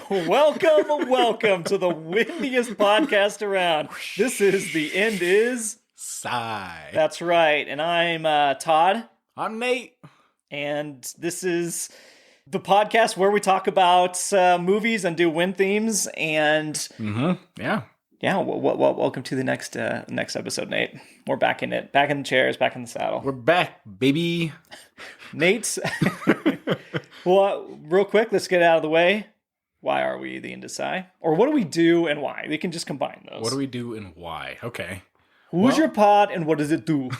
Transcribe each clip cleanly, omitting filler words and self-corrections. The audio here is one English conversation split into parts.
Welcome to the windiest podcast around. This is The End Is Sigh. That's right. And I'm Todd. I'm Nate. And this is the podcast where we talk about movies and do win themes. And yeah. Welcome to the next episode, Nate. We're back in it. Back in the chairs, back in the saddle. We're back, baby. Nate's... Well, real quick, let's get it out of the way. Why are we the Indecide? Or what do we do and why? We can just combine those. What do we do and why? Okay. Who's your pod and what does it do?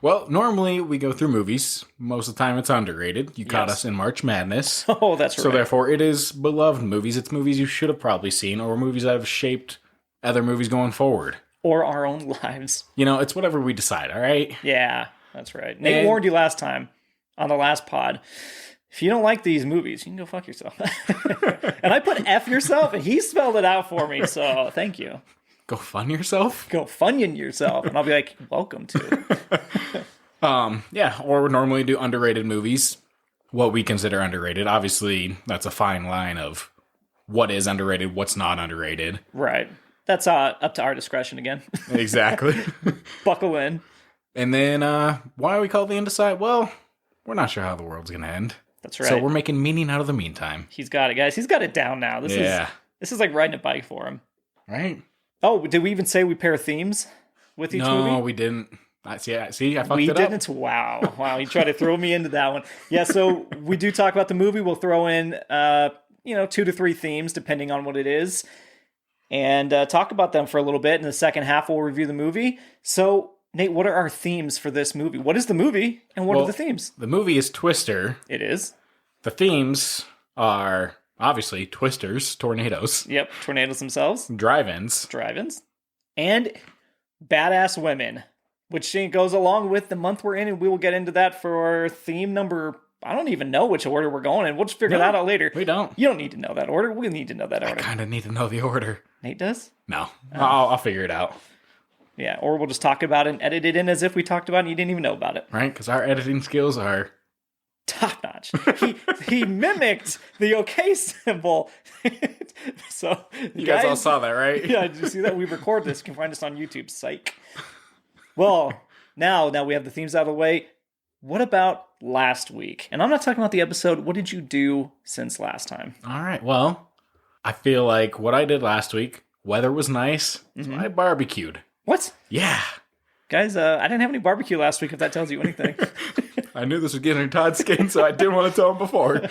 Well, normally we go through movies. Most of the time it's underrated. You caught us in March Madness. Oh, that's right. So therefore it is beloved movies. It's movies you should have probably seen or movies that have shaped other movies going forward. Or our own lives. You know, it's whatever we decide, all right? Yeah, that's right. Nate warned you last time on the last pod. If you don't like these movies, you can go fuck yourself. And I put F yourself, and he spelled it out for me, so thank you. Go fun yourself? Go funyon yourself. And I'll be like, welcome to. Yeah, or we normally do underrated movies. What we consider underrated. Obviously, that's a fine line of what is underrated, what's not underrated. Right. That's up to our discretion again. Exactly. Buckle in. And then, why are we called the Indecide? Well, we're not sure how the world's going to end. That's right. So we're making meaning out of the meantime. He's got it, guys. He's got it down now. This is like riding a bike for him. Right? Oh, did we even say we pair themes with each movie? No, we didn't. See, I fucked it up. We didn't. Wow. You tried to throw me into that one. Yeah, so we do talk about the movie. We'll throw in, 2 to 3 themes, depending on what it is, and talk about them for a little bit. In the second half, we'll review the movie. So, Nate, what are our themes for this movie? What is the movie, and what are the themes? The movie is Twister. It is. The themes are, obviously, twisters, tornadoes. Yep, tornadoes themselves. Drive-ins. And badass women, which goes along with the month we're in, and we will get into that for theme number... I don't even know which order we're going in. We'll just figure that out later. We don't. You don't need to know that order. We need to know that order. I kind of need to know the order. Nate does? No. I'll figure it out. Yeah, or we'll just talk about it and edit it in as if we talked about it and you didn't even know about it. Right, because our editing skills are... top-notch. He mimicked the OK symbol. So you guys all saw that, right? Yeah, did you see that? We record this. You can find us on YouTube. Psych. Well, now we have the themes out of the way. What about last week? And I'm not talking about the episode. What did you do since last time? All right. Well, I feel like what I did last week, weather was nice, so I barbecued. What? Yeah. Guys, I didn't have any barbecue last week, if that tells you anything. I knew this was getting under Todd's skin, so I didn't want to tell him before.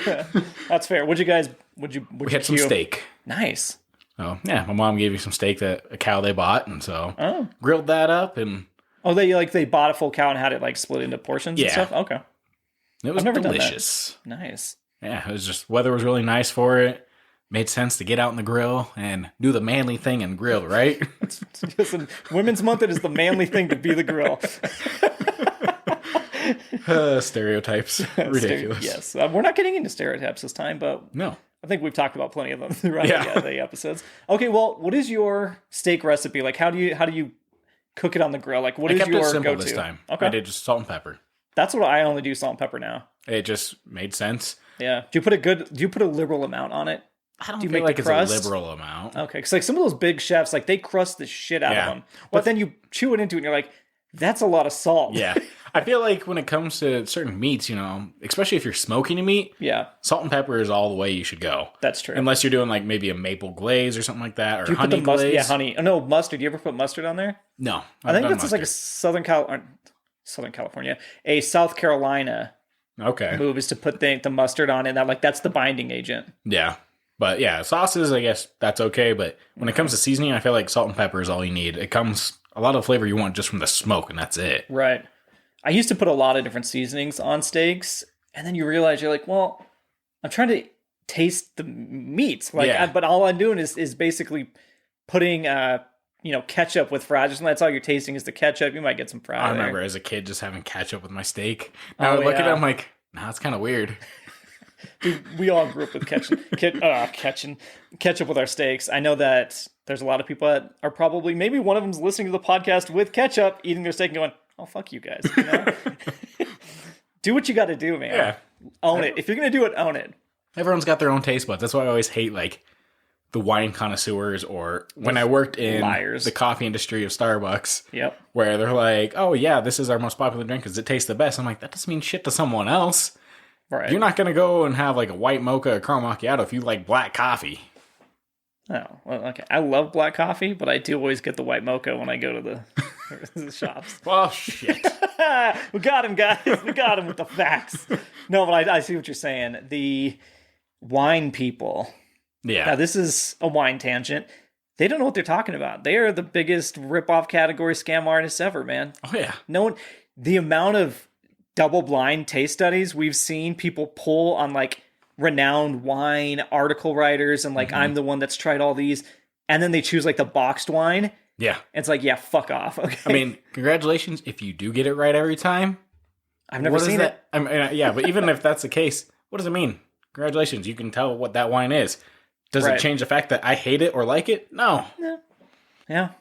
That's fair. We had some steak. Nice. Oh, yeah. My mom gave me some steak that a cow they bought, and so grilled that up and... Oh, they bought a full cow and had it split into portions and stuff? Okay. It was delicious. Nice. Yeah, it was just, weather was really nice for it. Made sense to get out on the grill and do the manly thing and grill, right? Listen, Women's Month, it is the manly thing to be the grill. Stereotypes. Ridiculous. Yes. We're not getting into stereotypes this time, but no. I think we've talked about plenty of them throughout the episodes. Okay, well, what is your steak recipe? How do you cook it on the grill? What is your go-to? I kept it simple this time. Okay. I did just salt and pepper. That's what I only do, salt and pepper now. It just made sense. Yeah. Do you put a liberal amount on it? I don't feel like it's a liberal amount. Okay, because some of those big chefs, they crust the shit out of them. But then you chew it into it and you're like, that's a lot of salt. Yeah. I feel like when it comes to certain meats, especially if you're smoking a meat, salt and pepper is all the way you should go. That's true. Unless you're doing maybe a maple glaze or something like that, or do you honey put the glaze. Yeah, honey. Oh, no, mustard. Do you ever put mustard on there? No. I think that's just a Southern California, a South Carolina move is to put the mustard on it. That's the binding agent. Yeah. But yeah, sauces, I guess that's okay. But when it comes to seasoning, I feel like salt and pepper is all you need. It comes a lot of flavor you want just from the smoke, and that's it. Right. I used to put a lot of different seasonings on steaks, and then you realize you're like, well, I'm trying to taste the meat. But all I'm doing is basically putting ketchup with fries. That's all you're tasting is the ketchup. You might get some fries. I remember as a kid just having ketchup with my steak. Now I look at it, I'm like, nah, it's kind of weird. Dude, we all grew up with ketchup with our steaks. I know that there's a lot of people that are probably, maybe one of them's listening to the podcast with ketchup, eating their steak and going, oh, fuck you guys. Do what you got to do, man. Yeah. Own it. If you're going to do it, own it. Everyone's got their own taste buds. That's why I always hate, like, the wine connoisseurs, or when I worked in liars. the coffee industry of Starbucks, Yep. where they're like, oh, yeah, this is our most popular drink because it tastes the best. I'm like, that doesn't mean shit to someone else. Right. You're not going to go and have, like, a white mocha or caramel macchiato if you like black coffee. Oh, well, okay. I love black coffee, but I do always get the white mocha when I go to the shops. Well, shit. We got him, guys. We got him with the facts. No, but I see what you're saying. The wine people. Yeah. Now, this is a wine tangent. They don't know what they're talking about. They are the biggest rip-off category scam artists ever, man. Oh, yeah. No one, the amount of double-blind taste studies we've seen people pull on, like, renowned wine article writers and, like, I'm the one that's tried all these, and then they choose, like, the boxed wine. Yeah. And it's like, yeah, fuck off. Okay. I mean, congratulations if you do get it right every time. I've never seen it. I mean, yeah, but even if that's the case, what does it mean? Congratulations, you can tell what that wine is. Does Right. it change the fact that I hate it or like it? No. Yeah.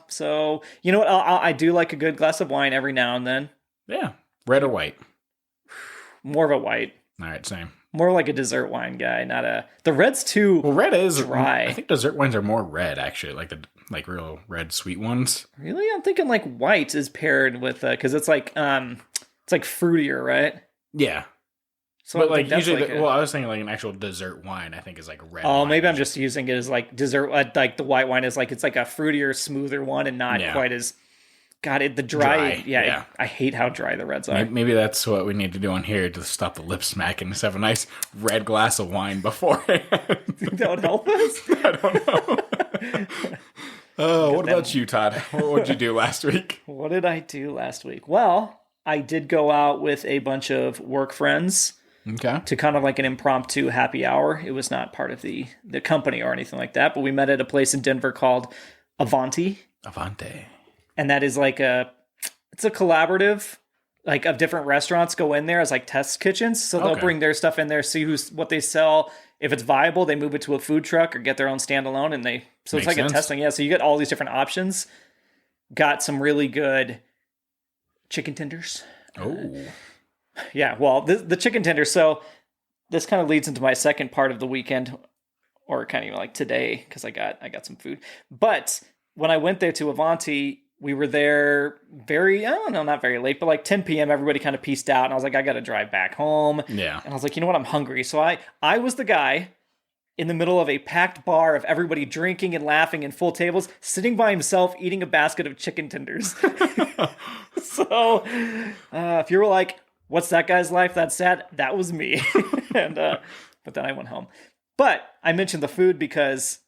So, you know what? I do like a good glass of wine every now and then. Yeah. Red or white? More of a white. All right, same. More like a dessert wine guy, not a... The red's too Well, red is dry. I think dessert wines are more red, actually, like real red sweet ones. Really? I'm thinking like white is paired with... Because it's like fruitier, right? Yeah. So But I think like that's usually, like I was thinking like an actual dessert wine. I think is like red. Oh, wine. maybe I'm just using it as like dessert. Like the white wine is like it's like a fruitier, smoother one, and not quite as. God, the dry. Yeah. I hate how dry the reds are. Maybe that's what we need to do on here to stop the lip smacking. Just have a nice red glass of wine beforehand. That would help us. I don't know. Oh, what about you, Todd? What did you do last week? What did I do last week? Well, I did go out with a bunch of work friends. Okay. To kind of like an impromptu happy hour. It was not part of the company or anything like that, but we met at a place in Denver called Avanti. Avante. And that is like it's a collaborative, like of different restaurants go in there as like test kitchens. So they'll bring their stuff in there, see what they sell. If it's viable, they move it to a food truck or get their own standalone. And so it's like a testing. Yeah. So you get all these different options. Got some really good chicken tenders. Oh. Yeah, well, the chicken tenders. So this kind of leads into my second part of the weekend, or kind of even like today, because I got some food. But when I went there to Avanti, we were there not very late, but like 10 p.m. Everybody kind of pieced out, and I was like, I got to drive back home. Yeah. And I was like, you know what? I'm hungry. So I was the guy in the middle of a packed bar of everybody drinking and laughing and full tables, sitting by himself eating a basket of chicken tenders. So if you were like, what's that guy's life? That's sad. That was me. And but then I went home. But I mentioned the food because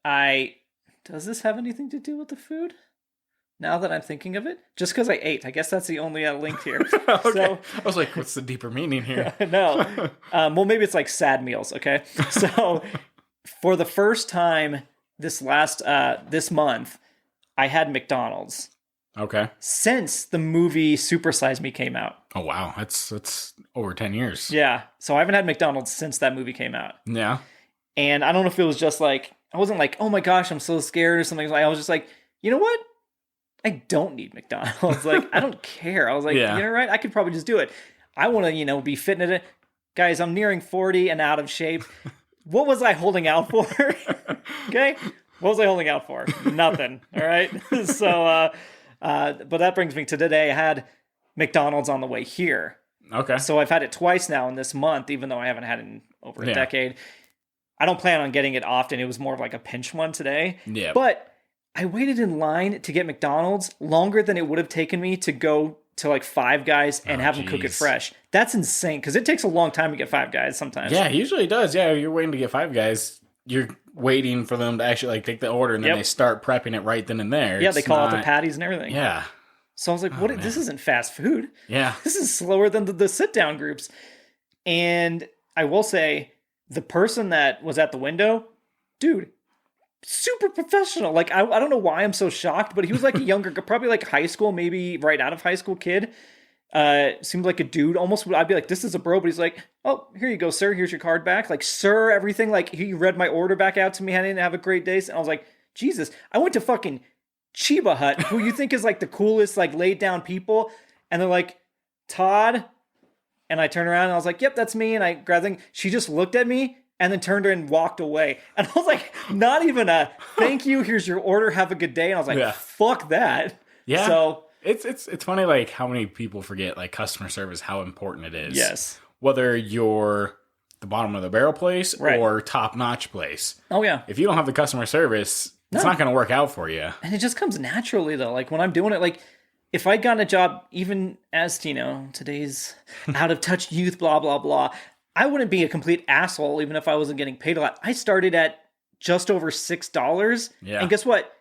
does this have anything to do with the food? Now that I'm thinking of it, just because I ate, I guess that's the only link here. Okay. So I was like, what's the deeper meaning here? no, well maybe it's like sad meals. Okay, so for the first time this month, I had McDonald's. Okay. Since the movie Super Size Me came out. Oh wow, that's over 10 years. Yeah, so I haven't had McDonald's since that movie came out. Yeah. And I don't know if it was just like, I wasn't like, oh my gosh, I'm so scared or something. I was just like, you know what? I don't need McDonald's. Like, I don't care. I was like, Yeah. you know, right? I could probably just do it. I want to, be fit in it. Guys, I'm nearing 40 and out of shape. What was I holding out for? Okay? What was I holding out for? Nothing. All right? So, but that brings me to today. I had McDonald's on the way here. Okay. So I've had it twice now in this month, even though I haven't had it in over a decade. I don't plan on getting it often. It was more of like a pinch one today. Yeah. But I waited in line to get McDonald's longer than it would have taken me to go to like Five Guys and have them cook it fresh. That's insane because it takes a long time to get Five Guys sometimes. Yeah, it usually does. Yeah, you're waiting to get Five Guys. You're waiting for them to actually like take the order, and then they start prepping it right then and there. Yeah, they call out the patties and everything. Yeah. So I was like, "What? This isn't fast food. Yeah. This is slower than the sit-down groups." And I will say, the person that was at the window, dude, super professional. Like, I don't know why I'm so shocked, but he was like a younger, probably like high school, maybe right out of high school kid. Seemed like a dude. Almost, I'd be like, this is a bro, but he's like, oh, here you go, sir. Here's your card back. Like, sir, everything. Like, he read my order back out to me. I didn't have a great day. And I was like, Jesus, I went to fucking Chiba Hut, who you think is like the coolest, like laid down people. And they're like, Todd, And I turned around and I was like, yep, that's me. And I grabbed the thing. She just looked at me and then turned and walked away. And I was like, not even a thank you, here's your order, have a good day. And I was like, fuck that. Yeah. So it's funny, like, how many people forget, like, customer service, how important it is. yes. Whether you're the bottom of the barrel place or top-notch place. Oh, yeah. If you don't have the customer service, it's not going to work out for you. And it just comes naturally, though. Like, when I'm doing it, like, if I'd gotten a job, even as, today's out-of-touch youth, blah, blah, blah, I wouldn't be a complete asshole even if I wasn't getting paid a lot. I started at just over $6. Yeah. And guess what?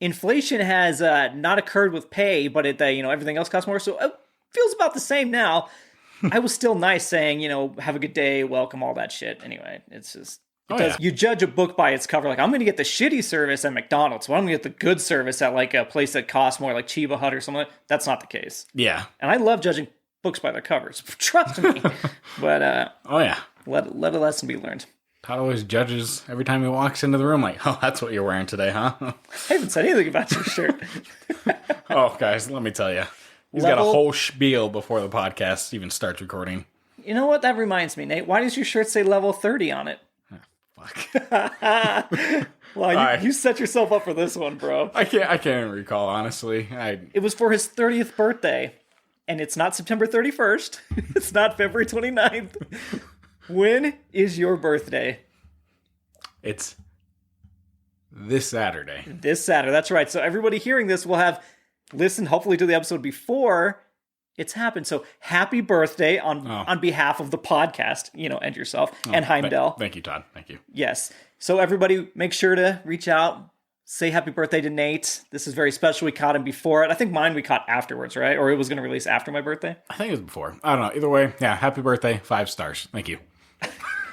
Inflation has not occurred with pay, but everything else costs more. So it feels about the same now. I was still nice saying, have a good day, welcome, all that shit. Anyway, it's just... You judge a book by its cover. Like, I'm going to get the shitty service at McDonald's, but I'm going to get the good service at, like, a place that costs more, like Chiba Hut or something. That's not the case. Yeah. And I love judging books by their covers. Trust me. But, let a lesson be learned. Todd always judges every time he walks into the room, like, oh, that's what you're wearing today, huh? I haven't said anything about your shirt. Oh, guys, let me tell you. He's got a whole spiel before the podcast even starts recording. You know what? That reminds me, Nate. Why does your shirt say level 30 on it? Fuck. Well, you set yourself up for this one, bro. I can't even recall, honestly. It was for his 30th birthday, and it's not September 31st. It's not February 29th. When is your birthday? It's this Saturday. This Saturday, that's right. So everybody hearing this will have listened, hopefully, to the episode before it's happened. So happy birthday on behalf of the podcast, and yourself, and Heimdall. Thank you, Todd. Thank you. Yes. So everybody make sure to reach out, say happy birthday to Nate. This is very special. We caught him before it. I think mine we caught afterwards, right? Or it was going to release after my birthday. I think it was before. I don't know. Either way, yeah, happy birthday, 5 stars. Thank you.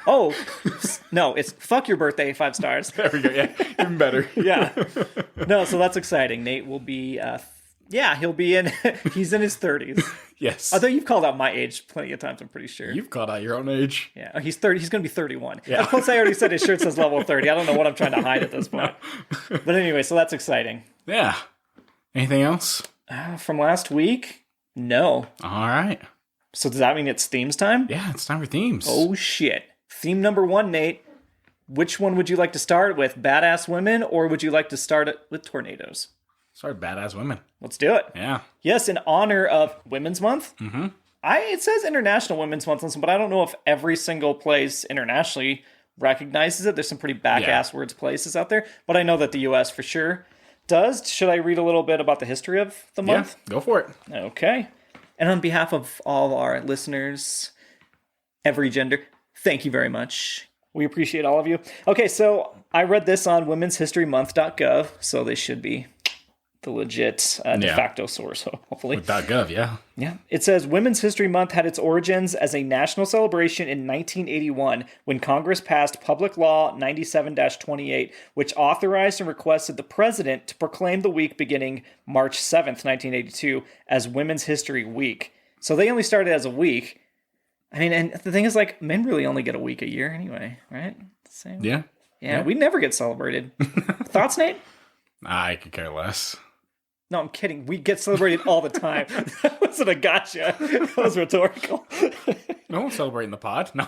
Oh, no, it's fuck your birthday, 5 stars. There we go. Yeah, even better. Yeah. No, so that's exciting. Nate will be... he'll be he's in his 30s. Yes. Although you've called out my age plenty of times, I'm pretty sure. You've called out your own age. Yeah, he's 30. He's going to be 31. Yeah. And plus, I already said his shirt says level 30. I don't know what I'm trying to hide at this point. No. But anyway, so that's exciting. Yeah. Anything else? From last week? No. All right. So does that mean it's themes time? Yeah, it's time for themes. Oh, shit. Theme number 1, Nate. Which one would you like to start with? Badass women, or would you like to start it with tornadoes? Sorry, badass women. Let's do it. Yeah. Yes, in honor of Women's Month. Mm-hmm. It says International Women's Month, but I don't know if every single place internationally recognizes it. There's some pretty back-ass words places out there, but I know that the U.S. for sure does. Should I read a little bit about the history of the month? Yeah, go for it. Okay. And on behalf of all of our listeners, every gender, thank you very much. We appreciate all of you. Okay, so I read this on womenshistorymonth.gov, so they should be the legit de facto source, hopefully. With .gov, yeah. Yeah. It says, Women's History Month had its origins as a national celebration in 1981 when Congress passed Public Law 97-28, which authorized and requested the president to proclaim the week beginning March 7th, 1982, as Women's History Week. So they only started as a week. I mean, and the thing is, like, men really only get a week a year anyway, right? Same. Yeah. Yeah, we never get celebrated. Thoughts, Nate? I could care less. No, I'm kidding. We get celebrated all the time. That wasn't a gotcha. That was rhetorical. No one's celebrating the pod. No.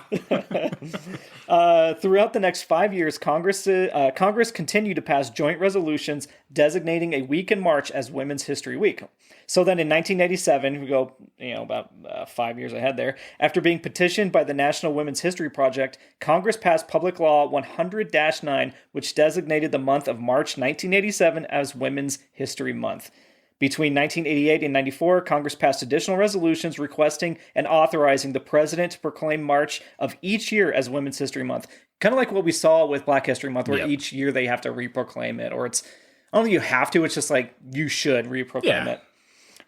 Throughout the next 5 years, Congress continued to pass joint resolutions designating a week in March as Women's History Week. So then in 1987, we go about 5 years ahead there, after being petitioned by the National Women's History Project, Congress passed Public Law 100-9, which designated the month of March 1987 as Women's History Month. Between 1988 and 94, Congress passed additional resolutions requesting and authorizing the president to proclaim March of each year as Women's History Month. Kind of like what we saw with Black History Month, where each year they have to reproclaim it, or I don't think you have to, it's just like you should reproclaim it.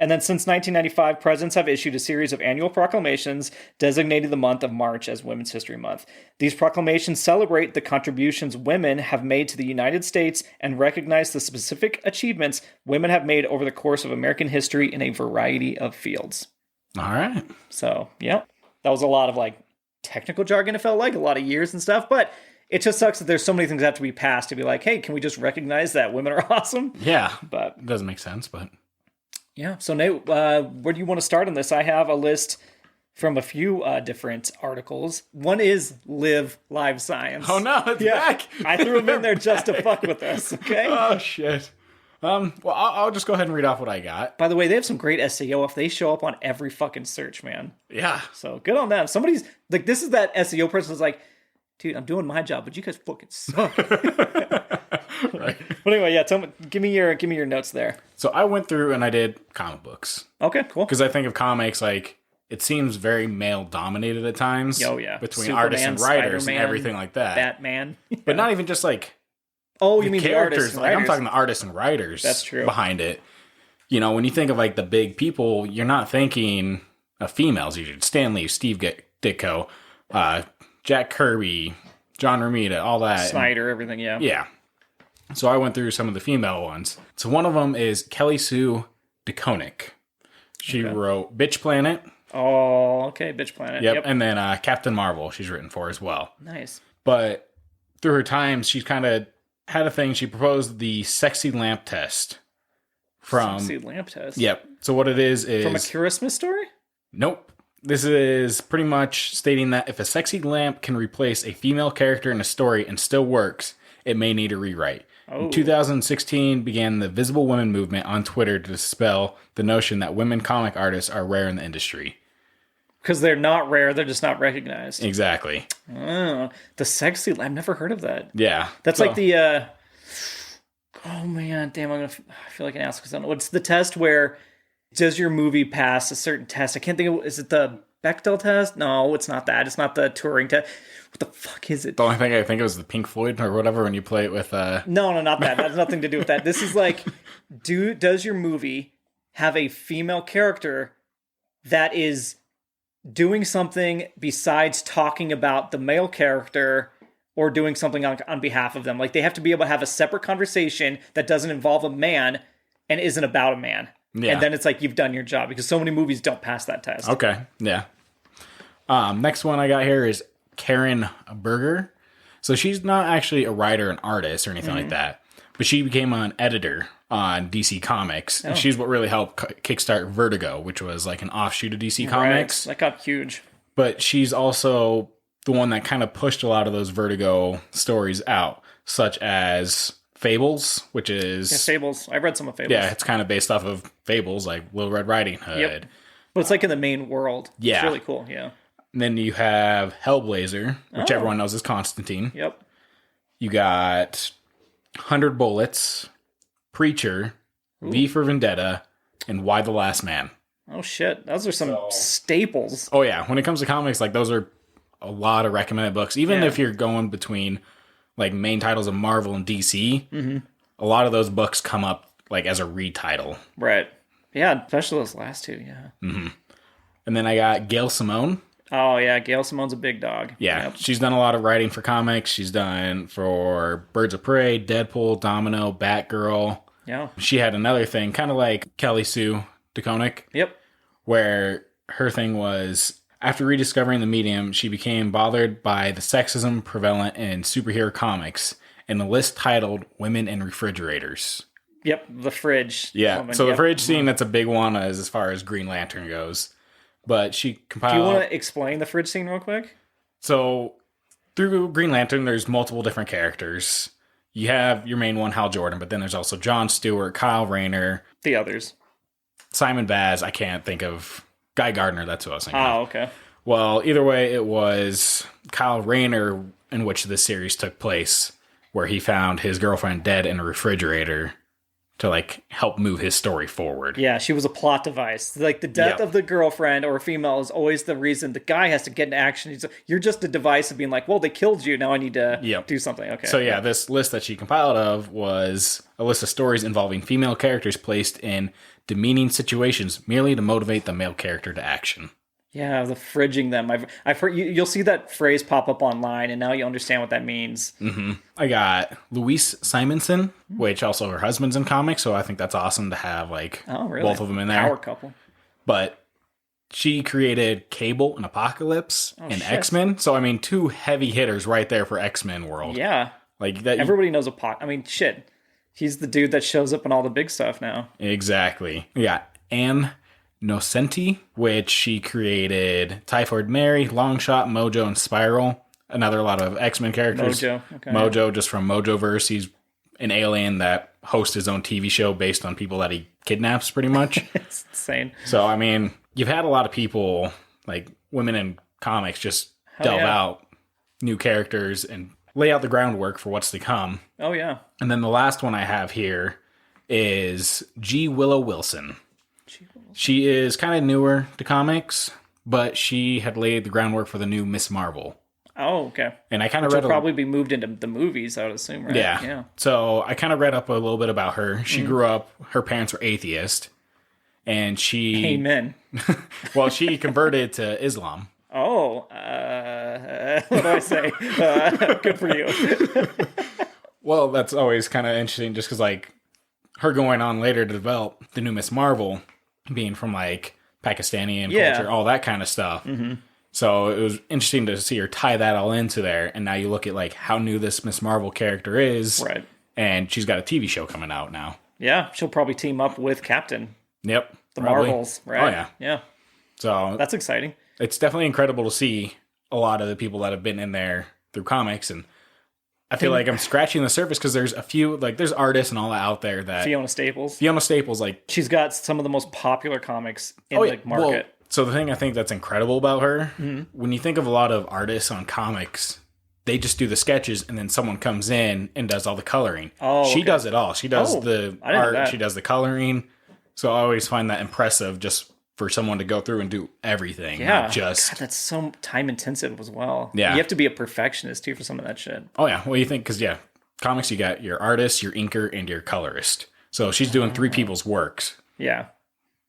And then since 1995, presidents have issued a series of annual proclamations designating the month of March as Women's History Month. These proclamations celebrate the contributions women have made to the United States and recognize the specific achievements women have made over the course of American history in a variety of fields. All right. So, yeah, that was a lot of technical jargon, it felt like, a lot of years and stuff, but it just sucks that there's so many things that have to be passed to be like, hey, can we just recognize that women are awesome? Yeah, but it doesn't make sense, but... Yeah. So, Nate, where do you want to start on this? I have a list from a few different articles. One is Live Science. Oh no, it's back. I threw them in there just to fuck with us, okay? Oh shit. Well, I'll just go ahead and read off what I got. By the way, they have some great SEO if they show up on every fucking search, man. Yeah. So good on them. Somebody's like, this is that SEO person who's like, dude, I'm doing my job, but you guys fucking suck. Right. But anyway, yeah, give me your notes there. So I went through and I did comic books. Okay, cool. Because I think of comics like it seems very male dominated at times. Oh yeah. Between Superman, artists and writers Spider-Man, and everything like that. Batman. But not even just like oh, you mean the characters. artists and Like I'm writers. talking the artists and writers. That's true. Behind it. You know, when you think of like the big people, you're not thinking of females usually. Stan Lee, Steve Ditko, Jack Kirby, John Romita, all that. Snyder, everything, yeah. Yeah. So I went through some of the female ones. So one of them is Kelly Sue DeConnick. She wrote Bitch Planet. Oh, okay, Bitch Planet. Yep. And then Captain Marvel she's written for as well. Nice. But through her time, she's kind of had a thing. She proposed the sexy lamp test. Sexy lamp test. Yep. So what it is from a Christmas story? Nope. This is pretty much stating that if a sexy lamp can replace a female character in a story and still works, it may need a rewrite. Oh. In 2016 began the Visible Women movement on Twitter to dispel the notion that women comic artists are rare in the industry. Because they're not rare, they're just not recognized. Exactly. Oh, the sexy lamp. I've never heard of that. Yeah. That's like the oh man, damn, I feel like an ass because I don't know. What's the test where does your movie pass a certain test? I can't think of, is it the Bechdel test? No, it's not that. It's not the Turing test. What the fuck is it? The only thing I think it was the Pink Floyd or whatever when you play it with No, not that. That has nothing to do with that. This is like, does your movie have a female character that is doing something besides talking about the male character or doing something on behalf of them? Like, they have to be able to have a separate conversation that doesn't involve a man and isn't about a man. Yeah. And then it's like, you've done your job, because so many movies don't pass that test. Okay. Yeah. Next one I got here is Karen Berger. So she's not actually a writer and artist or anything like that, but she became an editor on DC Comics. And she's what really helped kickstart Vertigo, which was like an offshoot of DC Comics. That got huge. But she's also the one that kind of pushed a lot of those Vertigo stories out, such as Fables, which is... Yeah, Fables. I've read some of Fables. Yeah, it's kind of based off of Fables, like Little Red Riding Hood. Yep. But it's like in the main world. Yeah. It's really cool, yeah. And then you have Hellblazer, which everyone knows is Constantine. Yep. You got 100 Bullets, Preacher, V for Vendetta, and Why the Last Man. Oh, shit. Those are some staples. Oh, yeah. When it comes to comics, like, those are a lot of recommended books. Even if you're going between, like, main titles of Marvel and DC, a lot of those books come up, like, as a retitle. Right. Yeah, especially those last two, yeah. And then I got Gail Simone. Oh, yeah, Gail Simone's a big dog. Yeah, Yep. she's done a lot of writing for comics. She's done for Birds of Prey, Deadpool, Domino, Batgirl. Yeah. She had another thing, kind of like Kelly Sue DeConnick, Yep. where her thing was, after rediscovering the medium, she became bothered by the sexism prevalent in superhero comics and the list titled Women in Refrigerators. Yep, the fridge. Yeah, woman. so the Yep. fridge scene, that's a big one as far as Green Lantern goes. But she compiled... Do you want to explain the fridge scene real quick? So, through Green Lantern, there's multiple different characters. You have your main one, Hal Jordan, but then there's also Jon Stewart, Kyle Rayner, The others. Simon Baz, I can't think of... Guy Gardner, that's who I was thinking Oh, of. okay. Well, either way, it was Kyle Rayner in which this series took place, where he found his girlfriend dead in a refrigerator to, like, help move his story forward. Yeah, she was a plot device. Like, the death of the girlfriend or female is always the reason the guy has to get into action. You're just a device of being like, well, they killed you, now I need to do something. Okay. So, yeah, this list that she compiled of was a list of stories involving female characters placed in demeaning situations merely to motivate the male character to action. Yeah, the fridging them. I've heard you'll see that phrase pop up online, and now you understand what that means. I got Louise Simonson, which also her husband's in comics, so I think that's awesome to have like both of them in there. Power couple. But she created Cable and Apocalypse and shit. X-Men, so I mean, two heavy hitters right there for X-Men world. Yeah, like that. Everybody knows I mean, shit. He's the dude that shows up in all the big stuff now. Exactly. Yeah, Anne Nocenti, which she created Typhoid Mary, Longshot, Mojo, and Spiral. Another lot of X-Men characters. Mojo. Okay. Mojo, just from Mojoverse. He's an alien that hosts his own TV show based on people that he kidnaps, pretty much. It's insane. So, I mean, you've had a lot of people, like women in comics, just delve out new characters and lay out the groundwork for what's to come. Oh, yeah. And then the last one I have here is G. Willow Wilson. She is kind of newer to comics, but she had laid the groundwork for the new Miss Marvel. Oh, okay. And I kind of read will probably be moved into the movies, I would assume, right? Yeah. So I kind of read up a little bit about her. She grew up, her parents were atheist, and she... Amen. Well, she converted to Islam. Oh, what do I say? Good for you. Well, that's always kind of interesting just because, like, her going on later to develop the new Miss Marvel, being from, like, Pakistani and culture, all that kind of stuff. Mm-hmm. So it was interesting to see her tie that all into there. And now you look at, like, how new this Miss Marvel character is. Right. And she's got a TV show coming out now. Yeah, she'll probably team up with Captain. Yep. The Marvels, right? Oh, yeah. Yeah. So that's exciting. It's definitely incredible to see a lot of the people that have been in there through comics. And I feel like I'm scratching the surface because there's a few, like, there's artists and all that out there that... Fiona Staples, like... She's got some of the most popular comics in the market. Well, so the thing I think that's incredible about her, when you think of a lot of artists on comics, they just do the sketches and then someone comes in and does all the coloring. Oh, She does it all. She does the art, that. she does the coloring. So I always find that impressive just for someone to go through and do everything. Yeah. Not just... God, that's so time intensive as well. Yeah. You have to be a perfectionist too for some of that shit. Oh, yeah. Well, you think, because, comics, you got your artist, your inker, and your colorist. So she's doing three people's works. Yeah.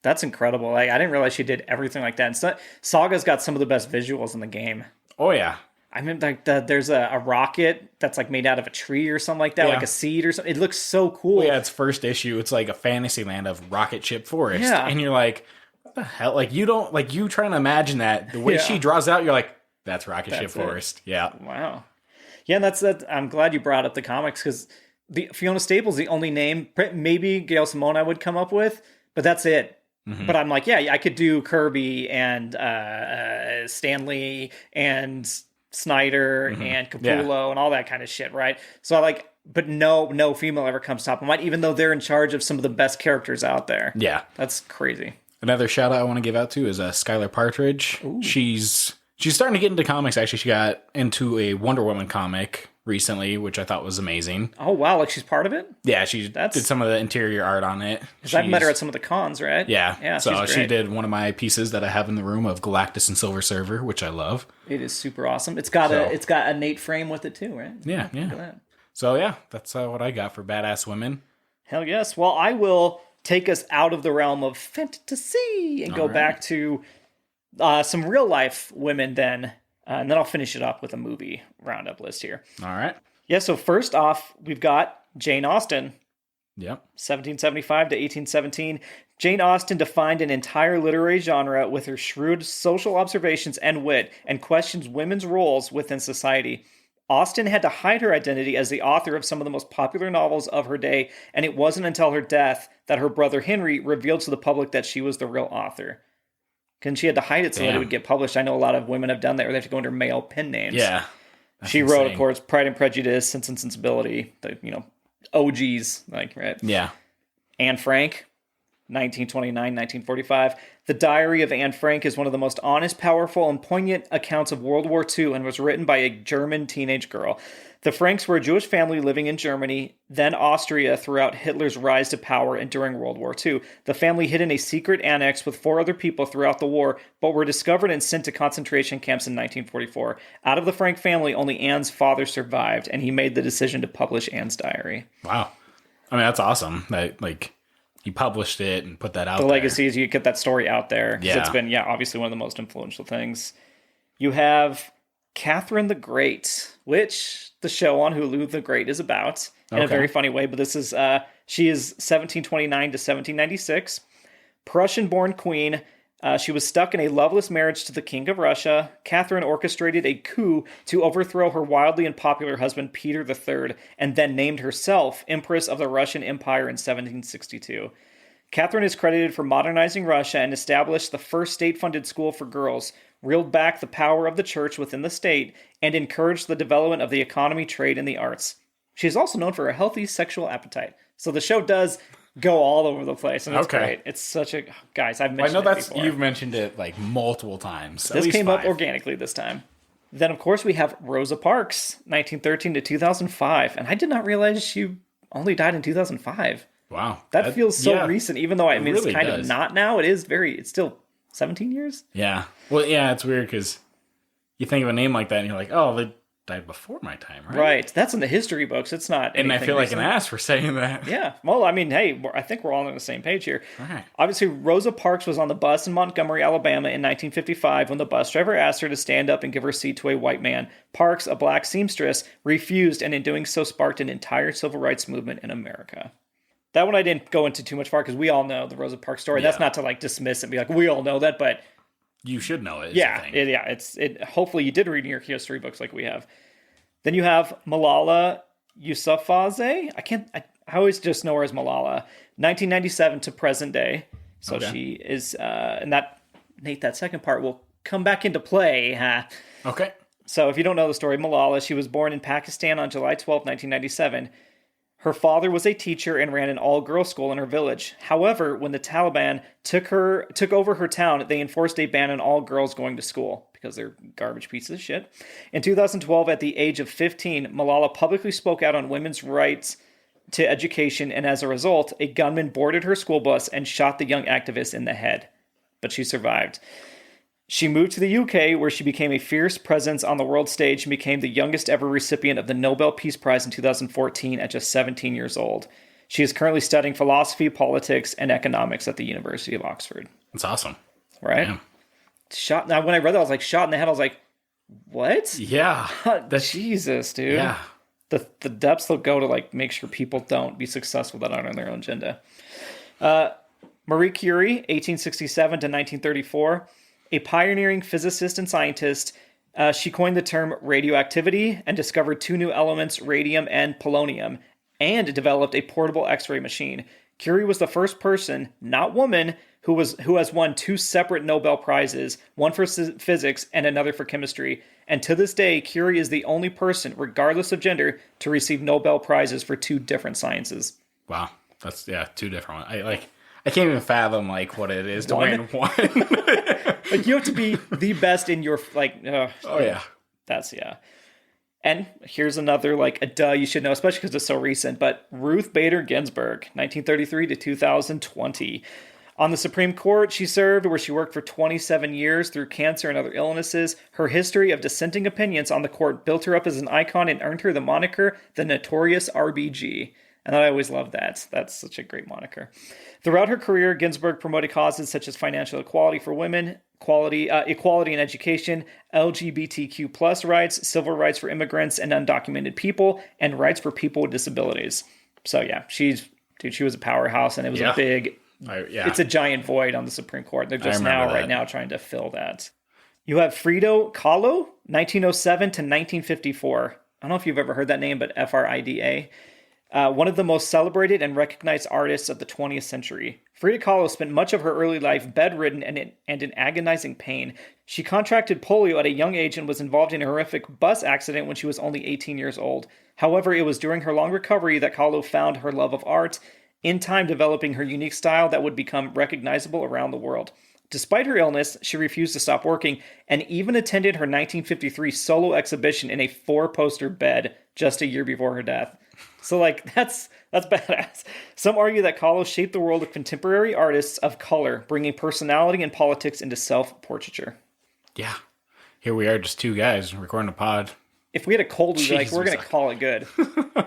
That's incredible. I didn't realize she did everything like that. And Saga's got some of the best visuals in the game. Oh, yeah. I mean, like there's a rocket that's like made out of a tree or something like that, like a seed or something. It looks so cool. Well, yeah, it's first issue. It's like a fantasy land of rocket ship forest. Yeah. And you're like, what the hell? Like, you don't, like, you trying to imagine that. The way she draws out, you're like, that's rocket ship forest. Yeah. Wow. Yeah, and that's that. I'm glad you brought up the comics because the Fiona Staples, the only name, maybe Gail Simone I would come up with, but that's it. Mm-hmm. But I'm like, I could do Kirby and Stanley and Snyder and Capullo and all that kind of shit, right? So I like, but no female ever comes top of mind, even though they're in charge of some of the best characters out there. Yeah. That's crazy. Another shout out I want to give out to is Skylar Partridge. Ooh. She's starting to get into comics. Actually, she got into a Wonder Woman comic recently, which I thought was amazing. Oh, wow. Like she's part of it? Yeah, she did some of the interior art on it. Because I've met her at some of the cons, right? Yeah. So she did one of my pieces that I have in the room of Galactus and Silver Surfer, which I love. It is super awesome. It's got a Nate frame with it too, right? Yeah. Look at that. So yeah, that's what I got for Badass Women. Hell yes. Well, I will take us out of the realm of fantasy and go back to some real life women then. And then I'll finish it up with a movie roundup list here. All right. Yeah, so first off, we've got Jane Austen. Yep. 1775 to 1817. Jane Austen defined an entire literary genre with her shrewd social observations and wit, and questions women's roles within society. Austen had to hide her identity as the author of some of the most popular novels of her day, and it wasn't until her death that her brother Henry revealed to the public that she was the real author. Because she had to hide it so that it would get published. I know a lot of women have done that, where they have to go under male pen names. Yeah. She wrote, of course, Pride and Prejudice, Sense and Sensibility, the, OGs, like, right? Yeah. Anne Frank, 1929, 1945. The Diary of Anne Frank is one of the most honest, powerful, and poignant accounts of World War II and was written by a German teenage girl. The Franks were a Jewish family living in Germany, then Austria, throughout Hitler's rise to power and during World War II. The family hid in a secret annex with 4 other people throughout the war, but were discovered and sent to concentration camps in 1944. Out of the Frank family, only Anne's father survived, and he made the decision to publish Anne's diary. Wow. I mean, that's awesome. He published it and put that out there. The legacy is you get that story out there. Yeah. It's been, obviously one of the most influential things. You have Catherine the Great, which the show on Hulu, The Great, is about in a very funny way. But this is, she is 1729 to 1796, Prussian-born queen. She was stuck in a loveless marriage to the King of Russia. Catherine orchestrated a coup to overthrow her wildly unpopular husband, Peter III, and then named herself Empress of the Russian Empire in 1762. Catherine is credited for modernizing Russia and established the first state-funded school for girls, reeled back the power of the church within the state, and encouraged the development of the economy, trade, and the arts. She is also known for a healthy sexual appetite. So the show does go all over the place, and it's great. It's such a... Guys, I've mentioned it before. You've mentioned it like multiple times. This came up organically this time. Then, of course, we have Rosa Parks, 1913 to 2005. And I did not realize she only died in 2005. Wow. That feels so recent, even though it's really kind of not now. It's still 17 years? Yeah. Well, yeah, it's weird because you think of a name like that and you're like, oh, they died before my time, right? Right. That's in the history books. It's not. And I feel like an ass for saying that. Yeah. Well, I mean, hey, I think we're all on the same page here. Right. Obviously, Rosa Parks was on the bus in Montgomery, Alabama in 1955 when the bus driver asked her to stand up and give her seat to a white man. Parks, a black seamstress, refused, and in doing so sparked an entire civil rights movement in America. That one I didn't go into too much far because we all know the Rosa Parks story. Yeah. That's not to like dismiss it and be like, we all know that, but you should know it. Hopefully you did read in your history books like we have. Then you have Malala Yousafzai. I always just know her as Malala. 1997 to present day. So she is, and that second part will come back into play. Okay. So if you don't know the story, Malala, she was born in Pakistan on July 12, 1997. Her father was a teacher and ran an all-girls school in her village. However, when the Taliban took over her town, they enforced a ban on all girls going to school because they're garbage pieces of shit. In 2012, at the age of 15, Malala publicly spoke out on women's rights to education, and as a result, a gunman boarded her school bus and shot the young activist in the head. But she survived. She moved to the UK, where she became a fierce presence on the world stage and became the youngest ever recipient of the Nobel Peace Prize in 2014 at just 17 years old. She is currently studying philosophy, politics, and economics at the University of Oxford. That's awesome. Right? Yeah. Shot. Now, when I read that, I was like, shot in the head. I was like, what? Yeah. Jesus, dude. Yeah. The depths they'll go to like make sure people don't be successful that aren't on their own agenda. Marie Curie, 1867 to 1934. A pioneering physicist and scientist, she coined the term radioactivity and discovered two new elements, radium and polonium, and developed a portable X-ray machine. Curie was the first person, not woman, who has won two separate Nobel Prizes, one for physics and another for chemistry. And to this day, Curie is the only person, regardless of gender, to receive Nobel Prizes for two different sciences. Wow, that's two different ones. I can't even fathom what it is to win one. You have to be the best in your That's And here's another a duh you should know, especially because it's so recent. But Ruth Bader Ginsburg, 1933 to 2020. On the Supreme Court, she served, where she worked for 27 years through cancer and other illnesses. Her history of dissenting opinions on the court built her up as an icon and earned her the moniker the Notorious RBG. And I always loved that. That's such a great moniker. Throughout her career, Ginsburg promoted causes such as financial equality for women, equality in education, LGBTQ plus rights, civil rights for immigrants and undocumented people, and rights for people with disabilities. So yeah, she was a powerhouse, and it was a big... It's a giant void on the Supreme Court. They're just right now trying to fill that. You have Frida Kahlo, 1907 to 1954. I don't know if you've ever heard that name, but Frida. One of the most celebrated and recognized artists of the 20th century. Frida Kahlo spent much of her early life bedridden and in agonizing pain. She contracted polio at a young age and was involved in a horrific bus accident when she was only 18 years old. However, it was during her long recovery that Kahlo found her love of art, in time developing her unique style that would become recognizable around the world. Despite her illness, she refused to stop working and even attended her 1953 solo exhibition in a 4-poster bed just a year before her death. So, that's badass. Some argue that Kahlo shaped the world of contemporary artists of color, bringing personality and politics into self-portraiture. Yeah. Here we are, just two guys recording a pod. If we had a cold, we'd be like, we're going to call it good.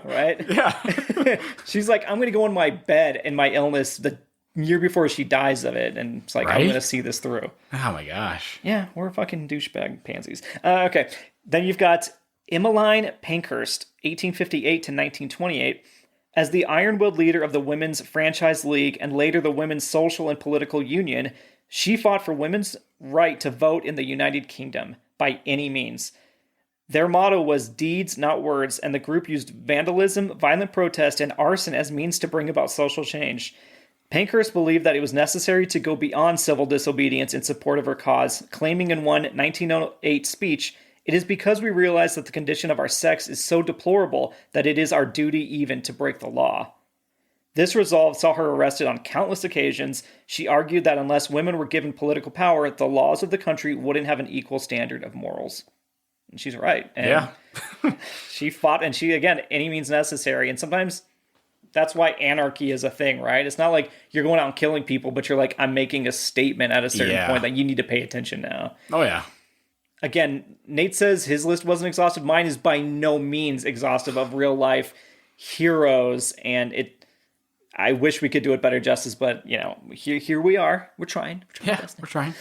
Right? Yeah. She's like, I'm going to go in my bed in my illness the year before she dies of it. And it's like, I'm going to see this through. Oh, my gosh. Yeah, we're fucking douchebag pansies. Okay. Then you've got Emmeline Pankhurst, 1858 to 1928. As the iron-willed leader of the Women's Franchise League and later the Women's Social and Political Union, she fought for women's right to vote in the United Kingdom by any means. Their motto was deeds, not words, and the group used vandalism, violent protest, and arson as means to bring about social change. Pankhurst believed that it was necessary to go beyond civil disobedience in support of her cause, claiming in one 1908 speech, "It is because we realize that the condition of our sex is so deplorable that it is our duty even to break the law." This resolve saw her arrested on countless occasions. She argued that unless women were given political power, the laws of the country wouldn't have an equal standard of morals. And she's right. And Yeah. she fought, and she, again, any means necessary. And sometimes that's why anarchy is a thing, right? It's not like you're going out and killing people, but you're like, I'm making a statement at a certain point that you need to pay attention now. Oh, yeah. Again, Nate says his list wasn't exhaustive. Mine is by no means exhaustive of real life heroes, and I wish we could do it better justice, but here we are. We're trying. We're trying.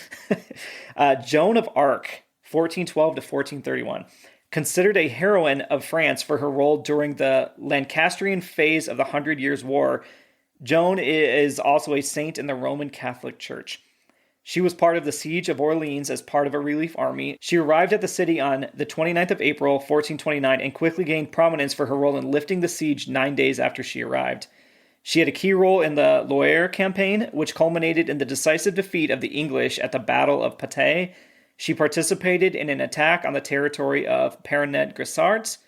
Joan of Arc, 1412 to 1431, considered a heroine of France for her role during the Lancastrian phase of the 100 Years' War. Joan is also a saint in the Roman Catholic Church. She was part of the siege of Orleans as part of a relief army. She arrived at the city on the 29th of April, 1429, and quickly gained prominence for her role in lifting the siege 9 days after she arrived. She had a key role in the Loire campaign, which culminated in the decisive defeat of the English at the Battle of Patay. She participated in an attack on the territory of Perinet-Grissards,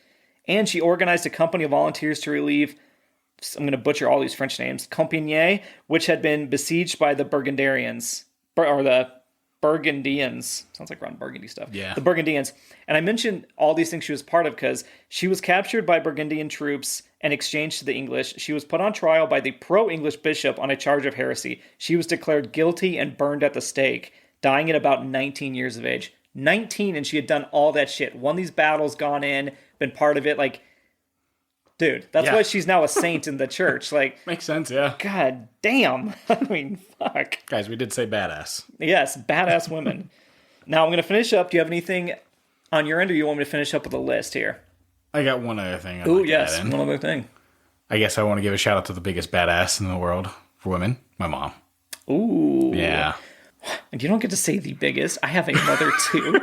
and she organized a company of volunteers to relieve, I'm going to butcher all these French names, Compiègne, which had been besieged by the Burgundians. Sounds like we're on Burgundy stuff. Yeah. The Burgundians. And I mentioned all these things she was part of because she was captured by Burgundian troops and exchanged to the English. She was put on trial by the pro-English bishop on a charge of heresy. She was declared guilty and burned at the stake, dying at about 19 years of age. 19, and she had done all that shit. Won these battles, gone in, been part of it. Like, dude, that's why she's now a saint in the church. Like, makes sense, yeah. God damn. I mean, fuck. Guys, we did say badass. Yes, badass women. Now I'm going to finish up. Do you have anything on your end, or you want me to finish up with a list here? I got one other thing. Yes, one other thing. I guess I want to give a shout out to the biggest badass in the world for women, my mom. Ooh. Yeah. And you don't get to say the biggest. I have a mother too.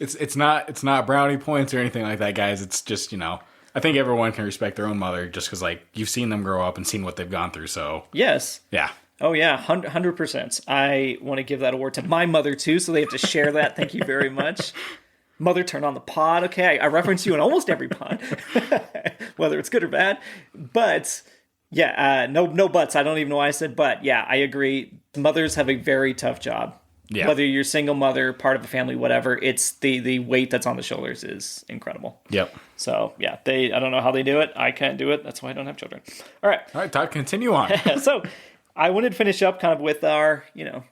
It's not brownie points or anything like that, guys. It's just, I think everyone can respect their own mother just because, like, you've seen them grow up and seen what they've gone through. So yes. Yeah. Oh yeah, 100%. I want to give that award to my mother too, so they have to share that. Thank you very much. Mother, turn on the pod. Okay, I reference you in almost every pod, whether it's good or bad. But yeah, no buts. I don't even know why I said but. Yeah, I agree. Mothers have a very tough job. Yeah. Whether you're a single mother, part of a family, whatever, it's the weight that's on the shoulders is incredible. Yep. So yeah, I don't know how they do it. I can't do it. That's why I don't have children. All right, Todd, continue on. So I wanted to finish up kind of with our,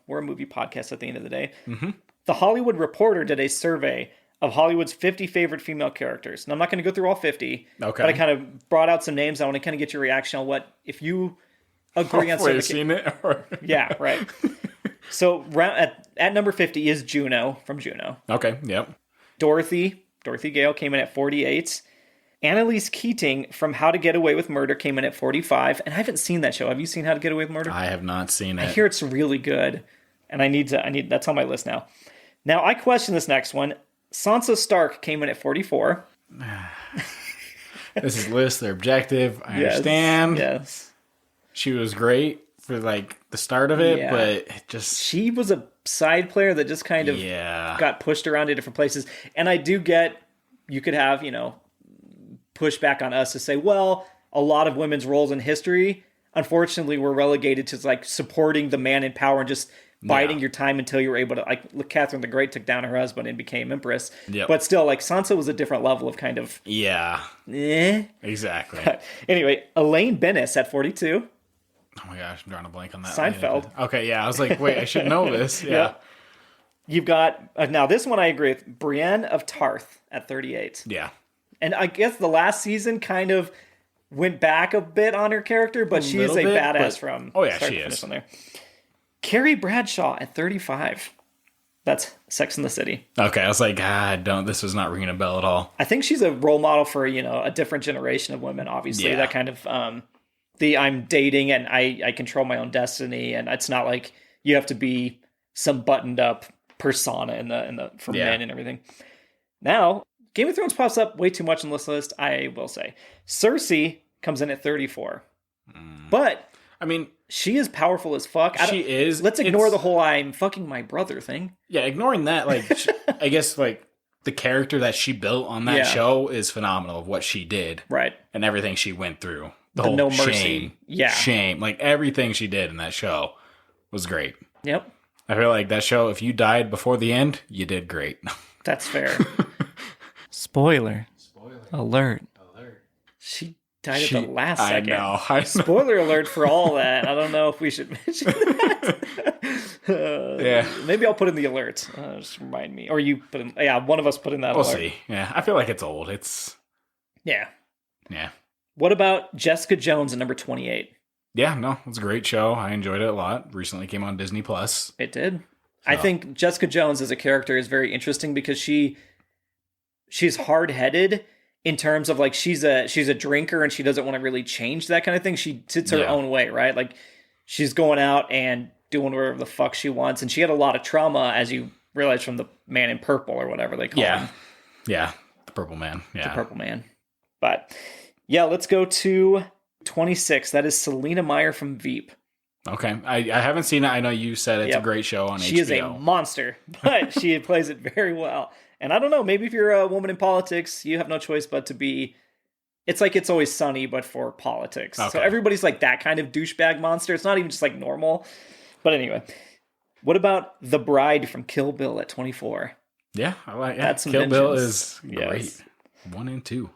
we're a movie podcast at the end of the day. Mm-hmm. The Hollywood Reporter did a survey of Hollywood's 50 favorite female characters. Now, I'm not going to go through all 50, but I kind of brought out some names. I want to kind of get your reaction on what, if you agree on certain... seen it? Or... Yeah, right. So at number 50 is Juno from Juno. Okay, yep. Dorothy Gale came in at 48. Annalise Keating from How to Get Away with Murder came in at 45. And I haven't seen that show. Have you seen How to Get Away with Murder? I have not seen it. I hear it's really good. And I need that's on my list now. Now, I question this next one. Sansa Stark came in at 44. This is list, they're objective. I understand. Yes. She was great for like the start of it, but it just... She was a side player that just kind of got pushed around to different places. And I do get, you could have, pushback on us to say, well, a lot of women's roles in history, unfortunately, were relegated to like supporting the man in power and just biding your time until you were able to, like, Catherine the Great took down her husband and became empress. Yep. But still, like, Sansa was a different level of kind of... Yeah. Exactly. Anyway, Elaine Bennis at 42. Oh my gosh, I'm drawing a blank on that. Seinfeld. Okay, yeah, I was like, wait, I should know this. Yeah. Yep. You've got, now this one I agree with, Brienne of Tarth at 38. Yeah. And I guess the last season kind of went back a bit on her character, but she is a badass from... Oh yeah, she is. On there. Carrie Bradshaw at 35. That's Sex and the City. Okay, I was like, this is not ringing a bell at all. I think she's a role model for, a different generation of women, obviously. Yeah. That kind of, I'm dating and I control my own destiny, and it's not like you have to be some buttoned up persona in the for men and everything. Now, Game of Thrones pops up way too much on this list, I will say. Cersei comes in at 34. But I mean, she is powerful as fuck. she is. Let's ignore the whole "I'm fucking my brother" thing. Yeah, ignoring that, like, I guess, like, the character that she built on that show is phenomenal of what she did. Right. And everything she went through. The whole no shame. mercy. Yeah. Shame. Like, everything she did in that show was great. Yep. I feel like that show, if you died before the end, you did great. That's fair. Spoiler alert. She died at the last second. I know. Spoiler alert for all that. I don't know if we should mention that. Yeah. Maybe I'll put in the alert. Just remind me. Or you put in. Yeah, one of us put in that We'll alert. see. Yeah, I feel like it's old. Yeah. Yeah. What about Jessica Jones at number 28? Yeah, no, it's a great show. I enjoyed it a lot. Recently came on Disney Plus. It did. I think Jessica Jones as a character is very interesting because she's hard-headed in terms of like she's a drinker and she doesn't want to really change that kind of thing. She sits her own way, right? Like she's going out and doing whatever the fuck she wants, and she had a lot of trauma, as you realize from the Man in Purple or whatever they call him. Yeah, the Purple Man. Yeah, the Purple Man. But yeah, let's go to 26. That is Selena Meyer from Veep. Okay, I haven't seen it. I know you said it's a great show on HBO. She is a monster, but she plays it very well. And I don't know, maybe if you're a woman in politics, you have no choice but to be... It's like It's Always Sunny, but for politics. Okay. So everybody's like that kind of douchebag monster. It's not even just like normal. But anyway, what about The Bride from Kill Bill at 24? Yeah, I like it. That's Kill Bill is great. 1 and 2.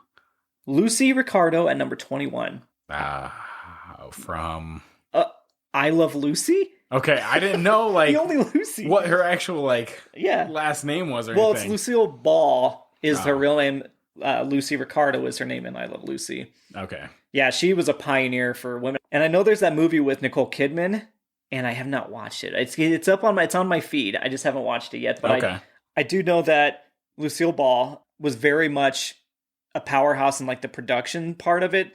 Lucy Ricardo at number 21. From... I Love Lucy? Okay, I didn't know like the only Lucy. What her actual last name was or anything. It's Lucille Ball is her real name. Lucy Ricardo is her name in I Love Lucy. Okay. Yeah, she was a pioneer for women. And I know there's that movie with Nicole Kidman, and I have not watched it. It's on my feed. I just haven't watched it yet. But I do know that Lucille Ball was very much a powerhouse in like the production part of it.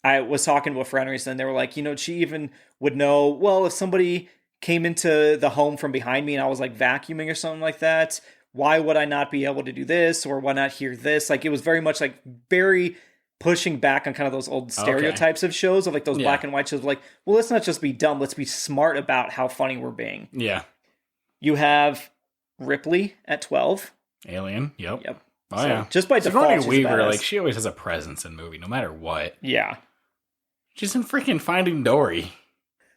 I was talking to a friend recently, and they were like, she even would know, well, if somebody came into the home from behind me and I was like vacuuming or something like that, why would I not be able to do this? Or why not hear this? Like, it was very much like very pushing back on kind of those old stereotypes of shows of like those black and white shows. Like, well, let's not just be dumb. Let's be smart about how funny we're being. Yeah. You have Ripley at 12. Alien. Yep. Oh, so yeah. Just by default, Weaver, like, she always has a presence in movie, no matter what. Yeah. She's in freaking Finding Dory.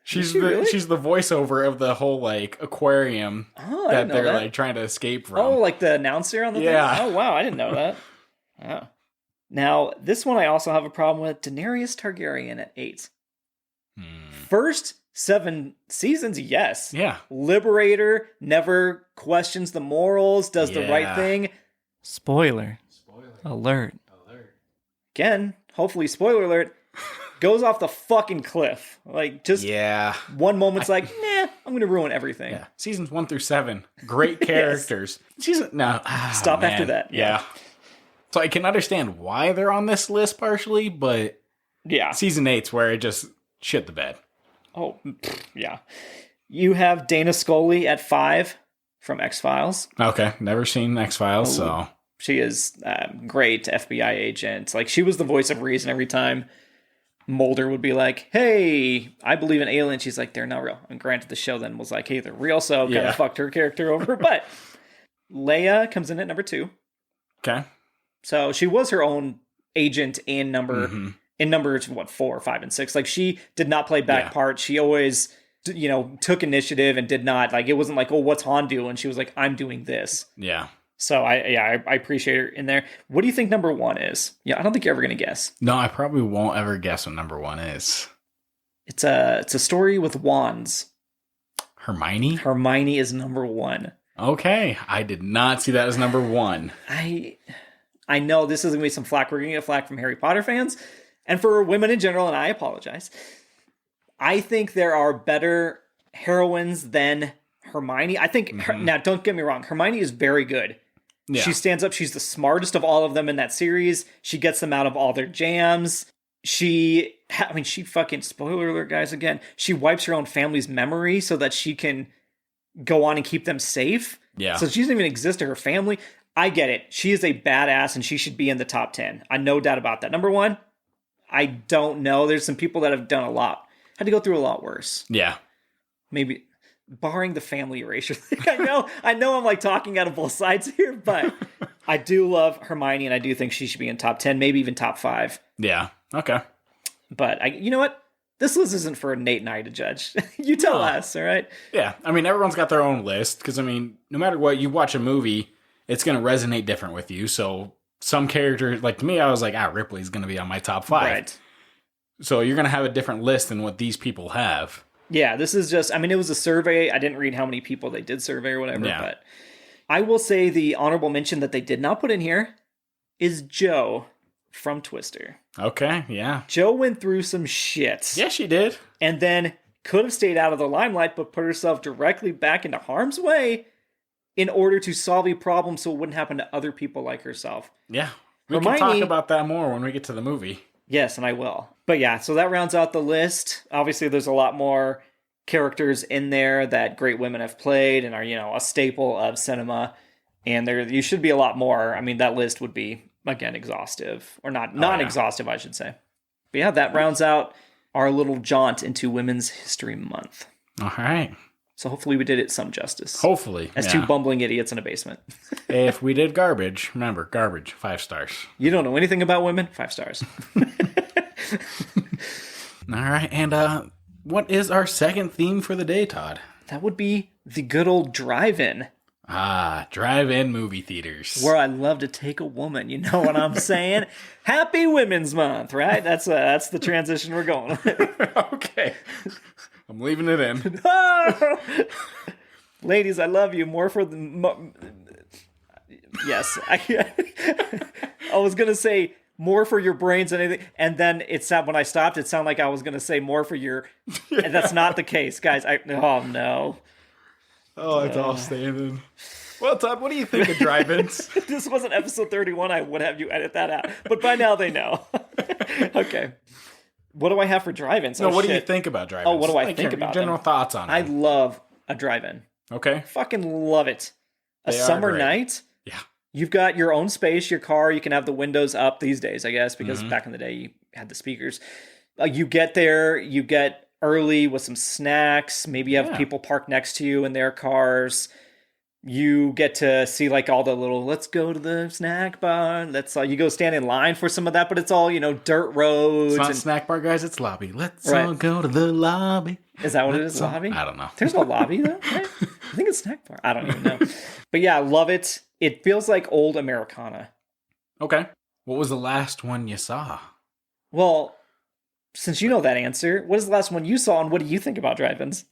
She's the voiceover of the whole like aquarium that they're like trying to escape from. Oh, like the announcer on the thing? Oh wow, I didn't know that. Oh. Now, this one I also have a problem with. Daenerys Targaryen at 8. First 7 seasons, yes. Yeah. Liberator, never questions the morals, does the right thing. Spoiler alert. Again, hopefully spoiler alert. Goes off the fucking cliff. Like, just one moment's like, nah, I'm going to ruin everything. Yeah. Seasons 1 through 7. Great characters. Stop after that. Yeah. So I can understand why they're on this list partially, but season 8's where it just shit the bed. Oh, yeah. You have Dana Scully at 5 from X-Files. Okay. Never seen X-Files, so... She is great FBI agent. Like, she was the voice of reason every time Mulder would be like, hey, I believe in aliens. She's like, they're not real. And granted, the show then was like, hey, they're real. So kind of fucked her character over. But Leia comes in at number 2. Okay. So she was her own agent in numbers, 4, 5, and 6. Like, she did not play back part. She always, took initiative and did not, like, it wasn't like, oh, what's Han doing? She was like, I'm doing this. Yeah. So I appreciate her in there. What do you think number 1 is? Yeah, I don't think you're ever going to guess. No, I probably won't ever guess what number 1 is. It's a story with wands. Hermione? Hermione is number 1. Okay. I did not see that as number 1. I know this is going to be some flack. We're going to get flack from Harry Potter fans and for women in general, and I apologize. I think there are better heroines than Hermione. I think, now don't get me wrong, Hermione is very good. Yeah. She stands up. She's the smartest of all of them in that series. She gets them out of all their jams. She fucking, spoiler alert, guys, again, she wipes her own family's memory so that she can go on and keep them safe. Yeah. So she doesn't even exist to her family. I get it. She is a badass and she should be in the top 10. I no doubt about that. Number 1, I don't know. There's some people that have done a lot. Had to go through a lot worse. Yeah. Maybe barring the family erasure thing. I know I'm like talking out of both sides here, but I do love Hermione and I do think she should be in top 10, maybe even top 5. Yeah. Okay. But you know what? This list isn't for Nate and I to judge. You tell us, all right? Yeah. I mean, everyone's got their own list because, I mean, no matter what, you watch a movie, it's going to resonate different with you. So some characters, like to me, I was like, Ripley's going to be on my top 5. Right. So you're going to have a different list than what these people have. Yeah, this is just, I mean, it was a survey. I didn't read how many people they did survey or whatever, but I will say the honorable mention that they did not put in here is Jo from Twister. Okay, yeah. Jo went through some shit. Yeah, she did. And then could have stayed out of the limelight, but put herself directly back into harm's way in order to solve a problem so it wouldn't happen to other people like herself. Yeah. We can talk about that more when we get to the movie. Yes, and I will. But yeah, so that rounds out the list. Obviously, there's a lot more characters in there that great women have played and are, a staple of cinema. And you should be a lot more. I mean, that list would be, again, exhaustive. Or non-exhaustive, I should say. But yeah, that rounds out our little jaunt into Women's History Month. All right. So hopefully we did it some justice. Hopefully. As two bumbling idiots in a basement. If we did garbage, remember, garbage, 5 stars. You don't know anything about women? 5 stars. All right, and what is our second theme for the day, Todd? That would be the good old drive-in. Drive-in movie theaters. Where I love to take a woman, you know what I'm saying? Happy Women's Month, right? That's the transition we're going with. Okay. I'm leaving it in. Ladies, I love you more for the... Yes. I was going to say more for your brains than anything. And then when I stopped, it sounded like I was going to say more for your... And that's not the case, guys. Oh, no. Oh, it's all standing. Well, Todd, what do you think of drive-ins? If this wasn't episode 31, I would have you edit that out. But by now they know. Okay. What do I have for drive-ins? No, what do you think about drive-ins? Oh, what do I think about general thoughts on it? I love a drive-in. Okay. Fucking love it. A summer night. Yeah. You've got your own space, your car. You can have the windows up these days, I guess, because back in the day you had the speakers. You get there, you get early with some snacks. Maybe you have people parked next to you in their cars. You get to see like all the little, let's go to the snack bar. You go stand in line for some of that, but it's all, dirt roads. It's not snack bar, guys. It's lobby. Let's all go to the lobby. Is that what it is? Lobby? I don't know. There's no lobby though, right? I think it's snack bar. I don't even know. But yeah, I love it. It feels like old Americana. Okay. What was the last one you saw? Well, since you know that answer, what is the last one you saw and what do you think about drive-ins?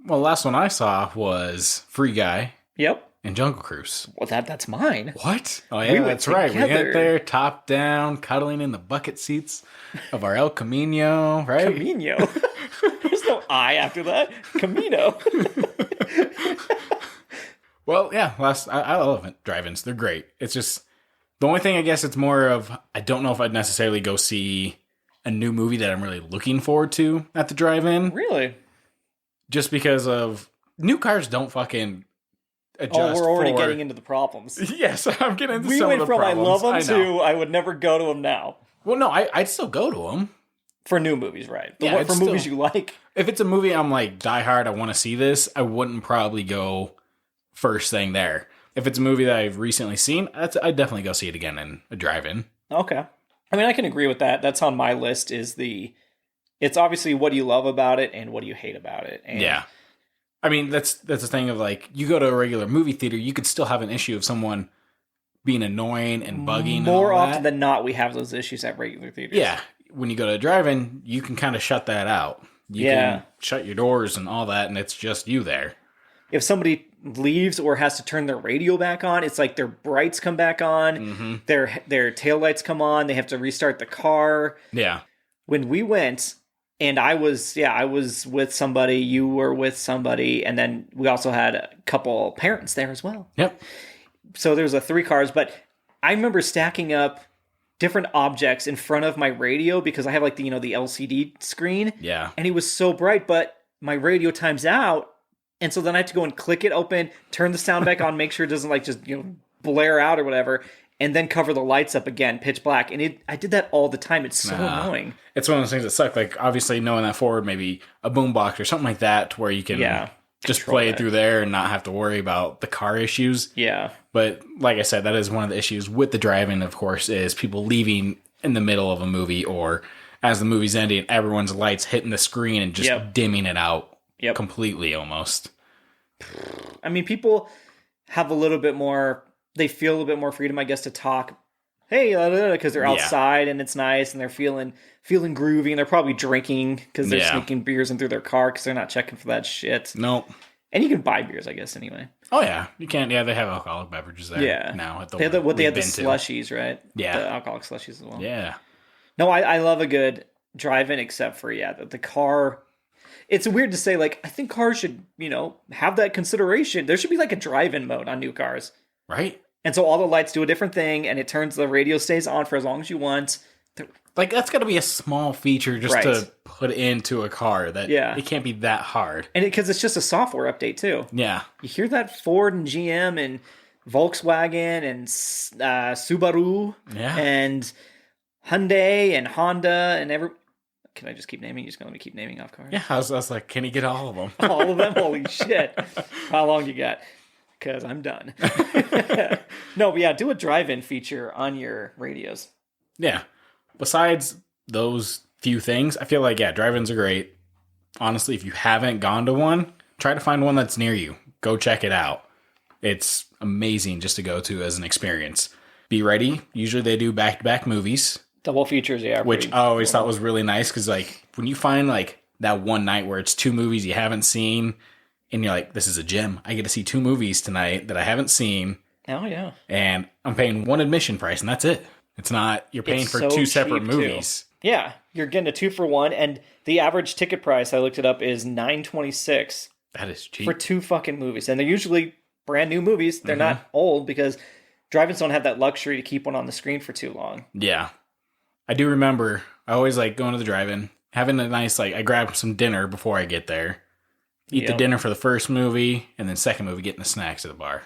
Well, the last one I saw was Free Guy. Yep. And Jungle Cruise. Well, that's mine. What? Oh, yeah, that's right. We went there, top down, cuddling in the bucket seats of our El Camino, right? Camino? There's no I after that. Camino. Well, yeah, I love it. Drive-ins. They're great. It's just, the only thing I guess it's more of, I don't know if I'd necessarily go see a new movie that I'm really looking forward to at the drive-in. Really? Just because of, new cars don't fucking... we're already getting into the problems. Yes, I'm getting into some of the problems. We went from I love them to I would never go to them now. Well, no, I'd still go to them. For new movies, right? For movies you like. If it's a movie I'm like, die hard, I want to see this, I wouldn't probably go first thing there. If it's a movie that I've recently seen, I'd definitely go see it again in a drive-in. Okay. I mean, I can agree with that. That's on my list it's obviously what do you love about it and what do you hate about it. And yeah. I mean, that's the thing of like, you go to a regular movie theater, you could still have an issue of someone being annoying and bugging. More often than not, we have those issues at regular theaters. Yeah. When you go to a drive-in, you can kind of shut that out. You can shut your doors and all that, and it's just you there. If somebody leaves or has to turn their radio back on, it's like their brights come back on, their taillights come on, they have to restart the car. Yeah. When we went... And I was with somebody, you were with somebody, and then we also had a couple parents there as well. Yep. So there's 3 cars, but I remember stacking up different objects in front of my radio because I have like the LCD screen. Yeah. And it was so bright, but my radio times out, and so then I had to go and click it open, turn the sound back on, make sure it doesn't like just blare out or whatever. and then cover the lights up again, pitch black. And I did that all the time. It's so annoying. It's one of those things that suck. Like, obviously, knowing that forward, maybe a boombox or something like that, to where you can just play through there and not have to worry about the car issues. Yeah. But like I said, that is one of the issues with the drive-in, of course, is people leaving in the middle of a movie, or as the movie's ending, everyone's lights hitting the screen and just dimming it out completely almost. I mean, people have a little bit more, they feel a little bit more freedom, I guess, to talk, hey, because they're outside and it's nice and they're feeling groovy, and they're probably drinking because they're sneaking beers in through their car because they're not checking for that shit. Nope. And you can buy beers, I guess, anyway. Oh, yeah. You can. Yeah, they have alcoholic beverages there now. At the they had the slushies, right? Yeah. The alcoholic slushies as well. Yeah. No, I love a good drive-in, except for, the car. It's weird to say, like, I think cars should, have that consideration. There should be, like, a drive-in mode on new cars. Right? And so all the lights do a different thing, and it turns, the radio stays on for as long as you want. Like, that's got to be a small feature just to put into a car. That it can't be that hard. And because it's just a software update, too. Yeah. You hear that Ford and GM and Volkswagen and Subaru and Hyundai and Honda and Can I just keep naming? You're just going to keep naming off cars? Yeah, I was like, can you get all of them? All of them? Holy shit. How long you got? Because I'm done. No, but do a drive-in feature on your radios. Yeah. Besides those few things, I feel like, drive-ins are great. Honestly, if you haven't gone to one, try to find one that's near you. Go check it out. It's amazing just to go to as an experience. Be ready. Usually they do back-to-back movies. Double features, which I always thought was really nice, because, like, when you find, like, that one night where it's 2 movies you haven't seen, and you're like, this is a gem. I get to see 2 movies tonight that I haven't seen. Oh, yeah. And I'm paying one admission price, and that's it. It's not, you're paying for so 2 separate movies. Too. Yeah, you're getting a 2 for 1, and the average ticket price, I looked it up, is $9.26. That is cheap. For 2 fucking movies. And they're usually brand new movies. They're not old, because drive-ins don't have that luxury to keep one on the screen for too long. Yeah. I do remember, I always like going to the drive-in, having a nice, like, I grab some dinner before I get there. Eat the dinner for the first movie, and then second movie, getting the snacks at the bar.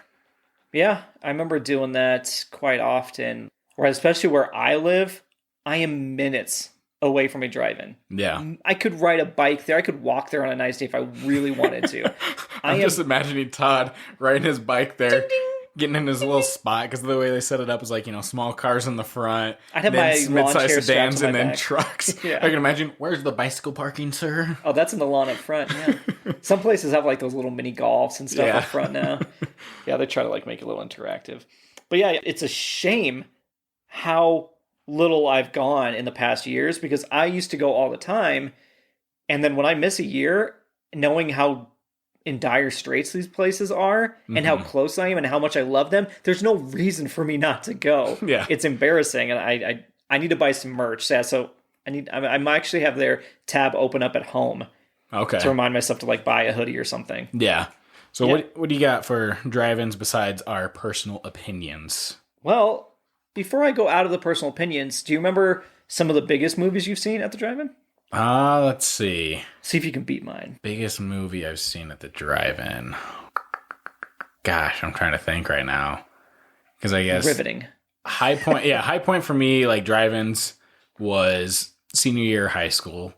Yeah, I remember doing that quite often. Especially where I live, I am minutes away from a drive-in. Yeah. I could ride a bike there. I could walk there on a nice day if I really wanted to. I'm just imagining Todd riding his bike there. Ding, ding. Getting in his little spot, because the way they set it up is like, small cars in the front. I'd have my mid-sized sedans and then back. Trucks. Yeah. I can imagine, where's the bicycle parking, sir? Oh, that's in the lawn up front, yeah. Some places have like those little mini golfs and stuff up front now. Yeah, they try to like make it a little interactive. But yeah, it's a shame how little I've gone in the past years, because I used to go all the time. And then when I miss a year, knowing how in dire straits these places are and how close I am and how much I love them, there's no reason for me not to go. Yeah. It's embarrassing, and I need to buy some merch. Yeah, so I might actually have their tab open up at home. Okay. To remind myself to like buy a hoodie or something. Yeah. So what do you got for drive-ins besides our personal opinions? Well, before I go out of the personal opinions, do you remember some of the biggest movies you've seen at the drive-in? Let's see. See if you can beat mine. Biggest movie I've seen at the drive-in. Gosh, I'm trying to think right now. Because I guess... Riveting. High point for me, like drive-ins, was senior year of high school.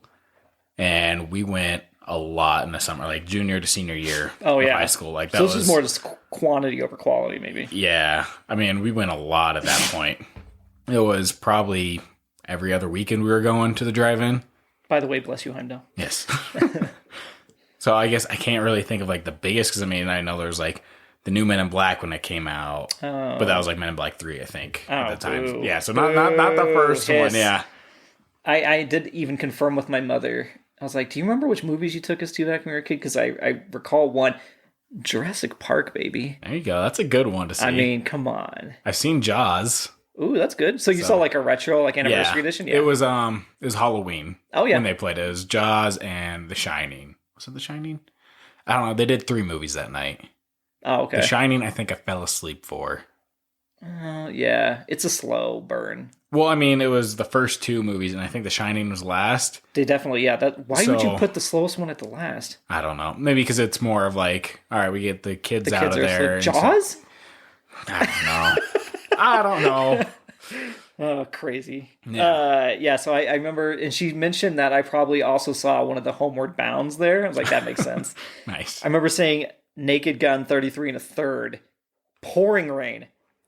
And we went a lot in the summer, like junior to senior year of high school. Like that this is more just quantity over quality, maybe. Yeah. I mean, we went a lot at that point. It was probably every other weekend we were going to the drive-in. By the way, bless you, Heimdall. Yes. So I guess I can't really think of like the biggest, because I mean, I know there's like the new Men in Black when it came out, but that was like Men in Black 3, I think, at the time. Boo. Yeah, so not the first one. Yeah. I did even confirm with my mother. I was like, do you remember which movies you took us to back when we were a kid? Because I recall one, Jurassic Park, baby. There you go. That's a good one to see. I mean, come on. I've seen Jaws. Ooh, that's good. So you saw like a retro, like anniversary edition? Yeah. It was Halloween. Oh, yeah. When they played it. It was Jaws and The Shining. Was it The Shining? I don't know. They did 3 movies that night. Oh, okay. The Shining, I think I fell asleep for. Yeah. It's a slow burn. Well, I mean, it was the first 2 movies, and I think The Shining was last. They definitely, why would you put the slowest one at the last? I don't know. Maybe because it's more of like, all right, we get the kids out of there. Jaws? I don't know. I don't know. Oh, crazy. Yeah. So I remember, and she mentioned that I probably also saw one of the Homeward Bounds there. I was like, that makes sense. Nice. I remember saying Naked Gun 33 1/3, pouring rain.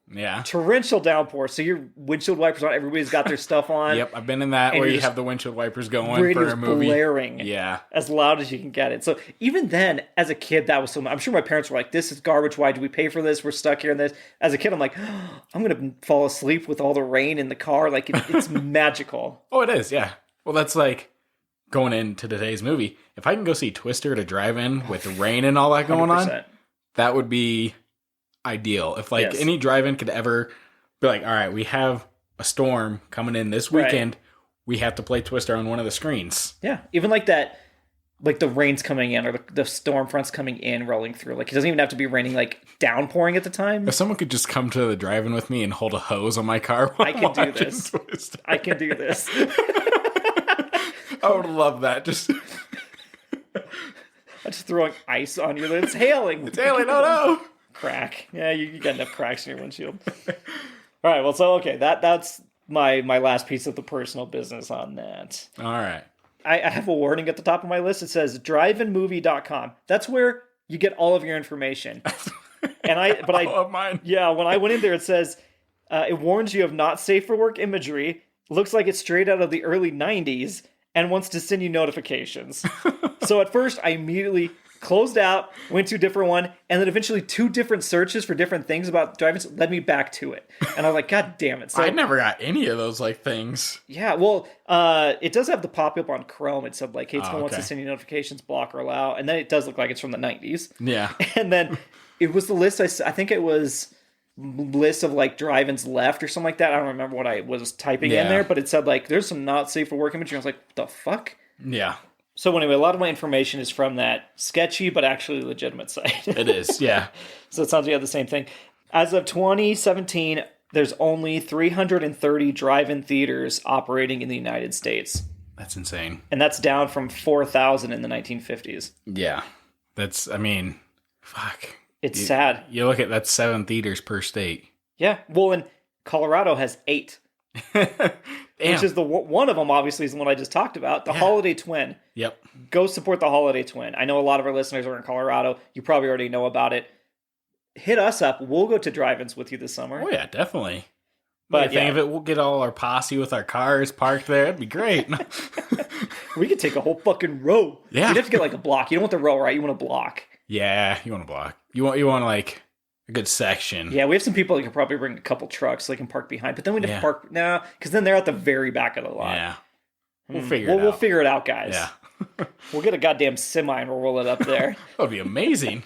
Yeah. Torrential downpour. So your windshield wipers on, everybody's got their stuff on. Yep, I've been in that where you have the windshield wipers going for a movie. Blaring. Yeah. As loud as you can get it. So even then, as a kid, that was so... I'm sure my parents were like, this is garbage. Why do we pay for this? We're stuck here in this. As a kid, I'm like, oh, I'm going to fall asleep with all the rain in the car. Like, it's magical. Oh, it is, yeah. Well, that's like going into today's movie. If I can go see Twister at a drive-in with rain and all that going 100%. on, that would be ideal. If any drive-in could ever be like, all right, we have a storm coming in this weekend, we have to play Twister on one of the screens. Yeah, even like that, like the rain's coming in or the storm front's coming in, rolling through. Like, it doesn't even have to be raining, like downpouring at the time. If someone could just come to the drive-in with me and hold a hose on my car while I can do this. Twister. I can do this. I would love that. Just I'm just throwing ice on you. It's hailing. It's hailing. Oh no. Crack. Yeah, you got enough cracks in your windshield. All right. Well, so okay, that's my last piece of the personal business on that. All right. I have a warning at the top of my list. It says driveinmovie.com. That's where you get all of your information. And all of mine. Yeah, when I went in there, it says it warns you of not safe for work imagery. Looks like it's straight out of the early 90s and wants to send you notifications. So at first, I immediately closed out, went to a different one, and then eventually 2 different searches for different things about driving led me back to it. And I was like, God damn it. So I never got any of those things. Yeah, well, it does have the pop-up on Chrome. It said like, hey, someone wants to send you notifications, block or allow. And then it does look like it's from the 90s. Yeah. And then it was the list, I think it was list of like drive-ins left or something like that. I don't remember what I was typing in there, but it said like, there's some not safe for work imagery. I was like, what the fuck? Yeah. So anyway, a lot of my information is from that sketchy but actually legitimate site. It is, yeah. So it sounds like you have the same thing. As of 2017, there's only 330 drive-in theaters operating in the United States. That's insane. And that's down from 4,000 in the 1950s. Yeah. That's, I mean, fuck. It's sad. You look at that's 7 theaters per state. Yeah. Well, and Colorado has 8. Which is one of them, obviously, is the one I just talked about. The Holiday Twin. Yep. Go support the Holiday Twin. I know a lot of our listeners are in Colorado. You probably already know about it. Hit us up. We'll go to drive-ins with you this summer. Oh, yeah, definitely. But think of it, we'll get all our posse with our cars parked there. That'd be great. We could take a whole fucking row. Yeah. You'd have to get like a block. You don't want the row, right? You want a block. Yeah, you want a block. You want like a good section. Yeah, we have some people that can probably bring a couple trucks so they can park behind. But then we'd have to park now because then they're at the very back of the lot. Yeah. We'll figure it out. We'll figure it out, guys. Yeah. We'll get a goddamn semi and we'll roll it up there. That would be amazing.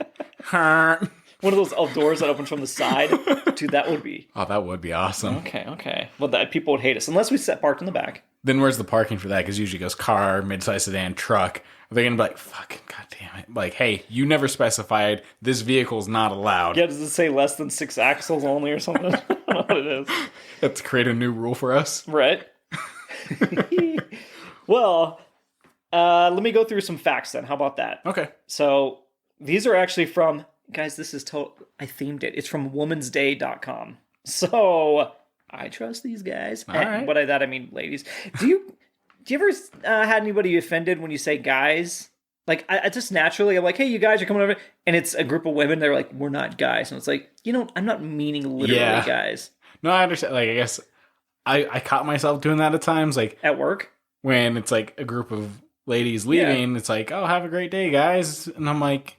One of those outdoors that opens from the side. Dude, that would be... Oh, that would be awesome. Okay. Well, people would hate us unless we parked in the back. Then where's the parking for that? Because usually it goes car, mid-size sedan, truck. Are they going to be like, fucking goddamn it. Like, hey, you never specified this vehicle's not allowed. Yeah, does it say less than 6 axles only or something? I don't know what it is. Let's create a new rule for us. Right. Well, let me go through some facts then. How about that? Okay. So these are actually from... Guys, this is I themed it. It's from womansday.com. So I trust these guys. All right. By that I mean ladies. Do you ever had anybody offended when you say guys? Like I just naturally I'm like, hey, you guys are coming over, and it's a group of women. They're like, we're not guys, and it's like, I'm not meaning literally guys. No, I understand. Like I guess I caught myself doing that at times, like at work when it's like a group of ladies leaving. It's like, oh, have a great day, guys, and I'm like.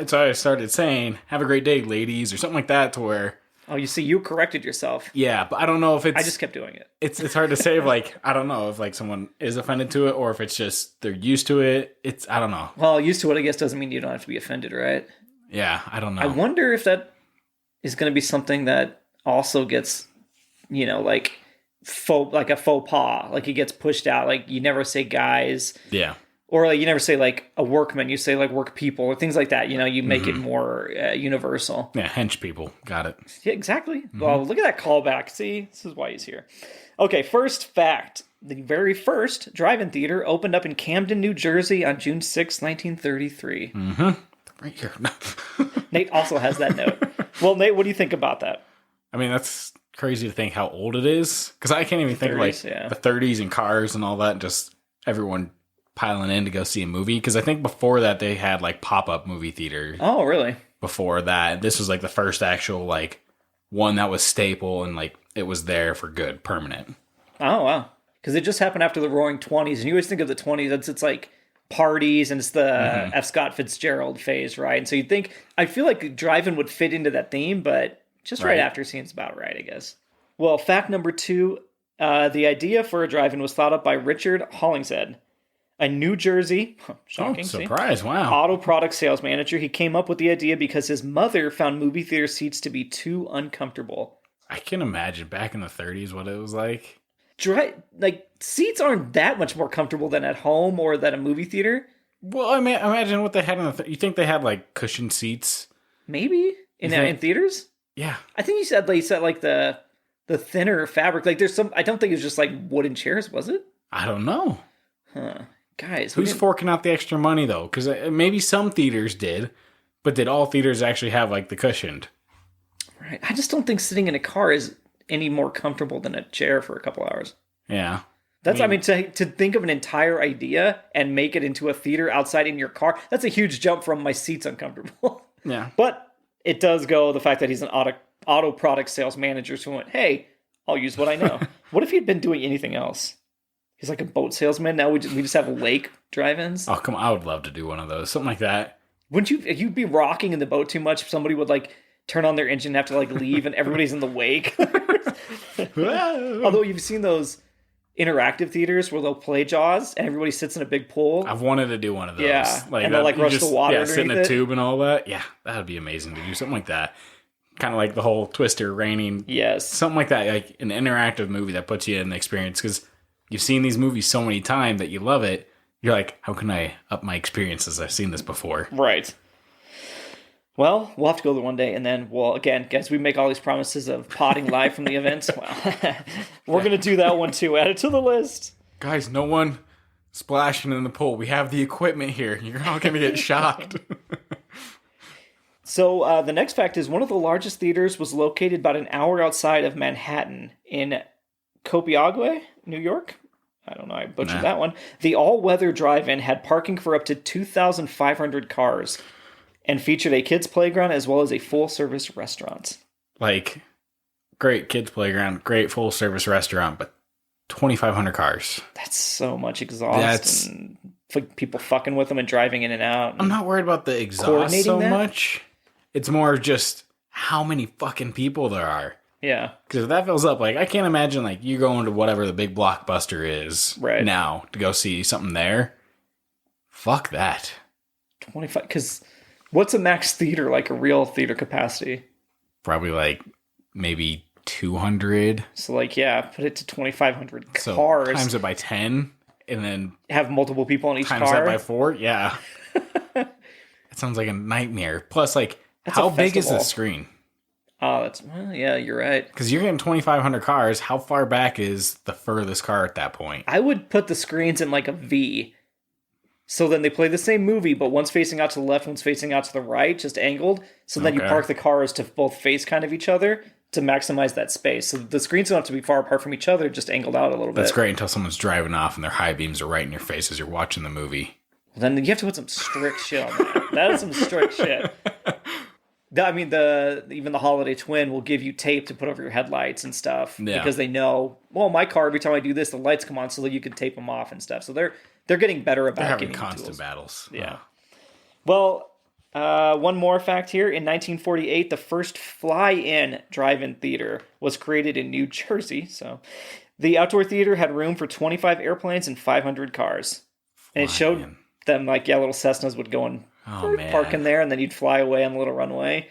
So I started saying, have a great day, ladies, or something like that to where... Oh, you see, you corrected yourself. Yeah, but I don't know if it's... I just kept doing it. It's hard to say if, like, I don't know if, like, someone is offended to it or if it's just they're used to it. I don't know. Well, used to it, I guess, doesn't mean you don't have to be offended, right? Yeah, I don't know. I wonder if that is going to be something that also gets, like a faux pas. Like, it gets pushed out. Like, you never say guys. Yeah. Or like you never say like a workman, you say like work people or things like that. You make it more universal. Yeah, hench people. Got it. Yeah, exactly. Well, look at that callback. See, this is why he's here. Okay, first fact. The very first drive-in theater opened up in Camden, New Jersey on June 6, 1933. Right here. Nate also has that note. Well, Nate, what do you think about that? I mean, that's crazy to think how old it is. Because I can't even think of like the 30s and cars and all that. And just everyone piling in to go see a movie. Because I think before that they had like pop-up movie theaters. Oh, really? Before that. This was like the first actual like one that was staple and like it was there for good, permanent. Oh, wow. Because it just happened after the Roaring 20s. And you always think of the 20s, it's like parties and it's the F. Scott Fitzgerald phase, right? And so you'd think, I feel like drive-in would fit into that theme, but just right after seems about right, I guess. Well, fact number 2, the idea for a drive-in was thought up by Richard Hollingshead, a New Jersey, shocking, surprise, wow, auto product sales manager. He came up with the idea because his mother found movie theater seats to be too uncomfortable. I can imagine back in the 30s what it was like. Like, seats aren't that much more comfortable than at home or than a movie theater. Well, I mean, imagine what they had in you think they had, like, cushioned seats? Maybe? In theaters? Yeah. I think you said like the thinner fabric. Like, there's some... I don't think it was just, like, wooden chairs, was it? I don't know. Huh. Guys, who's forking out the extra money, though? Because maybe some theaters did, but did all theaters actually have, like, the cushioned? Right. I just don't think sitting in a car is any more comfortable than a chair for a couple hours. Yeah. That's, I mean, to think of an entire idea and make it into a theater outside in your car, that's a huge jump from my seat's uncomfortable. Yeah. But it does go the fact that he's an auto product sales manager who went, hey, I'll use what I know. What if he'd been doing anything else? He's like a boat salesman. Now we just have lake drive-ins. Oh, come on. I would love to do one of those. Something like that. Wouldn't you? If you'd be rocking in the boat too much, somebody would like turn on their engine and have to like leave and everybody's in the wake. Although you've seen those interactive theaters where they'll play Jaws and everybody sits in a big pool. I've wanted to do one of those. Yeah, and they'll like rush the water sit in a tube and all that. Yeah, that would be amazing to do something like that. Kind of like the whole Twister raining. Yes. Something like that, like an interactive movie that puts you in the experience. Because you've seen these movies so many times that you love it. You're like, how can I up my experiences? I've seen this before. Right. Well, we'll have to go there one day, and then again, guys, we make all these promises of potting live from the events. Well, we're going to do that one too. Add it to the list. Guys, no one splashing in the pool. We have the equipment here. You're all going to get shocked. So the next fact is one of the largest theaters was located about an hour outside of Manhattan in Copiague, New York. I don't know, I butchered that one. The all-weather drive-in had parking for up to 2,500 cars and featured a kids' playground as well as a full-service restaurant. Like, great kids' playground, great full-service restaurant, but 2,500 cars. That's so much exhaust and people fucking with them and driving in and out. I'm not worried about the exhaust so much. It's more just how many fucking people there are. Yeah. Because if that fills up, like, I can't imagine, like, you going to whatever the big blockbuster is now to go see something there. Fuck that. 25, because what's a max theater, like a real theater capacity? Probably, like, maybe 200. So, like, yeah, put it to 2,500 cars. So, times it by 10, and then... have multiple people in each car? Times that by 4, yeah. It sounds like a nightmare. Plus, like, how big is the screen? Oh, yeah, you're right. Because you're getting 2,500 cars. How far back is the furthest car at that point? I would put the screens in like a V. So then they play the same movie, but one's facing out to the left, one's facing out to the right, just angled. So then you park the cars to both face kind of each other to maximize that space. So the screens don't have to be far apart from each other, just angled out a little bit. That's great until someone's driving off and their high beams are right in your face as you're watching the movie. Then you have to put some strict shit on that. That is some strict shit. I mean, even the Holiday Twin will give you tape to put over your headlights and stuff because they know, well, my car, every time I do this, the lights come on so that you can tape them off and stuff. So they're getting better about having constant battles. Yeah. Well, one more fact here. In 1948, the first fly-in drive-in theater was created in New Jersey. So the outdoor theater had room for 25 airplanes and 500 cars. And it showed them like, little Cessnas would go and park in there, and then you'd fly away on the little runway.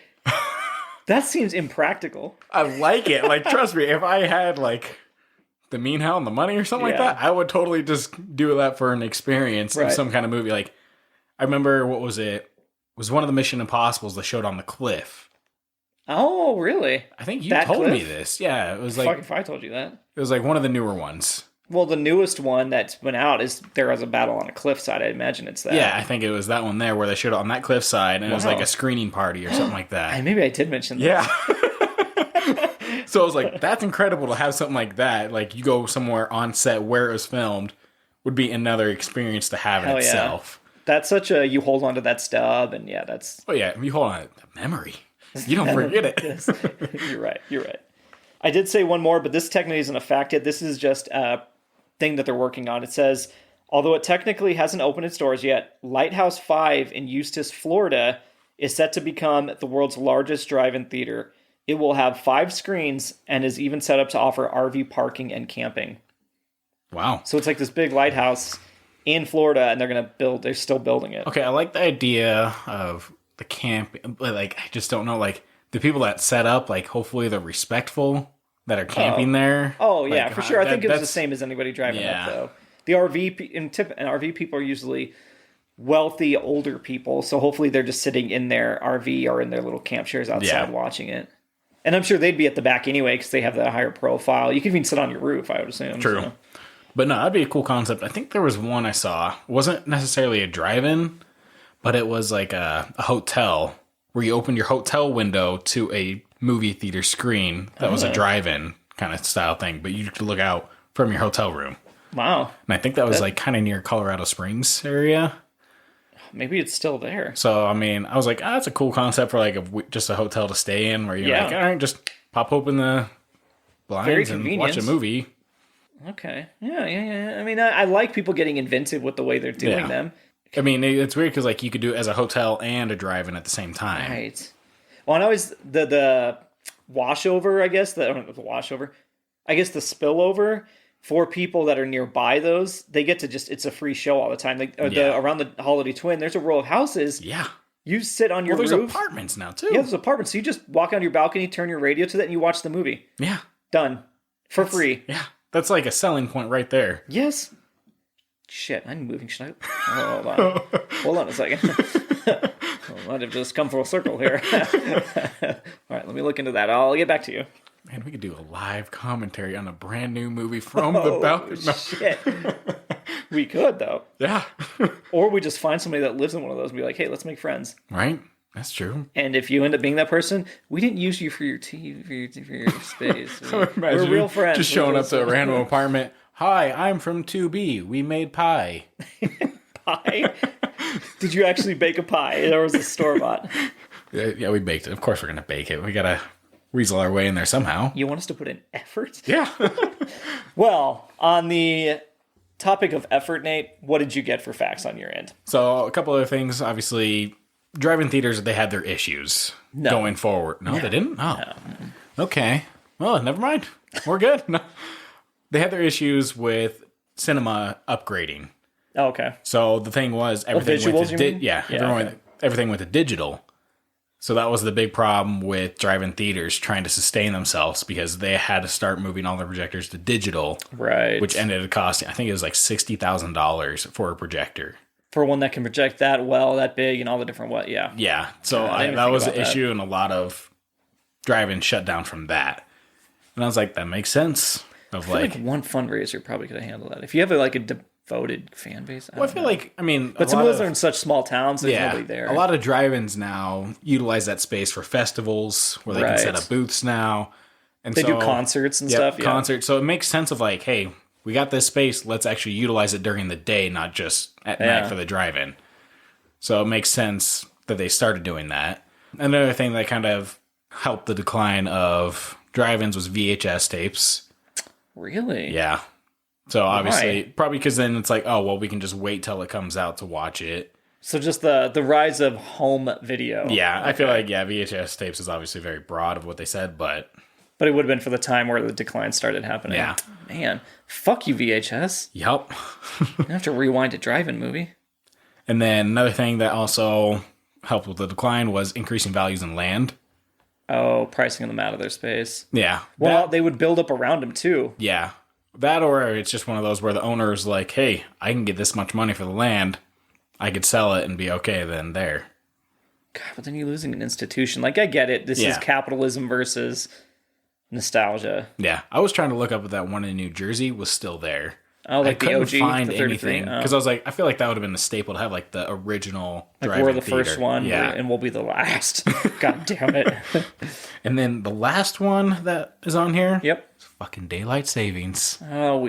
That seems impractical. I like it. Like, trust me, if I had, like, the mean hell and the money or something like that, I would totally just do that for an experience of some kind of movie. Like, I remember, what was it? It was one of the Mission Impossibles that showed on the cliff. Oh, really? I think you told me this. Yeah, it was like... Fuck if I told you that. It was like one of the newer ones. Well, the newest one that's been out is There Was a Battle on a Cliffside. I imagine it's that. Yeah, I think it was that one there where they showed it on that cliffside, and it was like a screening party or something like that. Maybe I did mention that. Yeah. So I was like, that's incredible to have something like that. Like you go somewhere on set where it was filmed would be another experience to have in Hell itself. Yeah. That's such a, you hold on to that stub and yeah, that's. Oh yeah, you hold on to the memory. You don't forget it. You're right. You're right. I did say one more, but this technically isn't a fact yet. This is just a thing that they're working on. It says, although it technically hasn't opened its doors yet, Lighthouse 5 in Eustis, Florida is set to become the world's largest drive-in theater. It will have 5 screens and is even set up to offer RV parking and camping. Wow. So it's like this big lighthouse in Florida, and they're still building it. Okay, I like the idea of the camp, but like, I just don't know, like, the people that set up, like, hopefully they're respectful that are camping there. Oh, yeah, like, for sure. I think it was the same as anybody driving up, though. The RV people are usually wealthy, older people, so hopefully they're just sitting in their RV or in their little camp chairs outside watching it. And I'm sure they'd be at the back anyway because they have the higher profile. You can even sit on your roof, I would assume. True. So. But no, that'd be a cool concept. I think there was one I saw. It wasn't necessarily a drive-in, but it was like a hotel where you opened your hotel window to a movie theater screen that was a drive-in kind of style thing, but you could look out from your hotel room. Wow. And I think that was like kind of near Colorado Springs area. Maybe it's still there. So, I mean, I was like, that's a cool concept for like just a hotel to stay in where you're like, all right, just pop open the blinds and watch a movie. Okay. Yeah. I mean, I like people getting inventive with the way they're doing them. I mean, it's weird because like you could do it as a hotel and a drive-in at the same time. Right. Well, and always the washover, I guess, the washover, I guess the spillover for people that are nearby those, they get to just, it's a free show all the time. Like around the Holiday Twin, there's a row of houses. Yeah. You sit on your roof. There's apartments now, too. Yeah, there's apartments. So you just walk on your balcony, turn your radio to that, and you watch the movie. Yeah. Done. For free. Yeah. That's like a selling point right there. Yes. Shit, I'm moving. Should I? Oh, hold on. Hold on a second. I might have just come full circle here. All right, let me look into that. I'll get back to you. Man, we could do a live commentary on a brand new movie from the balcony. Shit. We could, though. Yeah. Or we just find somebody that lives in one of those and be like, hey, let's make friends. Right? That's true. And if you end up being that person, we didn't use you for your for your space. We're real friends. Just showing up to a random apartment. Hi, I'm from 2B. We made pie. Pie? Did you actually bake a pie? Or was it store-bought? Yeah, we baked it. Of course we're going to bake it. We got to weasel our way in there somehow. You want us to put in effort? Yeah. Well, on the topic of effort, Nate, what did you get for facts on your end? So, a couple other things. Obviously, drive-in theaters, they had their issues going forward. No, they didn't? Oh. No. Okay. Well, never mind. We're good. No. They had their issues with cinema upgrading. Oh, okay. So the thing was, everything went to everything went to digital. So that was the big problem with drive-in theaters trying to sustain themselves because they had to start moving all their projectors to digital, right? Which ended up costing, I think it was like $60,000 for a projector. For one that can project that well, that big, and all the different Yeah. So that was an issue, and a lot of drive-in shut down from that. And I was like, that makes sense. I feel like one fundraiser probably could have handled that. If you have a devoted fan base. I feel like, I mean... But some of those are in such small towns, there's nobody there. A lot of drive-ins now utilize that space for festivals where they can set up booths now. And they do concerts and stuff. Concerts. So it makes sense of like, hey, we got this space, let's actually utilize it during the day, not just at night for the drive-in. So it makes sense that they started doing that. Another thing that kind of helped the decline of drive-ins was VHS tapes. Really? Yeah. So obviously, probably because then it's like, oh, well, we can just wait till it comes out to watch it. So just the rise of home video. Yeah, okay. I feel like, VHS tapes is obviously very broad of what they said, but it would have been for the time where the decline started happening. Yeah. Man, fuck you, VHS. Yup. You have to rewind a drive-in movie. And then another thing that also helped with the decline was increasing values in land. Oh, pricing them out of their space. Yeah. Well, they would build up around them, too. Yeah. That, or it's just one of those where the owner is like, hey, I can get this much money for the land. I could sell it and be okay then there. God, but then you're losing an institution. Like, I get it. This is capitalism versus nostalgia. Yeah. I was trying to look up if that one in New Jersey was still there. Oh, like the couldn't OG, find the 33. anything because I was like, I feel like that would have been the staple to have like the original. Like we're the first one, yeah, and we'll be the last. God damn it! And then the last one that is on here, Yep. is fucking daylight savings. Oh,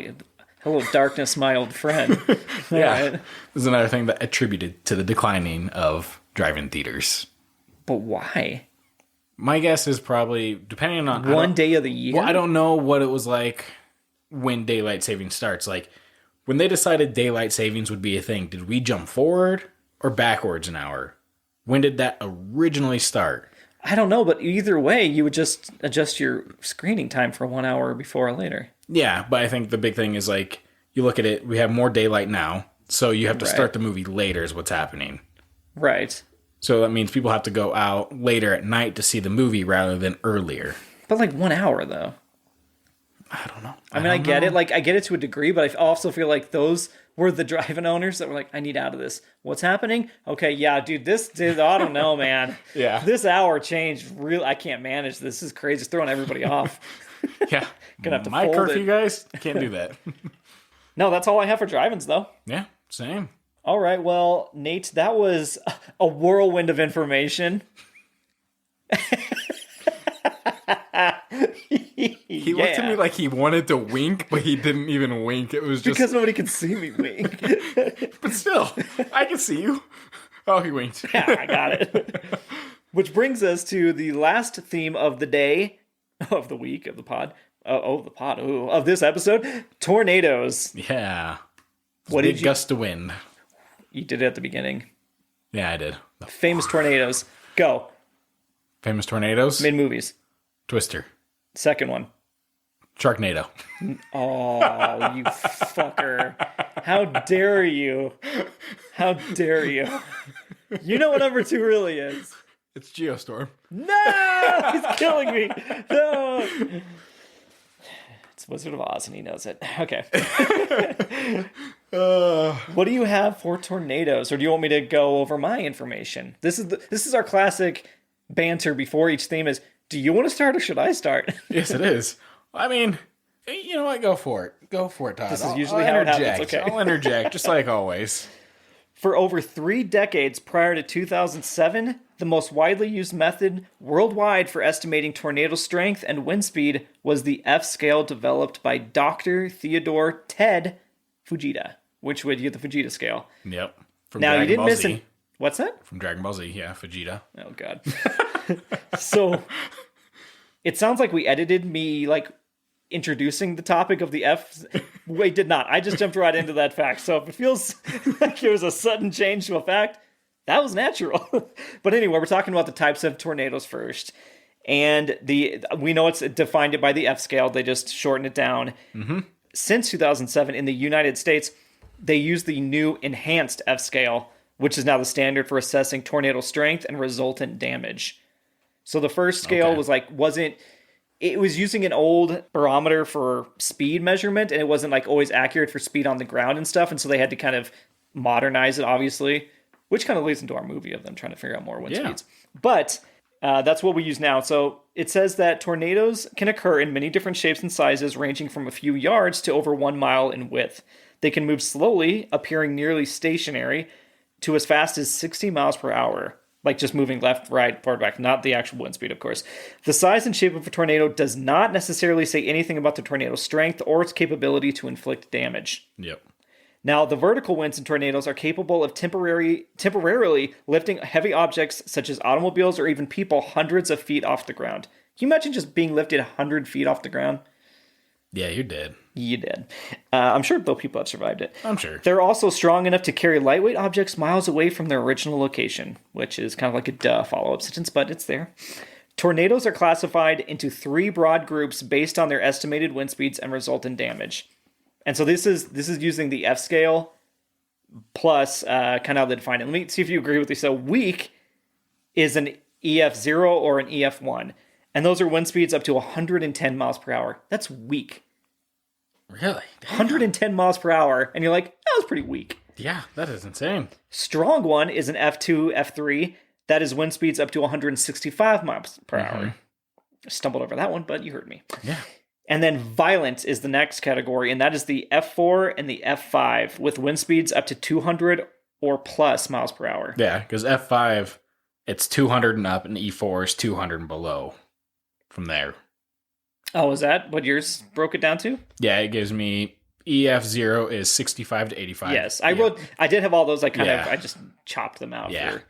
hello, darkness, my old friend. Yeah, Right. this is another thing that attributed to the declining of drive-in theaters. But why? My guess is probably depending on One day of the year. Well, I don't know what it was like when daylight savings starts. Like when they decided daylight savings would be a thing, did we jump forward or backwards an hour? When did that originally start? I don't know, but either way, you would just adjust your screening time for 1 hour before or later. Yeah, but I think the big thing is like you look at it, we have more daylight now, so you have to start the movie later is what's happening. Right. So that means people have to go out later at night to see the movie rather than earlier. But like 1 hour though. I don't know. I mean, I get it. Like, I get it to a degree, but I also feel like those were the drive-in owners that were like, I need out of this. What's happening? Okay, yeah, dude, I don't know, man. Yeah. This hour changed real. I can't manage this. This is crazy. It's throwing everybody off. Yeah. Gonna have to My fold curfew, it. guys, can't do that. No, that's all I have for drive-ins, though. Yeah, same. All right, well, Nate, that was a whirlwind of information. He looked at me like he wanted to wink, but he didn't even wink. It was just... Because nobody can see me wink. But still, I can see you. Oh, he winked. Yeah, I got it. Which brings us to the last theme of the day, of the week, of the pod. Of this episode, tornadoes. Yeah. What Big did gust of wind. You did it at the beginning. Yeah, I did. Famous tornadoes. Go. Famous tornadoes. Mid-movies. Twister. Second one. Sharknado. Oh, you fucker. How dare you? How dare you? You know what number 2 really is. It's Geostorm. No! He's killing me. No! It's Wizard of Oz and he knows it. Okay. What do you have for tornadoes? Or do you want me to go over my information? This is our classic banter before each theme is, do you want to start or should I start? Yes, it is. I mean, you know what? Go for it. Go for it, Todd. This is usually how it happens. Okay. I'll interject, just like always. For over 3 decades prior to 2007, the most widely used method worldwide for estimating tornado strength and wind speed was the F scale developed by Dr. Theodore Ted Fujita, which would get the Fujita scale. Yep. From Now, Dragon you didn't Ball miss Z. it. What's that? From Dragon Ball Z, yeah, Vegeta. Oh, God. So, it sounds like we edited me, like, introducing the topic of the F. Wait, did not. I just jumped right into that fact. So if it feels like there was a sudden change to a fact, that was natural. But anyway, we're talking about the types of tornadoes first. And we know it's defined it by the F scale. They just shortened it down. Mm-hmm. Since 2007, in the United States, they use the new enhanced F scale, which is now the standard for assessing tornado strength and resultant damage. So the first scale it was using an old barometer for speed measurement, and it wasn't like always accurate for speed on the ground and stuff, and so they had to kind of modernize it, obviously, which kind of leads into our movie of them trying to figure out more wind speeds. But that's what we use now. So it says that tornadoes can occur in many different shapes and sizes, ranging from a few yards to over 1 mile in width. They can move slowly, appearing nearly stationary, to as fast as 60 miles per hour. Like just moving left, right, forward, back, not the actual wind speed, of course. The size and shape of a tornado does not necessarily say anything about the tornado's strength or its capability to inflict damage. Yep. Now, the vertical winds in tornadoes are capable of temporarily lifting heavy objects such as automobiles or even people hundreds of feet off the ground. Can you imagine just being lifted 100 feet off the ground? Yeah, you're dead. You did. I'm sure though people have survived it. I'm sure. They're also strong enough to carry lightweight objects miles away from their original location, which is kind of like a duh follow-up sentence, but it's there. Tornadoes are classified into 3 broad groups based on their estimated wind speeds and resultant damage. And so this is using the F scale plus kind of how they define it. Let me see if you agree with me. So weak is an EF0 or an EF1. And those are wind speeds up to 110 miles per hour. That's weak. Really? Damn. 110 miles per hour. And you're like, that was pretty weak. Yeah, that is insane. Strong one is an F2, F3. That is wind speeds up to 165 miles per hour. Stumbled over that one, but you heard me. Yeah. And then violent is the next category, and that is the F4 and the F5 with wind speeds up to 200 or plus miles per hour. Yeah, because F5, it's 200 and up, and E4 is 200 and below from there. Oh, is that what yours broke it down to? Yeah, it gives me EF0 is 65 to 85. Yes, I did have all those. I just chopped them out for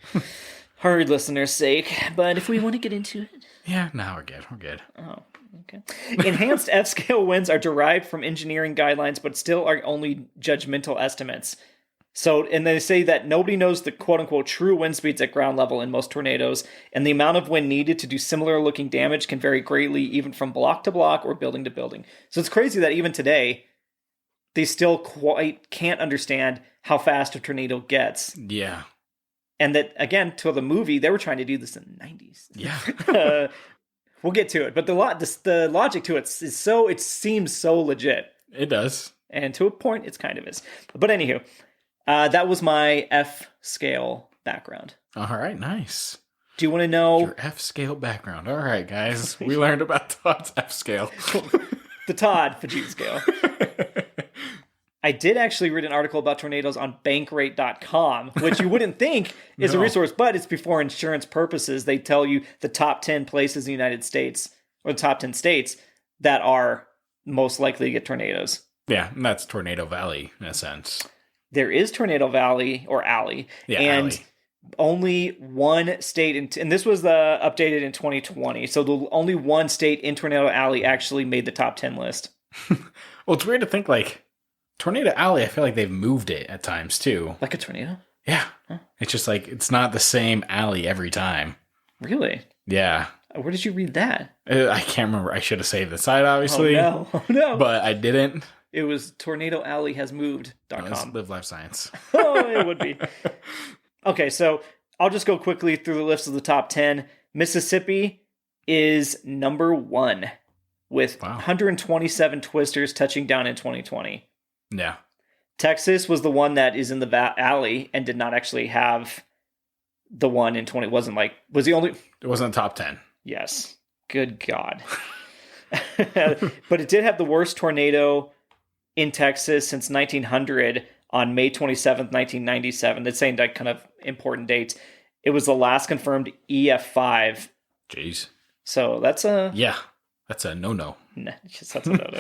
hurried listeners' sake. But if we want to get into it. Yeah, no, we're good. We're good. Oh, okay. Enhanced F-scale winds are derived from engineering guidelines, but still are only judgmental estimates. So, and they say that nobody knows the quote-unquote true wind speeds at ground level in most tornadoes, and the amount of wind needed to do similar-looking damage can vary greatly, even from block to block or building to building. So it's crazy that even today, they still quite can't understand how fast a tornado gets. Yeah. And that, again, to the movie, they were trying to do this in the 90s. Yeah. We'll get to it, but the logic to it is so, it seems so legit. It does. And to a point, it's kind of is. But anywho, that was my F-scale background. All right, nice. Do you want to know... Your F-scale background. All right, guys. We learned about Todd's F-scale. The Todd Fajit scale. I did actually read an article about tornadoes on bankrate.com, which you wouldn't think is a resource, but it's for insurance purposes. They tell you the top 10 places in the United States, or the top 10 states, that are most likely to get tornadoes. Yeah, and that's Tornado Valley, in a sense. There is Tornado Valley, or Alley, and Alley. Only one state, and this was updated in 2020, so only one state in Tornado Alley actually made the top 10 list. Well, it's weird to think, like, Tornado Alley, I feel like they've moved it at times, too. Like a tornado? Yeah. Huh? It's just like, it's not the same alley every time. Really? Yeah. Where did you read that? I can't remember. I should have saved the site, obviously. Oh, no. But I didn't. It was tornadoalleyhasmoved.com. No, Live Life Science. Oh, it would be. Okay, so I'll just go quickly through the list of the top 10. Mississippi is number 1 with 127 twisters touching down in 2020. Yeah. Texas was the one that is in the alley and did not actually have the one in 20. Was the only... It wasn't top 10. Yes. Good God. But it did have the worst tornado in Texas since 1900 on May 27th, 1997. That's saying that kind of important date. It was the last confirmed EF5. Jeez. So that's a... Yeah. That's a no-no. Nah, that's a no-no.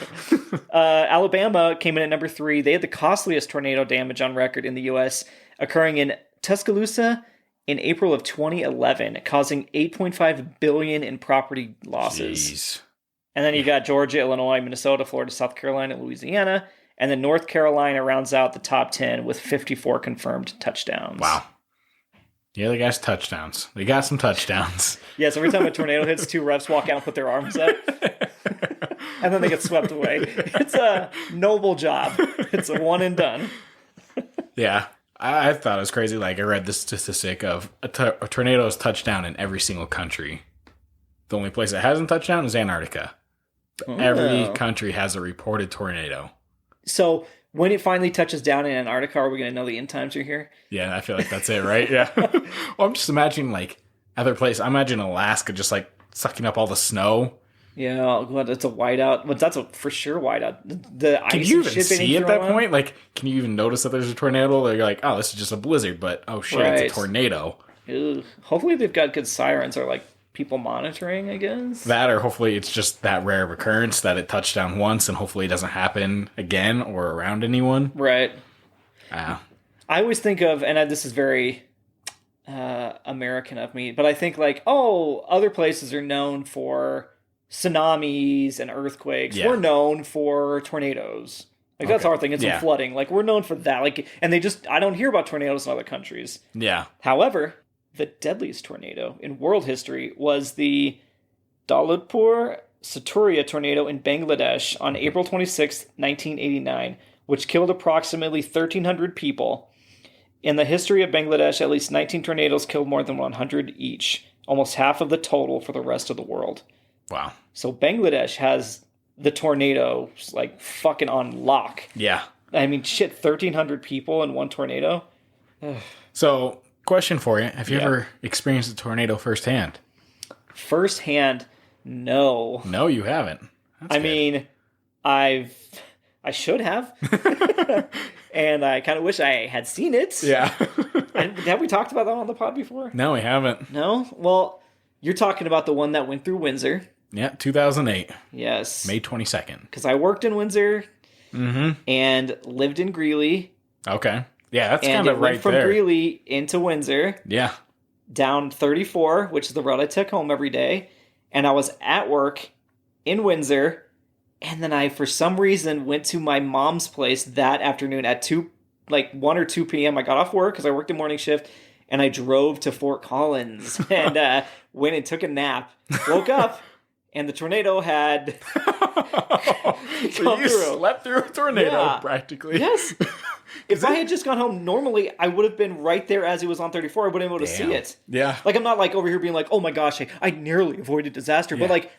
Alabama came in at number 3. They had the costliest tornado damage on record in the U.S., occurring in Tuscaloosa in April of 2011, causing $8.5 billion in property losses. Jeez. And then you got Georgia, Illinois, Minnesota, Florida, South Carolina, Louisiana, and then North Carolina rounds out the top 10 with 54 confirmed touchdowns. Wow. Yeah, they got touchdowns. They got some touchdowns. Yes, every time a tornado hits, 2 refs walk out and put their arms up. And then they get swept away. It's a noble job. It's a one and done. Yeah. I thought it was crazy. Like, I read the statistic of a tornado's touchdown in every single country. The only place that hasn't touched down is Antarctica. But every country has a reported tornado. So when it finally touches down in Antarctica, are we going to know the end times are here? Yeah, I feel like that's it, right? Yeah. Well, I'm just imagining, like, other places. I imagine Alaska just, like, sucking up all the snow. Yeah, well, it's a whiteout. But that's a for sure whiteout. The ice can you even shit see at that point? Like, can you even notice that there's a tornado? Like, you're like, oh, this is just a blizzard, but oh shit, it's a tornado. Ugh. Hopefully they've got good sirens or like people monitoring, I guess. That, or hopefully it's just that rare of occurrence that it touched down once and hopefully it doesn't happen again or around anyone. Right. I always think of, and this is very American of me, but I think like, oh, other places are known for tsunamis and earthquakes. Yeah. We're known for tornadoes. Like, that's our thing. It's flooding. Like, we're known for that. Like, and I don't hear about tornadoes in other countries. Yeah. However, the deadliest tornado in world history was the Dauludpur Saturia tornado in Bangladesh on April 26, 1989, which killed approximately 1,300 people. In the history of Bangladesh, at least 19 tornadoes killed more than 100 each, almost half of the total for the rest of the world. Wow. So Bangladesh has the tornado like fucking on lock. Yeah. I mean, shit, 1,300 people in one tornado. So, question for you. Have you ever experienced a tornado firsthand? Firsthand, no. No, you haven't. I mean, I should have. And I kind of wish I had seen it. Yeah. Have we talked about that on the pod before? No, we haven't. No? Well, you're talking about the one that went through Windsor. Yeah, 2008. Yes. May 22nd. Because I worked in Windsor and lived in Greeley. Okay. Yeah, that's kind of right there. And it went from Greeley into Windsor. Yeah. Down 34, which is the road I took home every day. And I was at work in Windsor. And then I, for some reason, went to my mom's place that afternoon at 1 or 2 p.m. I got off work because I worked a morning shift. And I drove to Fort Collins and went and took a nap. Woke up. And the tornado had so you slept through a tornado, practically. Yes. If I had just gone home normally, I would have been right there as he was on 34. I wouldn't have been able to see it. Yeah. Like, I'm not like over here being like, oh my gosh, I nearly avoided disaster. Yeah. But like,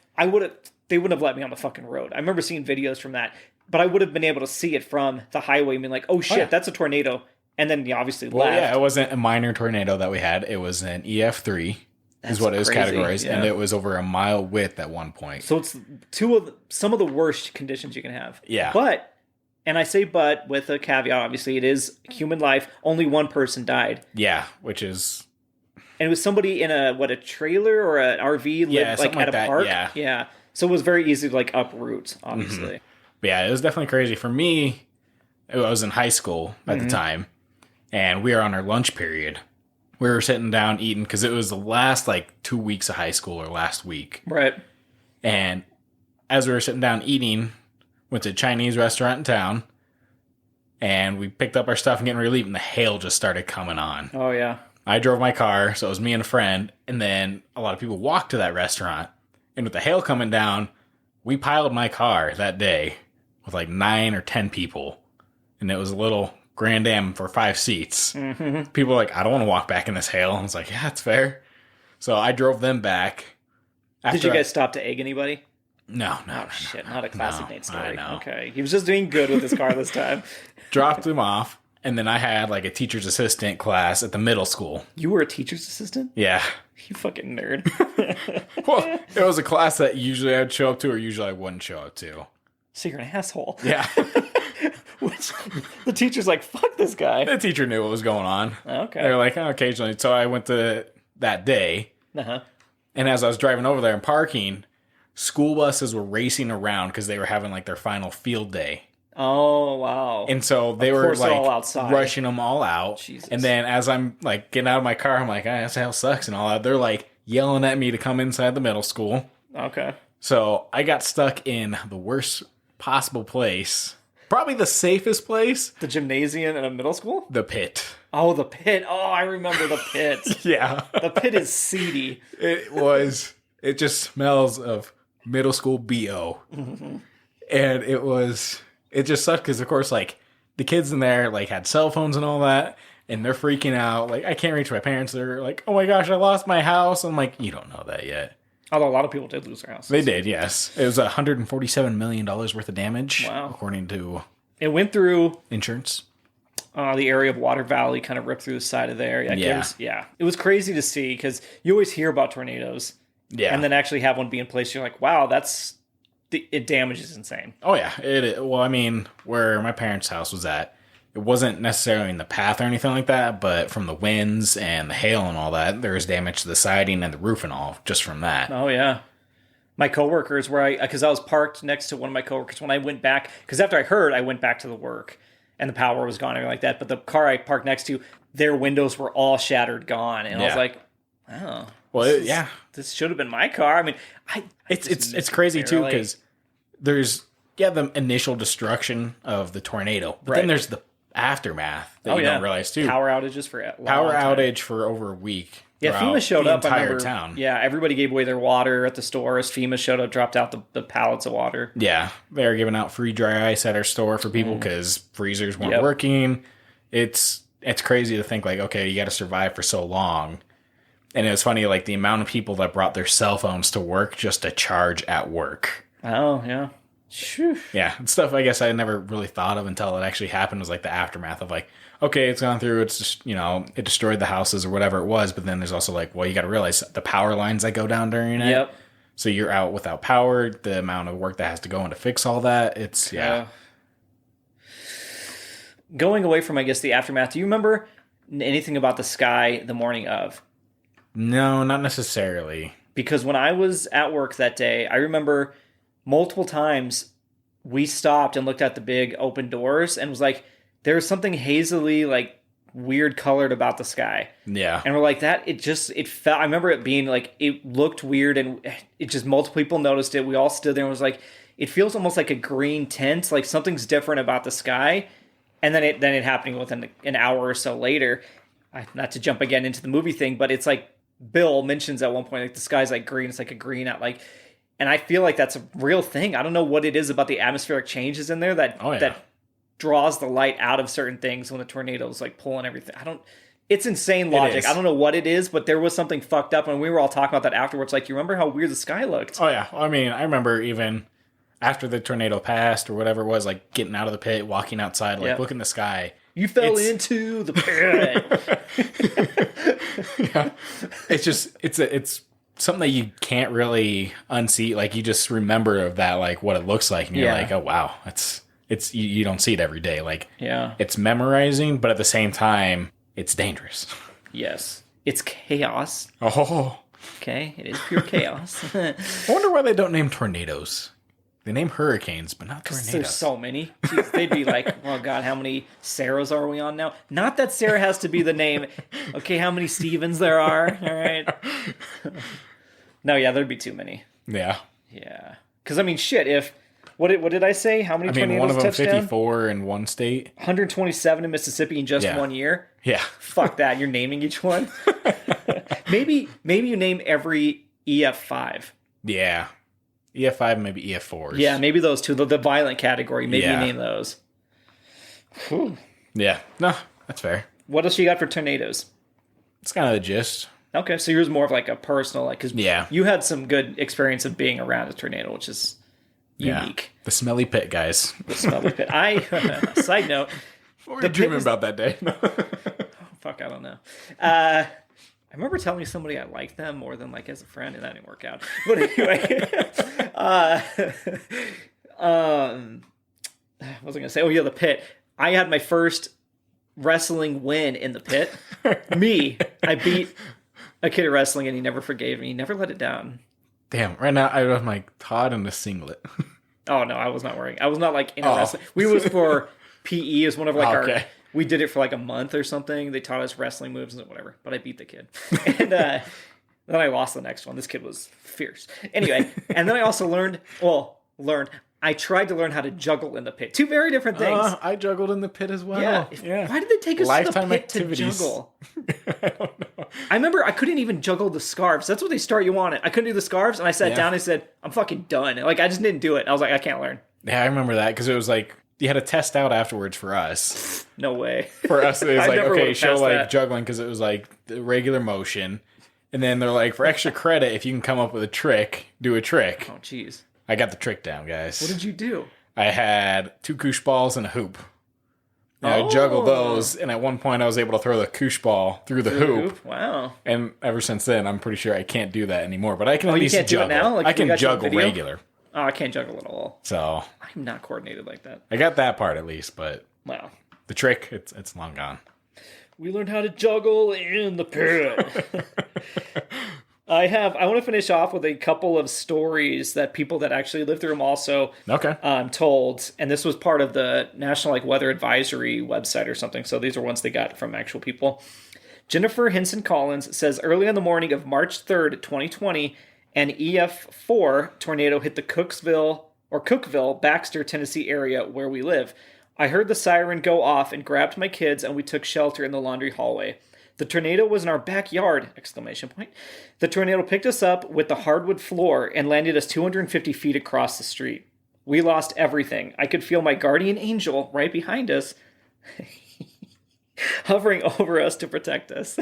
they wouldn't have let me on the fucking road. I remember seeing videos from that. But I would have been able to see it from the highway and being like, oh shit, that's a tornado. And then obviously left. Yeah, it wasn't a minor tornado that we had. It was an EF3. Is what it was categorized, and it was over a mile width at one point. So it's some of the worst conditions you can have. Yeah. But, and I say but with a caveat, obviously, it is human life. Only one person died. Yeah, which is... And it was somebody in a trailer or an RV lived, like at a park? Yeah. So it was very easy to like uproot, obviously. Mm-hmm. But yeah, it was definitely crazy. For me, I was in high school at the time, and we were on our lunch period. We were sitting down eating because it was the last 2 weeks of high school or last week. Right. And as we were sitting down eating, went to a Chinese restaurant in town, and we picked up our stuff and getting ready to leave, and the hail just started coming on. Oh, yeah. I drove my car, so it was me and a friend, and then a lot of people walked to that restaurant. And with the hail coming down, we piled my car that day with 9 or 10 people. And it was a little... Grand Am for 5 seats. Mm-hmm. People were like, I don't want to walk back in this hail. I was like, yeah, it's fair. So I drove them back. Did you guys stop to egg anybody? No. Shit, not a classic Nate story. I know. Okay, he was just doing good with his car this time. Dropped him off, and then I had a teacher's assistant class at the middle school. You were a teacher's assistant? Yeah. You fucking nerd. Well, it was a class that usually I'd show up to or usually I wouldn't show up to. So you're an asshole. Yeah. Which the teacher's like, fuck this guy. The teacher knew what was going on. Okay. They were like, occasionally. So I went to that day. Uh-huh. And as I was driving over there and parking, school buses were racing around because they were having their final field day. Oh, wow. And so they were all outside. Rushing them all out. Jesus. And then as I'm getting out of my car, I'm like, this hell sucks and all that. They're yelling at me to come inside the middle school. Okay. So I got stuck in the worst possible place. Probably the safest place. The gymnasium in a middle school? The pit. Oh, the pit. Oh, I remember the pit. Yeah. The pit is seedy. It just smells of middle school BO. Mm-hmm. And it just sucked because, of course, the kids in there, had cell phones and all that. And they're freaking out. I can't reach my parents. They're like, oh my gosh, I lost my house. I'm like, you don't know that yet. Although a lot of people did lose their houses. They did, yes. It was $147 million worth of damage. Wow. According to... It went through... Insurance. The area of Water Valley kind of ripped through the side of there. Yeah. It was crazy to see because you always hear about tornadoes. Yeah. And then actually have one be in place. You're like, wow, it damages insane. Oh, yeah. Well, I mean, where my parents' house was at, it wasn't necessarily in the path or anything like that, but from the winds and the hail and all that, there was damage to the siding and the roof and all just from that. Oh, yeah. My coworkers, because I was parked next to one of my coworkers when I went back, because after I heard, I went back to the work and the power was gone and everything like that. But the car I parked next to, their windows were all shattered, gone. And I was like, oh. Well, this should have been my car. I mean, it's crazy too, because there's the initial destruction of the tornado, but then there's the aftermath that you don't realize too. Power outages for outage for over a week. Yeah, FEMA showed up. Entire town. Yeah, everybody gave away their water at the stores. FEMA showed up, dropped out the pallets of water. Yeah, they were giving out free dry ice at our store for people because freezers weren't working. It's crazy to think okay, you got to survive for so long. And it was funny, the amount of people that brought their cell phones to work just to charge at work. Oh, yeah. Whew. Yeah, it's stuff I guess I never really thought of until it actually happened. Was the aftermath of okay, it's gone through. It's just it destroyed the houses or whatever it was. But then there's also you got to realize the power lines that go down during it. Yep. So you're out without power, the amount of work that has to go in to fix all that. It's, Going away from, I guess, the aftermath, do you remember anything about the sky the morning of? No, not necessarily. Because when I was at work that day, I remember multiple times we stopped and looked at the big open doors and was like, there was something hazily, like, weird colored about the sky. Yeah. And we're like, it felt, I remember it being like, it looked weird, and it just, multiple people noticed it. We all stood there and was like, it feels almost like a green tint, like something's different about the sky. And then it happening within an hour or so later. Not to jump again into the movie thing, but it's like Bill mentions at one point, like the sky's like green. It's like a green out, like, and I feel like that's a real thing. I don't know what it is about the atmospheric changes in there that draws the light out of certain things when the tornado's like pulling everything. It's insane logic. I don't know what it is, but there was something fucked up, and we were all talking about that afterwards. Like, you remember how weird the sky looked? Oh yeah. I mean, I remember even after the tornado passed or whatever it was, like getting out of the pit, walking outside, like looking in the sky. You fell into the pit. Yeah. It's just, it's something that you can't really unsee. Like, you just remember of that, like what it looks like. And you're like, oh wow, it's you don't see it every day. Like, it's memorizing, but at the same time, it's dangerous. Yes. It's chaos. Oh. Okay. It is pure chaos. I wonder why they don't name tornadoes. They name hurricanes, but not tornadoes. There's so many. Jeez, they'd be like, oh God, how many Sarahs are we on now? Not that Sarah has to be the name. Okay, how many Stevens there are? All right. No, yeah, there'd be too many. Yeah. Yeah. Because, I mean, shit, if... What did I say? How many tornadoes one of them touched 54 down? In one state. 127 in Mississippi in just 1 year? Yeah. Fuck that. You're naming each one? Maybe you name every EF5. Yeah. EF5, maybe EF4s. Yeah, maybe those two. The violent category. Maybe you name those. Whew. Yeah. No, that's fair. What else you got for tornadoes? It's kind of the gist. Okay, so yours more of like a personal, like, because you had some good experience of being around a tornado, which is unique. The smelly pit, guys. The smelly pit. Side note. What were you dreaming about that day? Fuck, I don't know. I remember telling somebody I liked them more than like as a friend, and that didn't work out. But anyway, what was I gonna say? Oh yeah, the pit. I had my first wrestling win in the pit. I beat a kid at wrestling, and he never forgave me. He never let it down. Damn! Right now I'm like Todd in a singlet. Oh no, I was not wearing. I was not like in a wrestling. We was for PE as one of like our. We did it for like a month or something. They taught us wrestling moves and whatever. But I beat the kid. And then I lost the next one. This kid was fierce. Anyway, and then I also learned. I tried to learn how to juggle in the pit. Two very different things. I juggled in the pit as well. Yeah. Why did they take us Lifetime to the pit activities. to juggle? I don't know. I remember I couldn't even juggle the scarves. That's what they start you on it. I couldn't do the scarves, and I sat down and said, I'm fucking done. Like, I just didn't do it. I was like, I can't learn. Yeah, I remember that because it was like, you had to test out afterwards for us. No way. For us, it was like, okay, show like that. juggling because it was like the regular motion. And then they're like, for extra credit, if you can come up with a trick, do a trick. Oh, jeez. I got the trick down, guys. What did you do? I had 2 koosh balls and a hoop. And I juggled those, and at one point I was able to throw the koosh ball through the hoop. Wow. And ever since then, I'm pretty sure I can't do that anymore. But I can at you least can't juggle. Do it now? Like, I can juggle regular. Oh, I can't juggle at all. So I'm not coordinated like that. I got that part at least, but wow. The trick, it's long gone. We learned how to juggle in the pit. I want to finish off with a couple of stories that people that actually lived through them also told. And this was part of the National like Weather Advisory website or something. So these are ones they got from actual people. Jennifer Hinson Collins says, early in the morning of March 3rd, 2020, an EF4 tornado hit the Cookeville, Baxter, Tennessee area where we live. I heard the siren go off and grabbed my kids, and we took shelter in the laundry hallway. The tornado was in our backyard! ! The tornado picked us up with the hardwood floor and landed us 250 feet across the street. We lost everything. I could feel my guardian angel right behind us, hovering over us to protect us.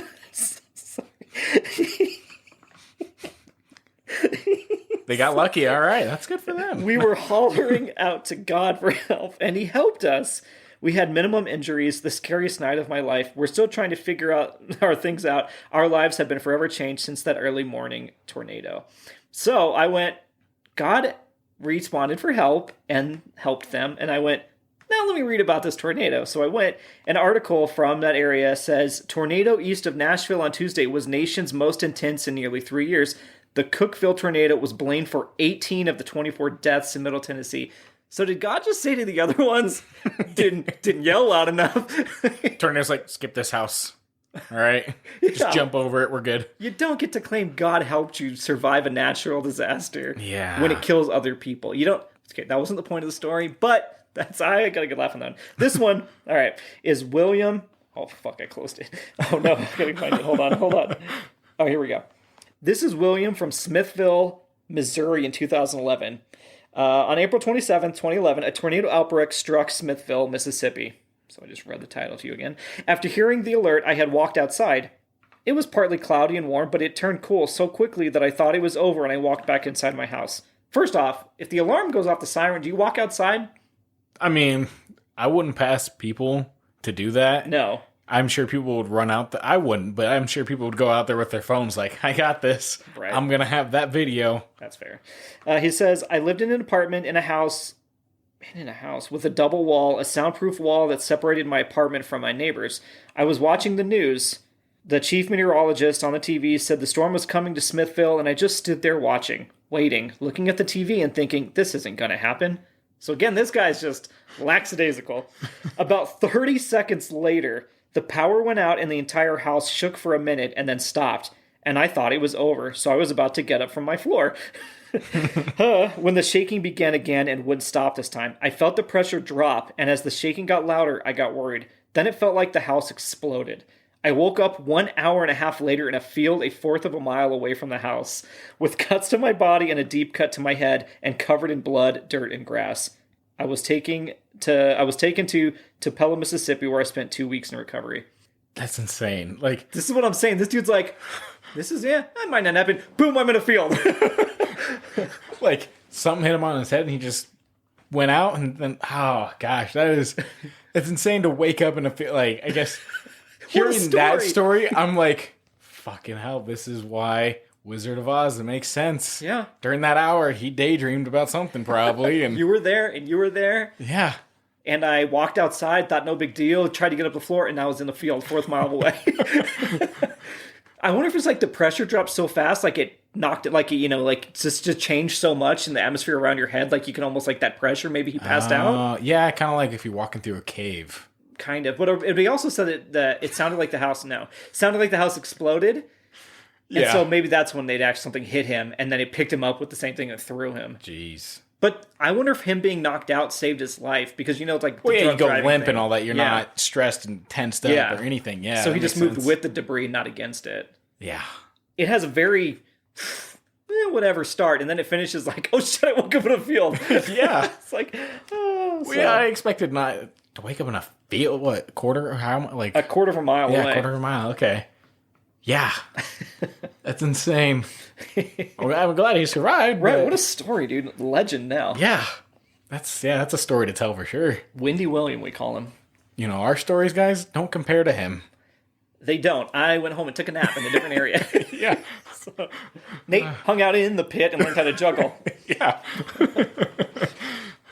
They got lucky. All right. That's good for them. We were hollering out to God for help, and he helped us. We had minimum injuries, the scariest night of my life. We're still trying to figure out our things out. Our lives have been forever changed since that early morning tornado. So I went, God responded for help and helped them. And I went, now let me read about this tornado. So I went, an article from that area says, tornado east of Nashville on Tuesday was nation's most intense in nearly 3 years. The Cookeville tornado was blamed for 18 of the 24 deaths in Middle Tennessee. So did God just say to the other ones, didn't yell loud enough? Tornado's like, skip this house. All right? Just jump over it. We're good. You don't get to claim God helped you survive a natural disaster Yeah. when it kills other people. You don't... Okay, that wasn't the point of the story, but... I got a good laugh on that one. This one, all right, is William. Oh, fuck, I closed it. Oh, no, I gotta find it. Hold on. Oh, here we go. This is William from Smithville, Missouri in 2011. On April 27th, 2011, a tornado outbreak struck Smithville, Mississippi. So I just read the title to you again. After hearing the alert, I had walked outside. It was partly cloudy and warm, but it turned cool so quickly that I thought it was over and I walked back inside my house. First off, if the alarm goes off the siren, do you walk outside? I mean, I wouldn't pass people to do that. No. I'm sure people would run out. I wouldn't, but I'm sure people would go out there with their phones like, I got this. Right. I'm going to have that video. That's fair. He says, I lived in an apartment in a house with a double wall, a soundproof wall that separated my apartment from my neighbors. I was watching the news. The chief meteorologist on the TV said the storm was coming to Smithville, and I just stood there watching, waiting, looking at the TV and thinking, this isn't going to happen. So again, this guy's just lackadaisical. About 30 seconds later, the power went out and the entire house shook for a minute and then stopped. And I thought it was over, so I was about to get up from my floor. When the shaking began again and wouldn't stop this time, I felt the pressure drop, and as the shaking got louder, I got worried. Then it felt like the house exploded. I woke up 1 hour and a half later in a field 1/4 of a mile away from the house, with cuts to my body and a deep cut to my head, and covered in blood, dirt, and grass. I was taken to Tupelo, Mississippi, where I spent 2 weeks in recovery. That's insane. Like, this is what I'm saying. This dude's like, that might not happen. Boom, I'm in a field. like something hit him on his head, and he just went out, and then oh gosh, it's insane to wake up in a field. Like, I guess. Hearing that story, I'm like, fucking hell, this is why Wizard of Oz, it makes sense. Yeah. During that hour, he daydreamed about something probably. And you were there. Yeah. And I walked outside, thought no big deal, tried to get up the floor, and I was in the field 4th mile away. I wonder if it's like the pressure dropped so fast, like it knocked it, like, you know, like just to change so much in the atmosphere around your head, like you can almost like that pressure, maybe he passed out. Yeah, kind of like if you're walking through a cave. Kind of. But he also said that it sounded like the house exploded. Yeah. And so maybe that's when something hit him, and then it picked him up with the same thing and threw him. Jeez. But I wonder if him being knocked out saved his life, because, you know, it's like... Well, yeah, you go limp and all that. You're not stressed and tensed up or anything. Yeah. So he just moved with the debris, not against it. Yeah. It has a very... whatever start, and then it finishes like, oh shit, I woke up in a field. Yeah. It's like... Oh, so. Yeah, I expected not to wake up in a field. What, quarter? Or how? Like 1/4 of a mile away. Yeah, 1/4 of a mile. Okay. Yeah. That's insane. I'm glad he survived. Right, what a story, dude. Legend now. Yeah. That's a story to tell for sure. Windy William, we call him. You know, our stories, guys, don't compare to him. They don't. I went home and took a nap in a different area. Yeah. So, Nate hung out in the pit and learned how to juggle. Yeah.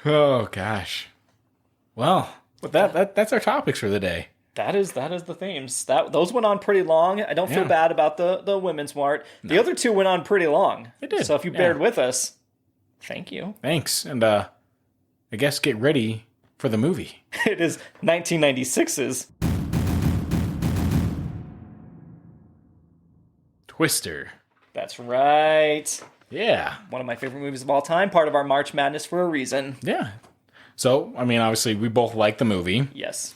Oh, gosh. Well, that's our topics for the day. That is the themes. Those went on pretty long. I don't feel bad about the women's mart. No. The other two went on pretty long. It did. So if you bared with us, thank you. Thanks. And I guess get ready for the movie. It is 1996's Twister. That's right. Yeah. One of my favorite movies of all time. Part of our March Madness for a reason. Yeah. So, I mean, obviously, we both like the movie. Yes.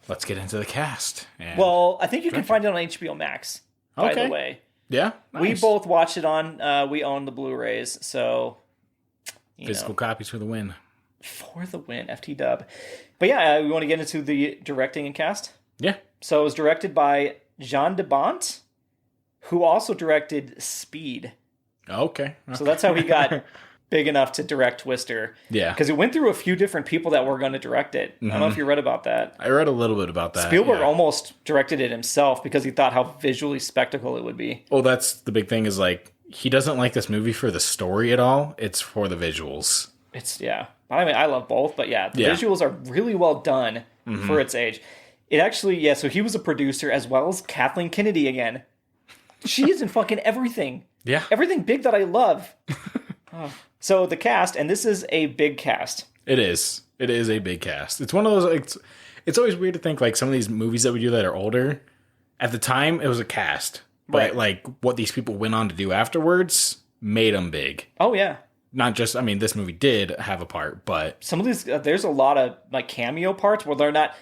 Let's get into the cast. Well, I think you can find it on HBO Max, by the way. Yeah, nice. We both watched it on, we own the Blu-rays, so... Physical copies for the win. For the win, FT-dub. But yeah, we want to get into the directing and cast? Yeah. So it was directed by Jean de Bont, who also directed Speed. Okay. So that's how he got big enough to direct Twister. Yeah. Because it went through a few different people that were going to direct it. Mm-hmm. I don't know if you read about that. I read a little bit about that. Spielberg almost directed it himself because he thought how visually spectacle it would be. Well, that's the big thing is like, he doesn't like this movie for the story at all. It's for the visuals. I mean, I love both, but the visuals are really well done for its age. It actually, so he was a producer as well as Kathleen Kennedy again. She is in fucking everything. Yeah. Everything big that I love. So the cast, and this is a big cast. It is. It is a big cast. It's one of those, it's always weird to think like some of these movies that we do that are older, at the time it was a cast. But Right. like what these people went on to do afterwards made them big. Oh, yeah. Not just, I mean, this movie did have a part, but... Some of these, there's a lot of like cameo parts where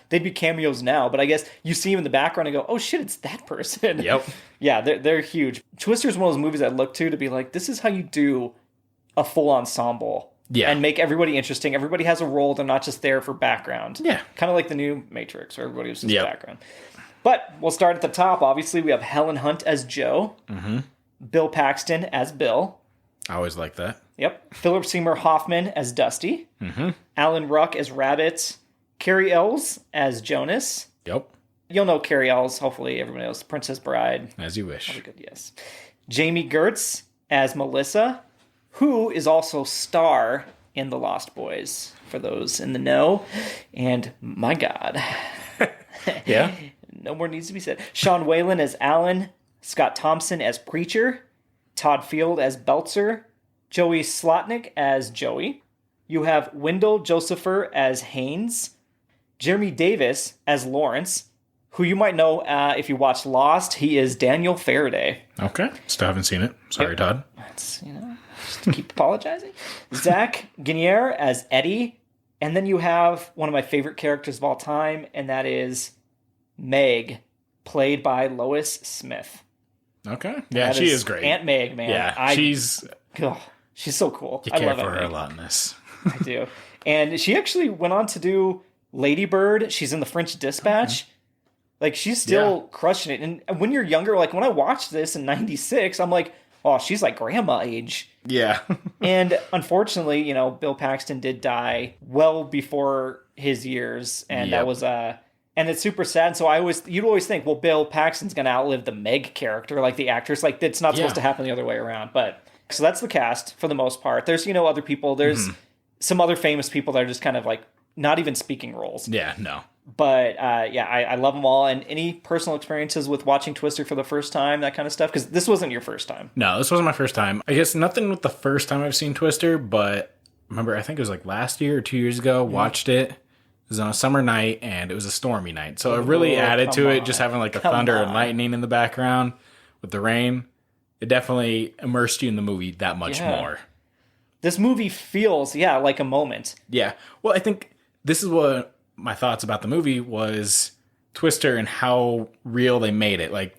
they'd be cameos now, but I guess you see them in the background and go, oh shit, it's that person. Yep. Yeah, they're huge. Twister's one of those movies I look to be like, this is how you do a full ensemble. Yeah. And make everybody interesting. Everybody has a role. They're not just there for background. Yeah. Kind of like the new Matrix where everybody was just background. But we'll start at the top. Obviously, we have Helen Hunt as Joe. Mm-hmm. Bill Paxton as Bill. I always like that. Yep. Philip Seymour Hoffman as Dusty. Mm-hmm. Alan Ruck as Rabbit. Carrie Ells as Jonas. Yep. You'll know Carrie Ells. Hopefully everyone knows Princess Bride. As you wish. Probably good, yes. Jamie Gertz as Melissa, who is also Star in The Lost Boys, for those in the know. And my God. Yeah. No more needs to be said. Sean Whalen as Alan. Scott Thompson as Preacher. Todd Field as Belzer. Joey Slotnick as Joey. You have Wendell Josepher as Haynes. Jeremy Davis as Lawrence, who you might know if you watch Lost. He is Daniel Faraday. Okay. Still haven't seen it. Sorry, Todd. That's, just keep apologizing. Zach Guinier as Eddie. And then you have one of my favorite characters of all time, and that is Meg, played by Lois Smith. Okay. Yeah, she is great. Aunt Meg, man. Yeah, she's so cool. You I care love for Aunt her Meg. a lot in this. I do. And she actually went on to do Lady Bird. She's in the French Dispatch. Okay. Like, she's still crushing it. And when you're younger, like when I watched this in 96, I'm like, oh, she's like grandma age. Yeah. And unfortunately, Bill Paxton did die well before his years. And that was and it's super sad. So you'd always think, well, Bill Paxton's going to outlive the Meg character, like the actress. Like, it's not supposed to happen the other way around. But so that's the cast for the most part. There's, other people. There's some other famous people that are just kind of like not even speaking roles. Yeah, no. But I love them all. And any personal experiences with watching Twister for the first time, that kind of stuff? Because this wasn't your first time. No, this wasn't my first time. I guess nothing with the first time I've seen Twister, but remember, I think it was like last year or 2 years ago, watched it. It was on a summer night, and it was a stormy night. So it really added to it, just having like the thunder and lightning in the background with the rain. It definitely immersed you in the movie that much more. This movie feels, like a moment. Yeah. Well, I think this is what my thoughts about the movie was Twister and how real they made it. Like,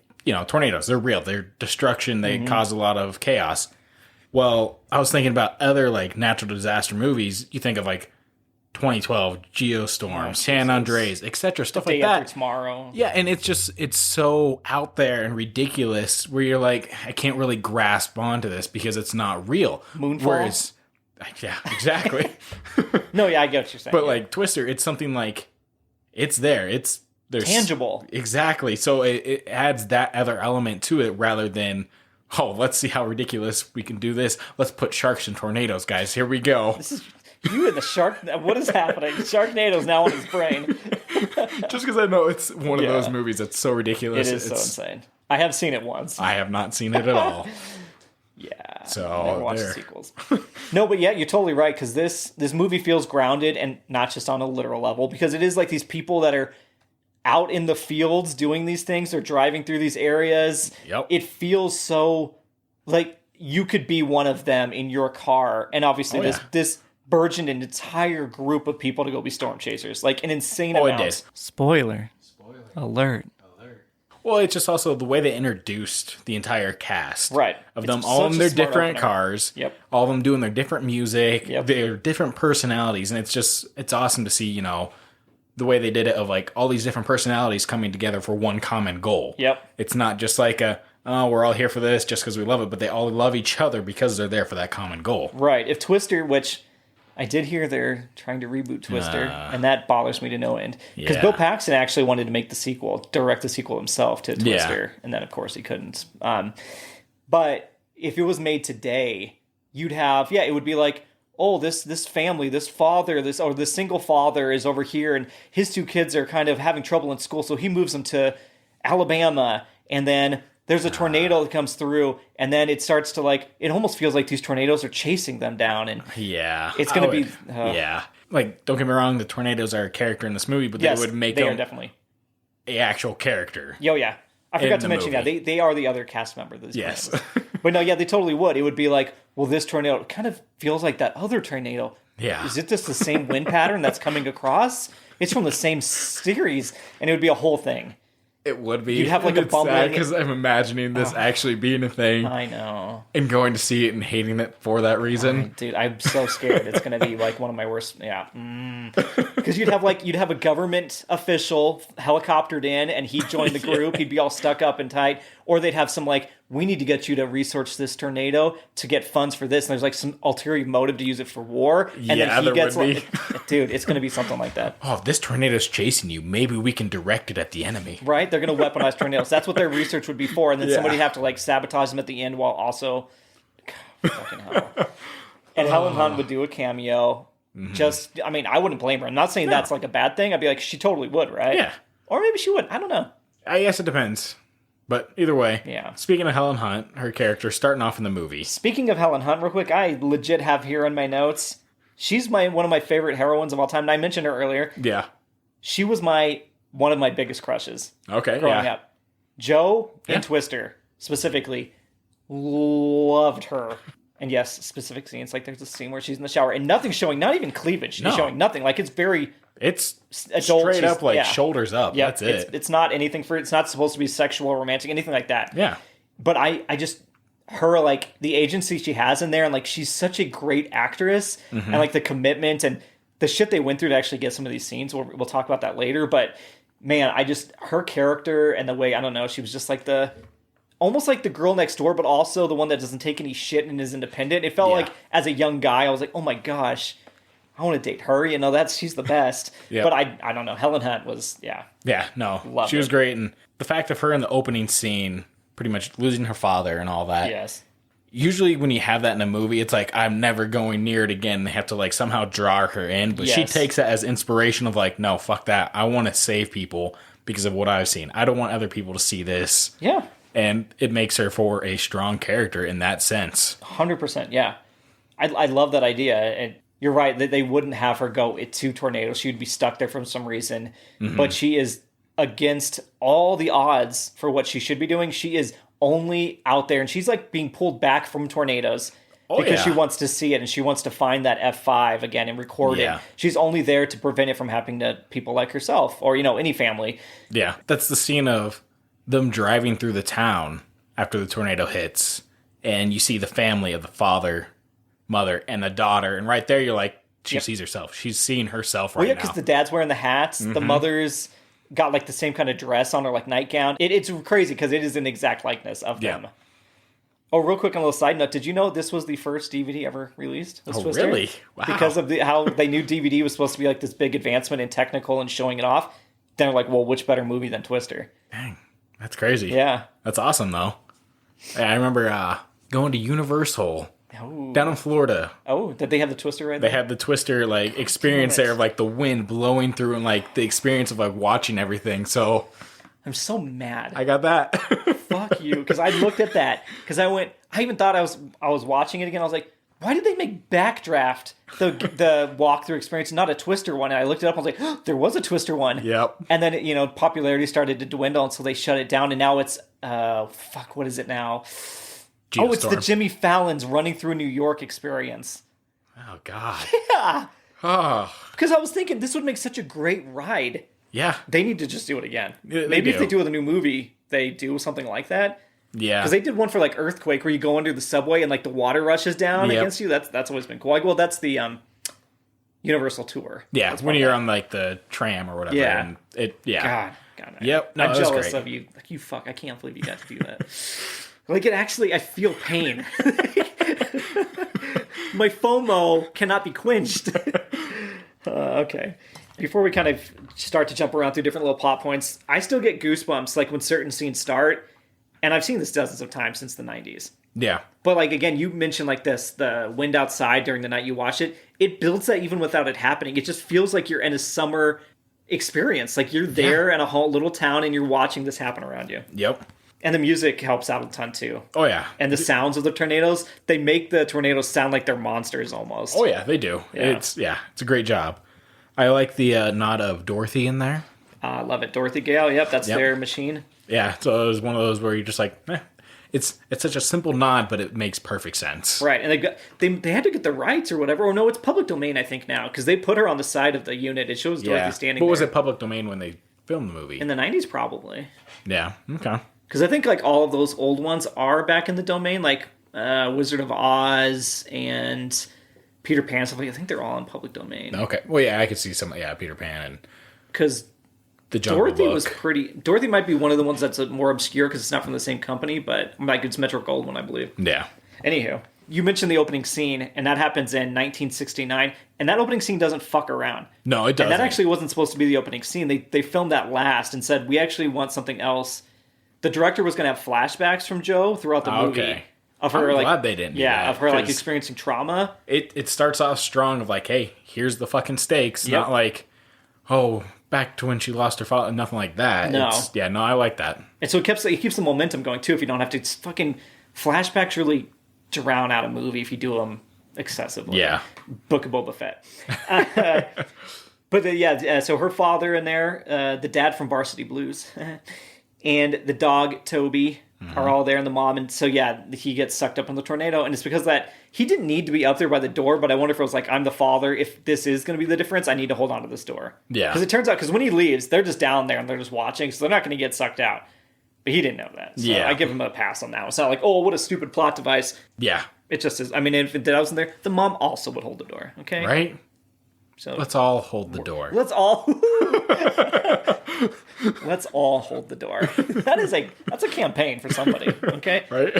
tornadoes, they're real. They're destruction. They cause a lot of chaos. Well, I was thinking about other like natural disaster movies. You think of like 2012, Geostorm, San Andreas, etc., stuff like that. Day After Tomorrow. Yeah, and it's so out there and ridiculous where you're like, I can't really grasp onto this because it's not real. Moonfall. Whereas, yeah, exactly. No, I get what you're saying. But like Twister, it's something like it's there. There's tangible. Exactly. So it adds that other element to it rather than, oh, let's see how ridiculous we can do this. Let's put sharks and tornadoes, guys. Here we go. This is you and the shark. What is happening? Sharknado's now on his brain. Just because I know it's one of those movies that's so ridiculous. It is so insane. I have seen it once. I have not seen it at all. Yeah. So never watched the sequels. No, but you're totally right, because this movie feels grounded, and not just on a literal level, because it is like these people that are out in the fields doing these things. They're driving through these areas. Yep. It feels so like you could be one of them in your car, and obviously this burgeoned an entire group of people to go be storm chasers, like an insane amount. It did. Spoiler alert. Well, it's just also the way they introduced the entire cast. Right. Of It's them all in such a their smart different opener. cars. Yep. All of them doing their different music. Yep. Their different personalities. And it's awesome to see, the way they did it of like all these different personalities coming together for one common goal. Yep. It's not just like we're all here for this just because we love it, but they all love each other because they're there for that common goal. Right. If Twister, which I did hear they're trying to reboot Twister, and that bothers me to no end. Because Yeah. Bill Paxton actually wanted to make the sequel, direct the sequel himself to Twister, and then of course he couldn't. But if it was made today, you'd have, it would be like, oh, this family, this father, this single father is over here, and his 2 kids are kind of having trouble in school, so he moves them to Alabama, and then there's a tornado that comes through, and then it starts to like, it almost feels like these tornadoes are chasing them down, and it's going to be... Like, don't get me wrong, the tornadoes are a character in this movie, but they would make they them are definitely a actual character. Oh, yeah. I forgot to mention, they are the other cast member of this. Yes. But no, they totally would. It would be like, well, this tornado kind of feels like that other tornado. Yeah. Is it just the same wind pattern that's coming across? It's from the same series, and it would be a whole thing. It would be. You'd have like a bumbling... because I'm imagining this actually being a thing. I know. And going to see it and hating it for that reason. Dude, I'm so scared. It's going to be like one of my worst... Yeah. Because you'd have a government official helicoptered in, and he'd join the group. He'd be all stuck up and tight. Or they'd have some like, we need to get you to research this tornado to get funds for this. And there's like some ulterior motive to use it for war. And then he gets like... Dude, it's going to be something like that. Oh, if this tornado's chasing you, maybe we can direct it at the enemy. Right? They're going to weaponize tornadoes. That's what their research would be for. And then somebody have to like sabotage them at the end while also... God, fucking hell. And Helen Hunt would do a cameo. Just, I mean, I wouldn't blame her. I'm not saying that's like a bad thing. I'd be like, she totally would, right? Yeah. Or maybe she wouldn't. I don't know. I guess it depends. But either way, yeah. Speaking of Helen Hunt, her character starting off in the movie. Speaking of Helen Hunt, real quick, I legit have here in my notes, she's one of my favorite heroines of all time. And I mentioned her earlier. Yeah. She was one of my biggest crushes. Okay. Growing up. Jo in Twister, specifically, loved her. And yes, specific scenes, like there's a scene where she's in the shower and nothing's showing, not even cleavage. She's showing nothing. Like it's very... It's adult. Straight up, like shoulders up. Yeah, that's it. It's not anything it's not supposed to be sexual or romantic, anything like that. Yeah. But I just, her, like, the agency she has in there, and, like, she's such a great actress, and, like, the commitment and the shit they went through to actually get some of these scenes. We'll talk about that later, but, man, her character and the way, I don't know, she was just, like, almost like the girl next door, but also the one that doesn't take any shit and is independent. It felt like, as a young guy, I was like, oh my gosh, I want to date her. She's the best. But I don't know. Helen Hunt was, Yeah, no. She was great. And the fact of her in the opening scene, pretty much losing her father and all that. Yes. Usually when you have that in a movie, it's like, I'm never going near it again. They have to like somehow draw her in. But she takes it as inspiration of like, no, fuck that. I want to save people because of what I've seen. I don't want other people to see this. Yeah. And it makes her for a strong character in that sense. 100%, yeah. I love that idea. And you're right, that they wouldn't have her go to tornadoes. She would be stuck there for some reason. But she is against all the odds for what she should be doing. She is only out there, and she's like being pulled back from tornadoes because she wants to see it, and she wants to find that F5 again and record it. She's only there to prevent it from happening to people like herself or, any family. Yeah, that's the scene of them driving through the town after the tornado hits, and you see the family of the father, mother, and the daughter, and right there you're like, she sees herself. She's seeing herself right now. Because the dad's wearing the hats, the mother's got like the same kind of dress on her, like nightgown. It's crazy because it is an exact likeness of them. Oh, real quick, on a little side note, did you know this was the first DVD ever released? Twister? Really? Wow. Because of how they knew DVD was supposed to be like this big advancement in technical and showing it off. They're like, well, which better movie than Twister? Dang. That's crazy. Yeah. That's awesome, though. I remember going to Universal down in Florida. Oh, did they have the Twister right there? They had the Twister, like, experience there of, like, the wind blowing through and, like, the experience of, like, watching everything. So I'm so mad. I got that. Fuck you. Because I looked at that. Because I even thought I was watching it again. I was like, why did they make Backdraft the walkthrough experience, not a Twister one? And I looked it up. I was like, oh, there was a Twister one. Yep. And then, popularity started to dwindle, and so they shut it down. And now it's, what is it now? Geostorm. Oh, it's the Jimmy Fallon's Running Through New York experience. Oh, God. Yeah. Oh. Because I was thinking this would make such a great ride. Yeah. They need to just do it again. Maybe if they do with a new movie, they do something like that. Yeah. Because they did one for, like, Earthquake, where you go under the subway and, like, the water rushes down against you. That's always been cool. Like, well, that's the Universal Tour. Yeah, it's when you're on, like, the tram or whatever. Yeah. And God. Yep. No, I'm jealous of you. Like, you fuck. I can't believe you got to do that. Like, I feel pain. My FOMO cannot be quenched. Okay. Before we kind of start to jump around through different little plot points, I still get goosebumps, like, when certain scenes start. And I've seen this dozens of times since the 90s. Yeah. But like, again, you mentioned like this, the wind outside during the night you watch it. It builds that even without it happening. It just feels like you're in a summer experience. Like you're there in a whole little town and you're watching this happen around you. Yep. And the music helps out a ton too. Oh, yeah. And the sounds of the tornadoes, they make the tornadoes sound like they're monsters almost. Oh, yeah, they do. Yeah. It's a great job. I like the nod of Dorothy in there. I love it. Dorothy Gale, yep, that's their machine. Yeah, so it was one of those where you're just like, it's such a simple nod, but it makes perfect sense. Right, and they had to get the rights or whatever. Or no, it's public domain, I think, now, because they put her on the side of the unit. It shows Dorothy standing there. But was it public domain when they filmed the movie? In the 90s, probably. Yeah, okay. Because I think like all of those old ones are back in the domain, like Wizard of Oz and Peter Pan stuff. I think they're all in public domain. Okay, well, yeah, I could see some, Peter Pan and because the Jungle Dorothy Book. was pretty. Dorothy might be one of the ones that's more obscure because it's not from the same company, but like it's Metro Goldwyn, I believe. Yeah. Anywho, you mentioned the opening scene, and that happens in 1969, and that opening scene doesn't fuck around. No, it doesn't. And that actually wasn't supposed to be the opening scene. They filmed that last and said, we actually want something else. The director was going to have flashbacks from Jo throughout the movie. Okay. Of her, I'm glad they didn't do that, of her like experiencing trauma. It starts off strong of like, hey, here's the fucking stakes. Yep. Not like, oh, back to when she lost her father. Nothing like that. No. I like that. And so it keeps the momentum going too. If you don't have to, it's fucking flashbacks really drown out a movie if you do them excessively. Yeah. Book of Boba Fett. But so her father in there, the dad from Varsity Blues, and the dog Toby are all there, and the mom, and so he gets sucked up in the tornado, and it's because that he didn't need to be up there by the door, but I wonder if it was like, I'm the father, if this is going to be the difference, I need to hold on to this door. Yeah. Because it turns out, because when he leaves, they're just down there and they're just watching, so they're not going to get sucked out. But he didn't know that. So I give him a pass on that. It's not like, oh, what a stupid plot device. Yeah. It just is. I mean, if I wasn't there, the mom also would hold the door. Okay. Right? So let's all hold the door. Let's all hold the door. That's a campaign for somebody. Okay. Right?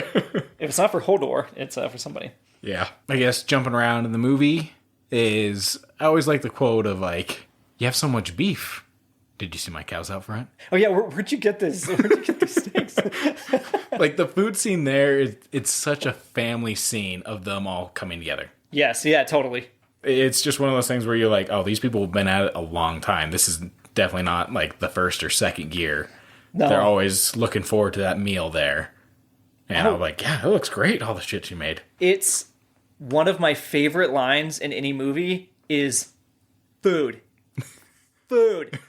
If it's not for Hodor, it's for somebody. Yeah. I guess jumping around in the movie is, I always like the quote of like, you have so much beef. Did you see my cows out front? Oh yeah, where'd you get this? Where'd you get these steaks? Like the food scene there, it's such a family scene of them all coming together. Yes, yeah, totally. It's just one of those things where you're like, oh, these people have been at it a long time. This is definitely not like the first or second gear. No. They're always looking forward to that meal there. And I'm like, yeah, it looks great, all the shit she made. It's one of my favorite lines in any movie is food. Food.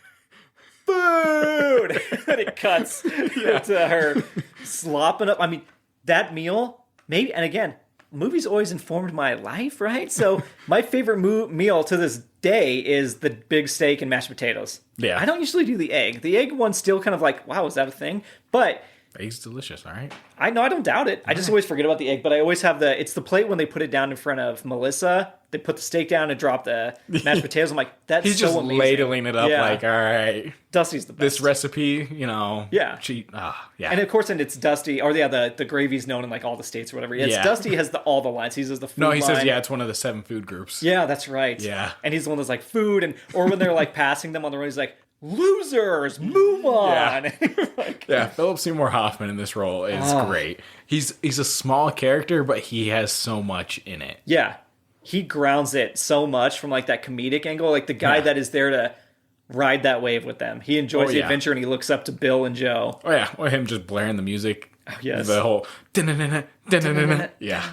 Food! And it cuts to her slopping up. I mean, that meal, maybe, and again, movies always informed my life, right? So my favorite meal to this day is the big steak and mashed potatoes. Yeah. I don't usually do the egg. The egg one's still kind of like, wow, is that a thing? But egg's delicious, all right? I don't doubt it. I just always forget about the egg, but I always have it's the plate when they put it down in front of Melissa. They put the steak down and drop the mashed potatoes. I'm like, that's He's so just amazing. ladling it up like, all right. Dusty's the best. This recipe, Yeah. Yeah. And of course, and it's Dusty, or the gravy's known in like all the states or whatever. It's Dusty has all the lines. He says the food No, he line. says, it's one of the 7 food groups. Yeah, that's right. Yeah. And he's the one that's like food, or when they're like passing them on the road, he's like, losers, move on. Yeah. Philip Seymour Hoffman in this role is great. He's a small character, but he has so much in it. Yeah. He grounds it so much from like that comedic angle, like the guy that is there to ride that wave with them. He enjoys the adventure and he looks up to Bill and Jo. Oh yeah, or him just blaring the music. Oh, yes. The whole yeah.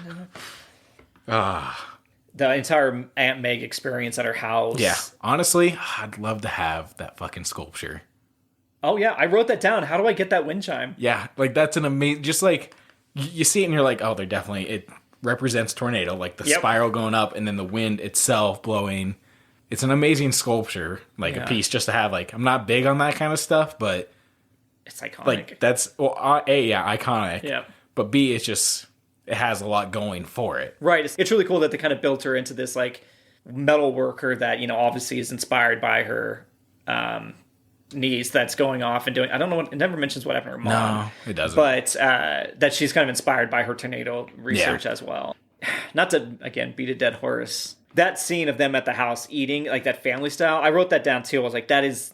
The entire Aunt Meg experience at her house. Yeah. Honestly, I'd love to have that fucking sculpture. Oh yeah, I wrote that down. How do I get that wind chime? Yeah, like that's an amazing, just like you see it and you're like, oh, they're definitely, it represents tornado, like the spiral going up and then the wind itself blowing. It's an amazing sculpture, like a piece just to have. Like, I'm not big on that kind of stuff, but it's iconic. Like that's iconic. Yeah. But B, it's just, it has a lot going for it. Right. It's really cool that they kind of built her into this like metal worker that, obviously is inspired by her niece that's going off and doing, I don't know what, it never mentions what happened to her mom. No, it doesn't. But that she's kind of inspired by her tornado research as well. Not to, again, beat a dead horse. That scene of them at the house eating, like that family style, I wrote that down too. I was like, that is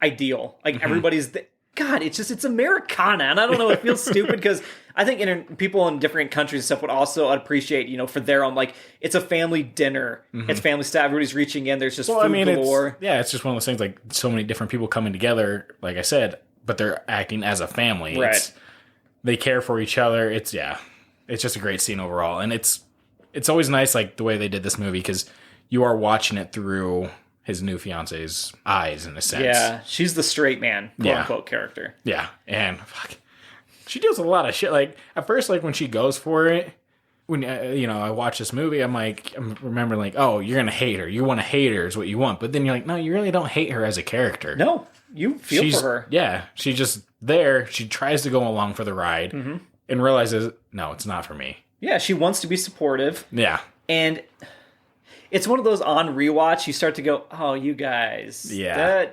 ideal. Like everybody's, God, it's Americana, and I don't know, it feels stupid because I think people in different countries and stuff would also appreciate, for their own, like, it's a family dinner, it's family stuff, everybody's reaching in, there's just food galore. It's just one of those things, like, so many different people coming together, like I said, but they're acting as a family. Right. They care for each other. It's just a great scene overall, and it's always nice, like, the way they did this movie, because you are watching it through his new fiance's eyes, in a sense. Yeah, she's the straight man, quote-unquote, character. Yeah, and fuck, she deals with a lot of shit. Like, at first, like, when she goes for it, when, I watch this movie, I'm remembering, like, oh, you're gonna hate her. You want to hate her is what you want. But then you're like, no, you really don't hate her as a character. No, you feel for her. Yeah, she's just there. She tries to go along for the ride and realizes, no, it's not for me. Yeah, she wants to be supportive. Yeah. And it's one of those on rewatch, you start to go, oh, you guys. Yeah.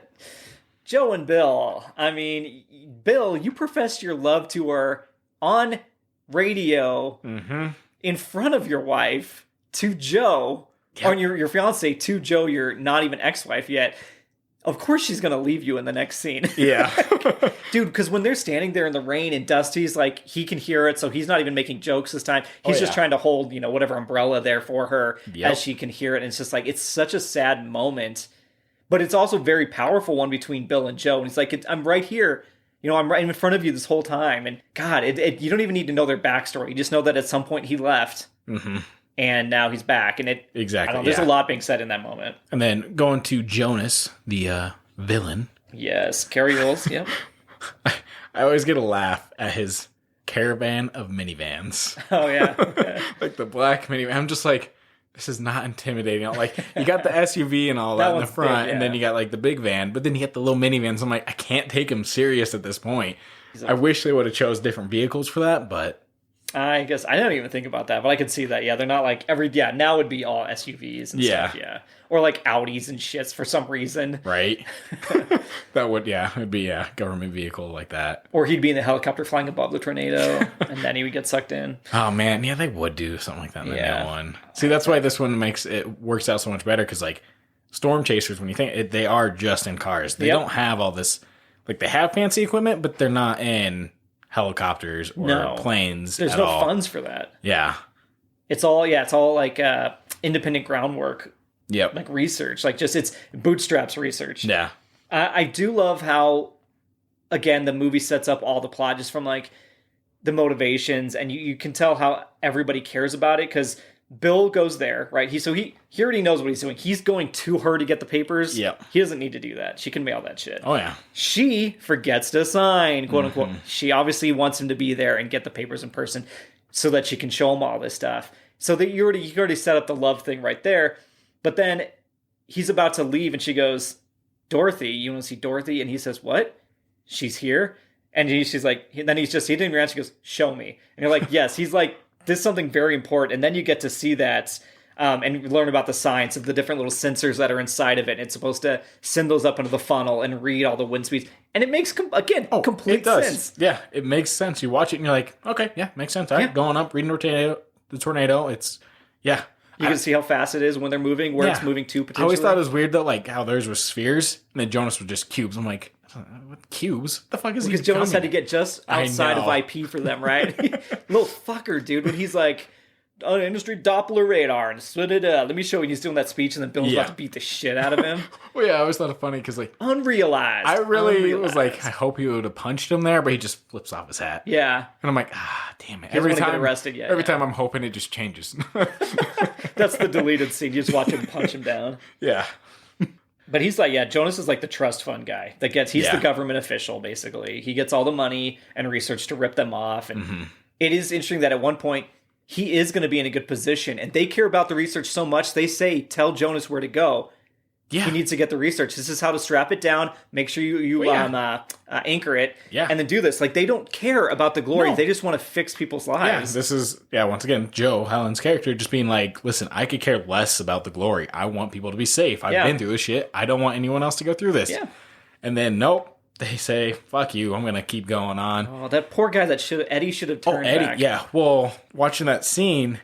Joe and Bill. I mean, Bill, you professed your love to her on radio in front of your wife to Joe, or your fiance to Joe, your not even ex-wife yet. Of course she's going to leave you in the next scene. Yeah. Dude, because when they're standing there in the rain and Dusty's like, he can hear it, so he's not even making jokes this time. He's just trying to hold, whatever umbrella there for her as she can hear it. And it's just like, it's such a sad moment. But it's also a very powerful one between Bill and Joe. And he's like, I'm right here. I'm right in front of you this whole time. And God, you don't even need to know their backstory. You just know that at some point he left. And now he's back. And exactly. There's a lot being said in that moment. And then going to Jonas, the villain. Yes, Carrie Rules. Yep. I always get a laugh at his caravan of minivans. Oh, yeah. Like the black minivan. I'm just like, this is not intimidating. Like, you got the SUV and all that in the front, big, and then you got like the big van, but then you get the little minivans. I'm like, I can't take him serious at this point. I wish they would have chose different vehicles for that, but I guess I didn't even think about that, but I could see that. Yeah, they're not like now it'd be all SUVs and stuff. Yeah, or like Audis and shits for some reason. Right. That would it'd be a government vehicle like that. Or he'd be in the helicopter flying above the tornado, and then he would get sucked in. Oh man, yeah, they would do something like that in the new one. See, that's why this one works out so much better, because like storm chasers, when you think they are just in cars, they don't have all this. Like, they have fancy equipment, but they're not in helicopters or planes. There's no funds for that. Yeah. It's all like independent groundwork. Yep. Like research. Like just it's bootstraps research. Yeah. I do love how, again, the movie sets up all the plot just from like the motivations, and you can tell how everybody cares about it, because Bill goes there, right? He already knows what he's doing. He's going to her to get the papers. Yep. He doesn't need to do that. She can mail that shit. Oh, yeah. She forgets to sign, quote unquote. She obviously wants him to be there and get the papers in person so that she can show him all this stuff. So that you already set up the love thing right there. But then he's about to leave, and she goes, Dorothy, you want to see Dorothy? And he says, what? She's here? And she's like, he didn't even answer. She goes, show me. And you're like, yes. He's like, this is something very important. And then you get to see that and learn about the science of the different little sensors that are inside of it. And it's supposed to send those up into the funnel and read all the wind speeds. And it makes, complete sense. Yeah, it makes sense. You watch it and you're like, okay, yeah, makes sense. All right, going up, reading the tornado. It's, yeah. You can see how fast it is when they're moving, where it's moving to potentially. I always thought it was weird, though, like how theirs was spheres, and then Jonas was just cubes. I'm like, what cubes? What the fuck is he? Because Jonas had to get just outside of IP for them, right? Little fucker, dude. When he's like, industry Doppler radar, and let me show you. He's doing that speech, and then Bill's about to beat the shit out of him. Well, yeah, I always thought it funny because, like, unrealized. I really was like, I hope he would have punched him there, but he just flips off his hat. Yeah. And I'm like, damn it. Every time I'm hoping it just changes. That's the deleted scene. You just watch him punch him down. Yeah. But he's like, Jonas is like the trust fund guy he's the government official, basically. He gets all the money and research to rip them off. And it is interesting that at one point he is going to be in a good position, and they care about the research so much. They say, tell Jonas where to go. Yeah. He needs to get the research. This is how to strap it down. Make sure you anchor it. Yeah. And then do this. Like, they don't care about the glory. No. They just want to fix people's lives. Yeah, this is, once again, Joe, Helen's character, just being like, listen, I could care less about the glory. I want people to be safe. I've been through this shit. I don't want anyone else to go through this. Yeah. And then, nope. They say, fuck you, I'm going to keep going on. Oh, that poor guy Eddie should have turned back. Yeah. Well, watching that scene,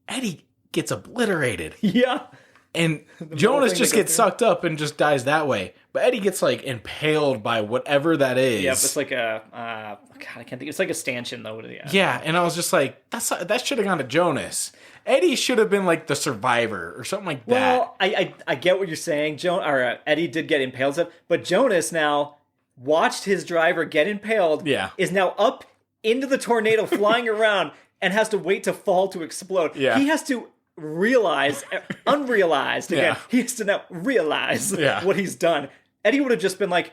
Eddie gets obliterated. Yeah. And middle Jonas thing just they go gets through. sucked up and just dies that way. But Eddie gets like impaled by whatever that is. Yep, it's like a God, I can't think. It's like a stanchion though. Yeah. Yeah, and I was just like, that should have gone to Jonas. Eddie should have been like the survivor or something like that. Well, I get what you're saying. Eddie did get impaled, but Jonas now watched his driver get impaled. Yeah. Is now up into the tornado, flying around, and has to wait to fall to explode. Yeah. He has to unrealized again. Yeah. He has to now realize Yeah. what he's done. Eddie would have just been like,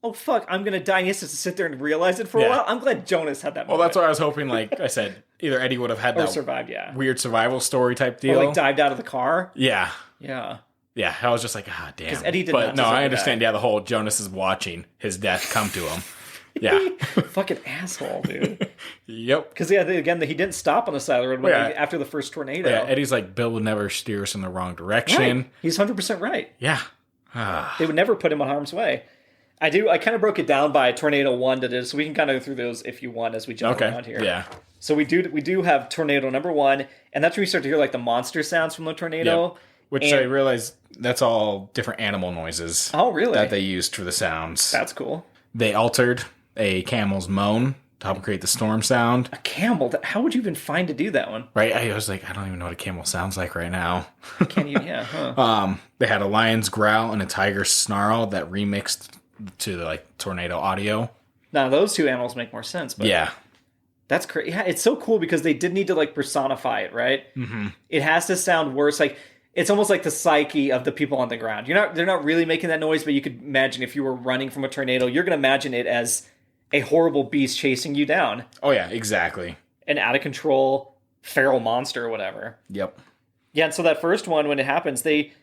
"Oh fuck, I'm gonna die." And he has to sit there and realize it for a Yeah. while. I'm glad Jonas had that Well, moment. that's what I was hoping. Like I said, either Eddie would have had Or that survived, yeah. weird survival story type Or deal. like dived out of the car. Yeah. Yeah. Yeah, I was just like, ah, damn. 'Cause Eddie did but not no, deserve I understand. that. Yeah, the whole Jonas is watching his death come to him. Yeah. Fucking asshole, dude. Yep. Because he didn't stop on the side of the road when Yeah. after the first tornado. Yeah, Eddie's like, Bill would never steer us in the wrong direction. Right. He's 100% right. Yeah. They would never put him in harm's way. I kind of broke it down by tornado 1 to this, so we can kind of go through those if you want as we jump around here. Yeah. So we do have tornado number 1, and that's where you start to hear like the monster sounds from the tornado. Yep. Which I realize that's all different animal noises. Oh, really? That they used for the sounds. That's cool. They altered a camel's moan to help create the storm sound. A camel. How would you even find to do that one? Right? I was like, I don't even know what a camel sounds like right now. Can't even, yeah. Huh. They had a lion's growl and a tiger's snarl that remixed to the like tornado audio. Now those two animals make more sense, but Yeah. that's crazy. Yeah, it's so cool because they did need to like personify it, right? Mm-hmm. It has to sound worse. Like it's almost like the psyche of the people on the ground. They're not really making that noise, but you could imagine if you were running from a tornado, you're going to imagine it as a horrible beast chasing you down, Oh yeah, exactly. an out of control feral monster or whatever. Yep. Yeah, and so that first one, when it happens, they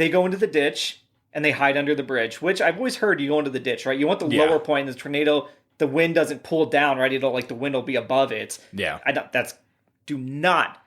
go into the ditch and they hide under the bridge, which I've always heard you go into the ditch, right? You want the Yeah. lower point in the tornado. The wind doesn't pull down, right? It'll like the wind will be above it. Yeah. Do not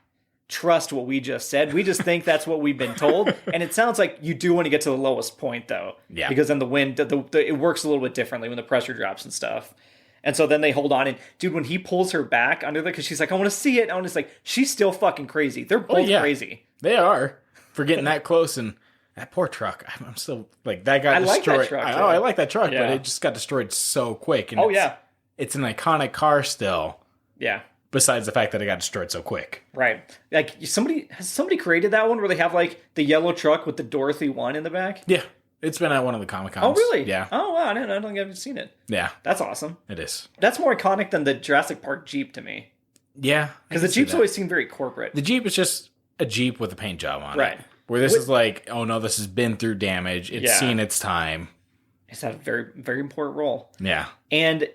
trust what we just said. We just think that's what we've been told, and it sounds like you do want to get to the lowest point though. Yeah. Because then the wind, it works a little bit differently when the pressure drops and stuff. And so then they hold on, and dude, when he pulls her back under there, because she's like, I want to see it. I want to like, she's still fucking crazy. They're both yeah. crazy. They are for getting that close, and that poor truck. I'm still like that got I like destroyed. that truck, too. I like that truck, Yeah. but it just got destroyed so quick. And Oh yeah, it's an iconic car still. yeah. Besides the fact that it got destroyed so quick. Right. Like has somebody created that one where they have like the yellow truck with the Dorothy 1 in the back? Yeah, it's been at one of the Comic Cons. Oh really? Yeah. Oh wow, I don't think I've seen it. Yeah, That's awesome. it is. That's more iconic than the Jurassic Park Jeep to me. Yeah, Because the Jeeps always seem very corporate. the Jeep is just a Jeep with a paint job on Right. it. Where this is like, oh no, this has been through damage. It's Yeah. seen its time. It's had a very, very important role. Yeah. And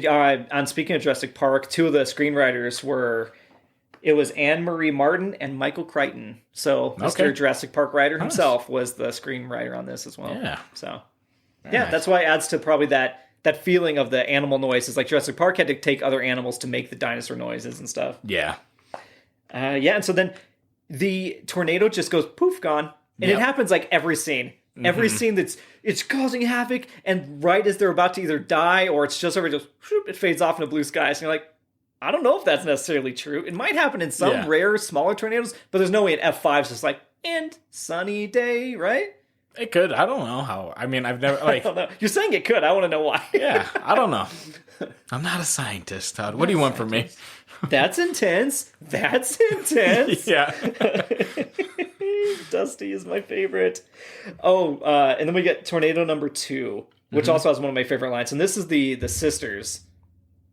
on speaking of Jurassic Park, two of the screenwriters it was Anne Marie Martin and Michael Crichton. So Mr. Okay. Jurassic Park writer himself was the screenwriter on this as well. Yeah. So Very yeah, nice. that's why it adds to probably that feeling of the animal noises. Like Jurassic Park had to take other animals to make the dinosaur noises and stuff. Yeah. Yeah, and so then the tornado just goes poof, gone. And it Yep. happens like every scene. Every scene it's causing havoc, and right as they're about to either die or it's just over, it just whoop, it fades off into blue skies. And you're like, I don't know if that's necessarily true. It might happen in some Yeah. rare, smaller tornadoes, but there's no way in F5's just like, and sunny day, right? It could. I don't know how. I mean, I've never I like. don't know. You're saying it could. I want to know why. Yeah, I don't know. I'm not a scientist, Todd. What do you want from me? That's intense. That's intense. Yeah. Dusty is my favorite. Oh, and then we get tornado number 2, which also has one of my favorite lines. And this is the sisters,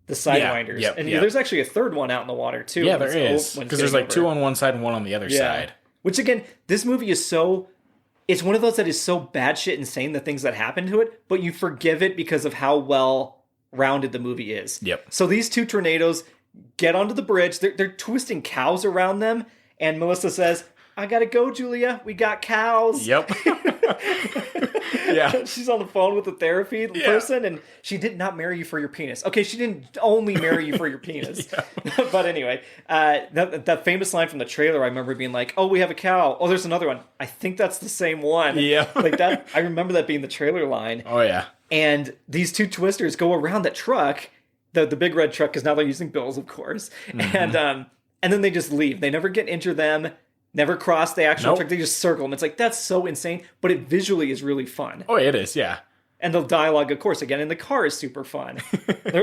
the Sidewinders. Yep, and yep. there's actually a third one out in the water too. Yeah, when there it's is. when it's Because there's getting like two over. on one side and one on the other side. Which again, this movie is it's one of those that is so batshit insane, the things that happen to it, but you forgive it because of how well rounded the movie is. Yep. So these two tornadoes get onto the bridge. They're twisting cows around them, and Melissa says, I gotta go, Julia. We got cows. Yep. Yeah. She's on the phone with the therapy person, and she did not marry you for your penis. Okay, she didn't only marry you for your penis. But anyway, that famous line from the trailer, I remember being like, oh, we have a cow. Oh, there's another one. I think that's the same one. Yeah. Like that. I remember that being the trailer line. Oh yeah. And these two twisters go around that truck, the big red truck, because now they're using Bill's, of course. And then they just leave. They never get injure them. Never cross the actual Nope. track. They just circle them. It's like, that's so insane, but it visually is really fun. Oh, it is, yeah. And the dialogue, of course, again, in the car is super fun.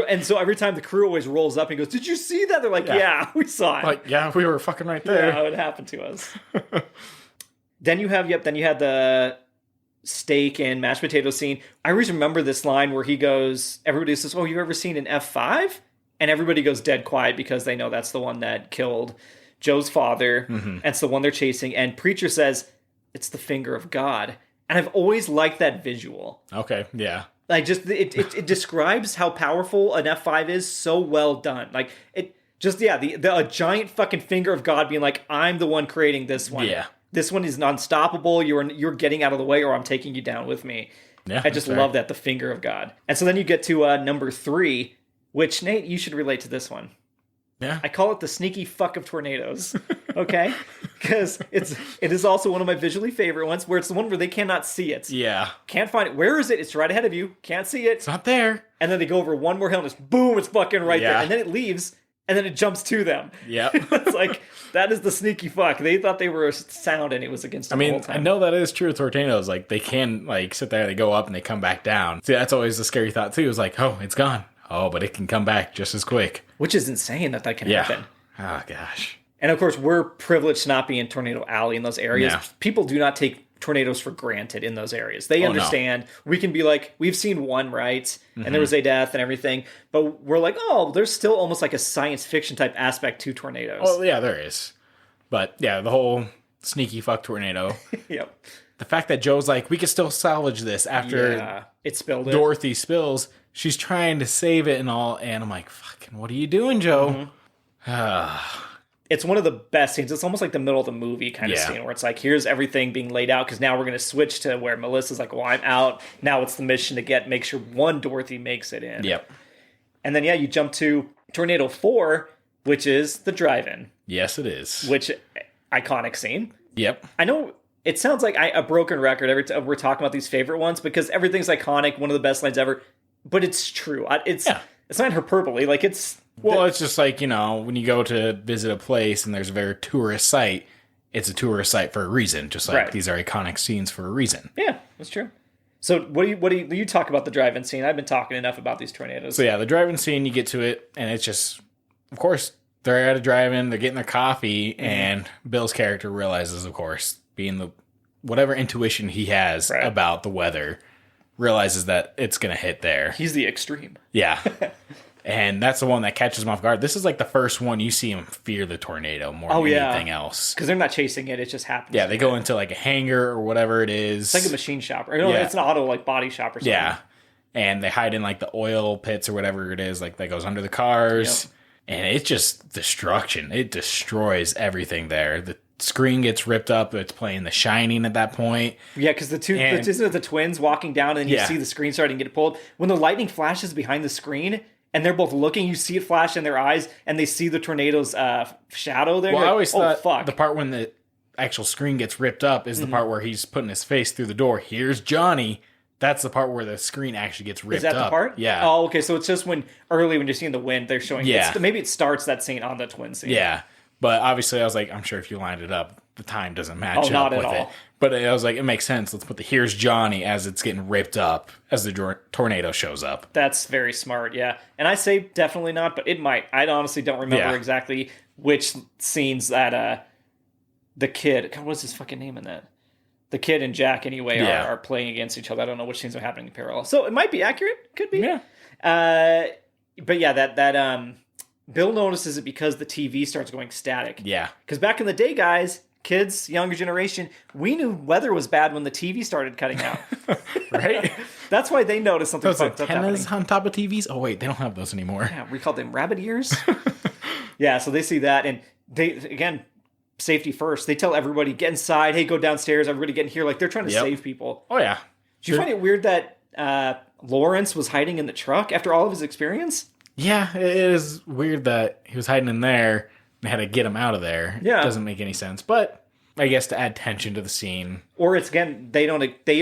And so every time the crew always rolls up and goes, did you see that? They're like, yeah we saw it. Like, yeah, we were fucking right there. Yeah, it happened to us. Then you had the steak and mashed potato scene. I always remember this line where he goes, everybody says, oh, you ever seen an F5? And everybody goes dead quiet because they know that's the one that killed Joe's father. And it's the one they're chasing. And Preacher says, it's the finger of God. And I've always liked that visual. Okay, yeah. Like, just, it describes how powerful an F5 is so well done. Like, it just, yeah, a giant fucking finger of God being like, I'm the one creating this one. Yeah. This one is unstoppable. You're getting out of the way, or I'm taking you down with me. Yeah, I just love that, the finger of God. And so then you get to number 3, which, Nate, you should relate to this one. Yeah. I call it the sneaky fuck of tornadoes. Okay? Because it is also one of my visually favorite ones, where it's the one where they cannot see it. Yeah. Can't find it. Where is it? It's right ahead of you. Can't see it. It's not there. And then they go over one more hill and just boom, it's fucking right there. Yeah. And then it leaves, and then it jumps to them. Yep. It's like, that is the sneaky fuck. They thought they were sound, and it was against them the whole time. I know that is true with tornadoes. Like, they can, like, sit there, they go up, and they come back down. See, that's always the scary thought, too. It's like, oh, it's gone. Oh, but it can come back just as quick. Which is insane that can happen. Oh, gosh. And of course, we're privileged to not be in Tornado Alley in those areas. Yeah. People do not take tornadoes for granted in those areas. They understand. No. We can be like, we've seen one, right? And there was a death and everything. But we're like, oh, there's still almost like a science fiction type aspect to tornadoes. Oh, yeah, there is. But, yeah, the whole sneaky fuck tornado. Yep. The fact that Joe's like, we could still salvage this after it spilled Dorothy spills. She's trying to save it and all. And I'm like, fucking, what are you doing, Joe? It's one of the best scenes. It's almost like the middle of the movie kind of scene where it's like, here's everything being laid out, because now we're going to switch to where Melissa's like, well, I'm out. Now it's the mission to make sure one Dorothy makes it in. Yep. And then, you jump to Tornado 4, which is the drive-in. Yes, it is. Which, iconic scene. Yep. I know it sounds like a broken record every time we're talking about these favorite ones, because everything's iconic, one of the best lines ever. But it's true. It's not hyperbole. Like, it's... Well, it's just like, when you go to visit a place and there's a very tourist site, it's a tourist site for a reason. Just like these are iconic scenes for a reason. Yeah, that's true. So what do you talk about the drive-in scene? I've been talking enough about these tornadoes. So yeah, the drive-in scene, you get to it, and it's just, of course, they're at a drive-in, they're getting their coffee, and Bill's character realizes, of course, being the whatever intuition he has about the weather, realizes that it's going to hit there. He's the extreme. Yeah. And that's the one that catches him off guard. This is like the first one you see him fear the tornado more than anything else. Because they're not chasing it, it just happens. Yeah, they go into like a hangar or whatever it is. It's like a machine shop. Or no, it's an auto like body shop or something. Yeah. And they hide in like the oil pits or whatever it is, like that goes under the cars. Yep. And it's just destruction. It destroys everything there. The screen gets ripped up. It's playing The Shining at that point. Yeah, because isn't it the twins walking down and then you see the screen starting to get pulled? When the lightning flashes behind the screen and they're both looking, you see it flash in their eyes and they see the tornado's shadow there. Well, I always thought the part when the actual screen gets ripped up is the part where he's putting his face through the door. Here's Johnny. That's the part where the screen actually gets ripped up. Is that the part? Yeah. Oh, okay. So it's just when you're seeing the wind, they're showing. Yeah. Maybe it starts that scene on the twin scene. Yeah. But obviously, I was like, I'm sure if you lined it up, the time doesn't match up with it. But I was like, it makes sense. Let's put the "Here's Johnny" as it's getting ripped up as the tornado shows up. That's very smart, yeah. And I say definitely not, but it might. I honestly don't remember exactly which scenes that the kid. God, what's his fucking name in that? The kid and Jack, anyway, are playing against each other. I don't know which scenes are happening in parallel. So it might be accurate. Could be. Yeah. But yeah, that Bill notices it because the TV starts going static. Yeah. Because back in the day, guys, kids, younger generation, we knew weather was bad when the TV started cutting out. Right? That's why they noticed something fucked up happening. Antennas on top of TVs? Oh, wait, they don't have those anymore. Yeah, we called them rabbit ears. Yeah, so they see that, and they, again, safety first. They tell everybody, get inside, hey, go downstairs, everybody get in here. Like, they're trying to save people. Oh, yeah. Did you find it weird that Lawrence was hiding in the truck after all of his experience? Yeah, it is weird that he was hiding in there and had to get him out of there. Yeah. It doesn't make any sense. But I guess to add tension to the scene. Or it's, again, they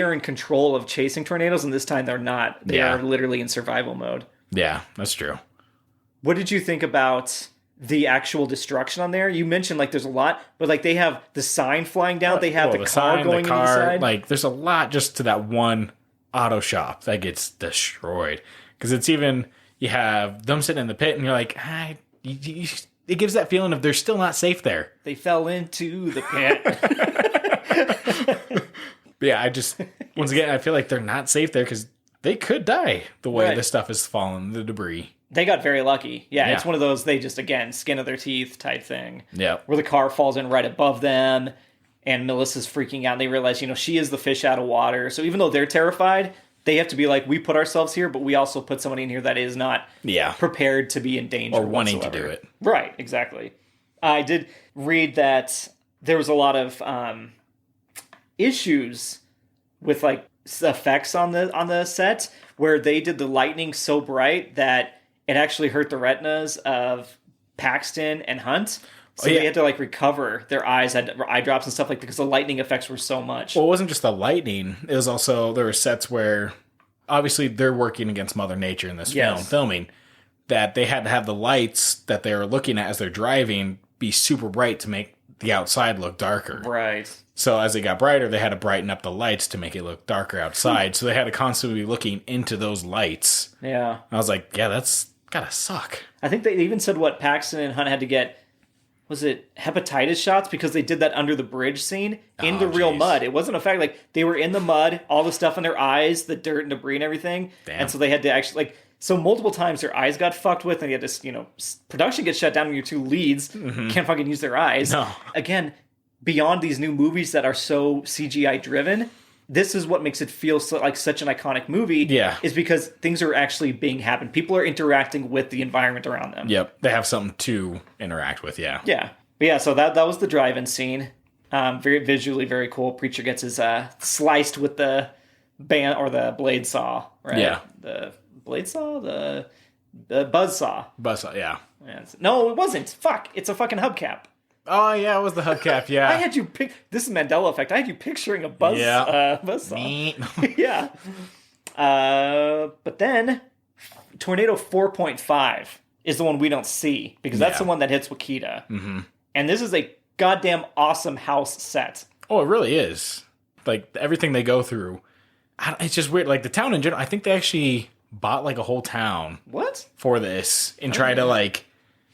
are in control of chasing tornadoes, and this time they're not. They are literally in survival mode. Yeah, that's true. What did you think about the actual destruction on there. You mentioned like there's a lot, but like they have the sign flying down. They have the car sign, going inside. Like there's a lot just to that one auto shop that gets destroyed. Because it's even, you have them sitting in the pit and you're like, it gives that feeling of they're still not safe there. They fell into the pit. But yeah, once again, I feel like they're not safe there because they could die the way this stuff is falling, the debris. They got very lucky. Yeah, it's one of those, they just, again, skin of their teeth type thing. Yeah. Where the car falls in right above them, and Melissa's freaking out, and they realize, she is the fish out of water. So even though they're terrified, they have to be like, we put ourselves here, but we also put somebody in here that is not prepared to be in danger or wanting whatsoever. to do it. Right, exactly. I did read that there was a lot of issues with like effects on the set where they did the lightning so bright that it actually hurt the retinas of Paxton and Hunt. So they had to like recover their eyes, had eye drops and stuff like that because the lightning effects were so much. Well, it wasn't just the lightning. It was also, there were sets where obviously they're working against Mother Nature in this filming, that they had to have the lights that they were looking at as they're driving be super bright to make the outside look darker. Right. So as it got brighter, they had to brighten up the lights to make it look darker outside. So they had to constantly be looking into those lights. Yeah. And I was like, yeah, that's gotta suck. I think they even said what Paxton and Hunt had to get, was it hepatitis shots? Because they did that under the bridge scene in the real mud. It wasn't a fact, like they were in the mud, all the stuff in their eyes, the dirt and debris and everything. Damn. And so they had to actually so multiple times their eyes got fucked with and they had to, production gets shut down when your two leads can't fucking use their eyes. No. Again, beyond these new movies that are so CGI driven, this is what makes it feel like such an iconic movie. Yeah. Is because things are actually being happened. People are interacting with the environment around them. Yep. They have something to interact with, yeah. Yeah. But yeah, so that was the drive-in scene. Very visually very cool. Preacher gets his sliced with the the blade saw, right? Yeah. The blade saw? The buzz saw. Buzz saw, yeah. No, it wasn't. Fuck. It's a fucking hubcap. Oh, yeah, it was the hubcap, yeah. I had you this is Mandela effect. I had you picturing a buzz saw. Yeah. But then, Tornado 4.5 is the one we don't see, because that's the one that hits Wakita. Mm-hmm. And this is a goddamn awesome house set. Oh, it really is. Like, everything they go through. It's just weird. Like, the town in general, I think they actually bought, like, a whole town. What? For this. And try to, like...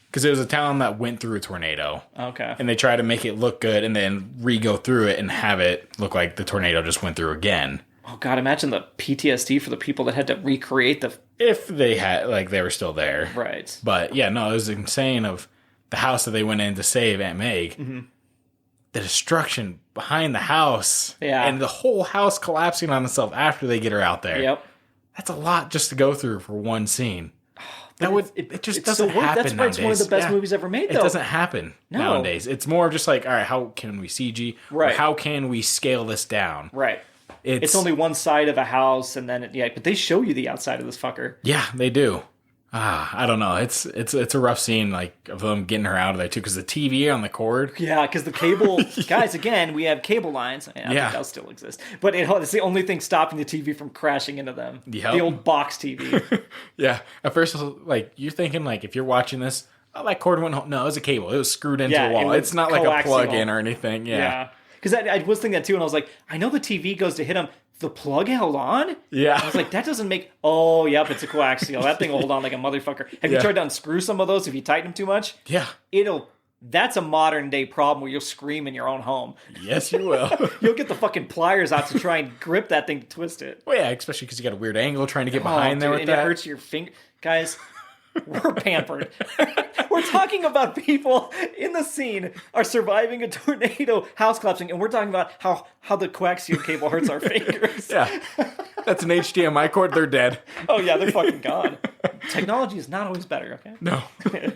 Because it was a town that went through a tornado. Okay. And they try to make it look good and then re-go through it and have it look like the tornado just went through again. Oh, God, imagine the PTSD for the people that had to recreate the... If they had, like, they were still there. Right. But, yeah, no, it was insane of the house that they went in to save Aunt Meg. Mm-hmm. The destruction behind the house. Yeah. And the whole house collapsing on itself after they get her out there. Yep. That's a lot just to go through for one scene. It just doesn't happen That's why it's one of the best movies ever made, though. It doesn't happen nowadays. It's more just like, all right, how can we CG? Right. Or how can we scale this down? Right. It's only one side of a house, and then, but they show you the outside of this fucker. Yeah, they do. I don't know. It's a rough scene, like, of them getting her out of there, too, because the TV on the cord. Yeah, because the cable... Guys, again, we have cable lines. I think they'll still exist. But it's the only thing stopping the TV from crashing into them. Yep. The old box TV. Yeah. At first, like, you're thinking, like, if you're watching this, oh, that cord went home. No, it was a cable. It was screwed into the wall. It's not like a plug-in or anything. Yeah. Because I was thinking that, too, and I was like, I know the TV goes to hit him. The plug held on? Yeah. I was like, that doesn't make... Oh, yep, it's a coaxial. That thing will hold on like a motherfucker. Have you tried to unscrew some of those if you tighten them too much? Yeah. That's a modern day problem where you'll scream in your own home. Yes, you will. You'll get the fucking pliers out to try and grip that thing to twist it. Well, yeah, especially because you got a weird angle trying to get behind there with that. And it hurts your finger. Guys... We're pampered. We're talking about people in the scene are surviving a tornado, house collapsing, and we're talking about how the coaxial cable hurts our fingers. Yeah. That's an HDMI cord. They're dead. Oh, yeah, they're fucking gone. Technology is not always better, okay? No. Well,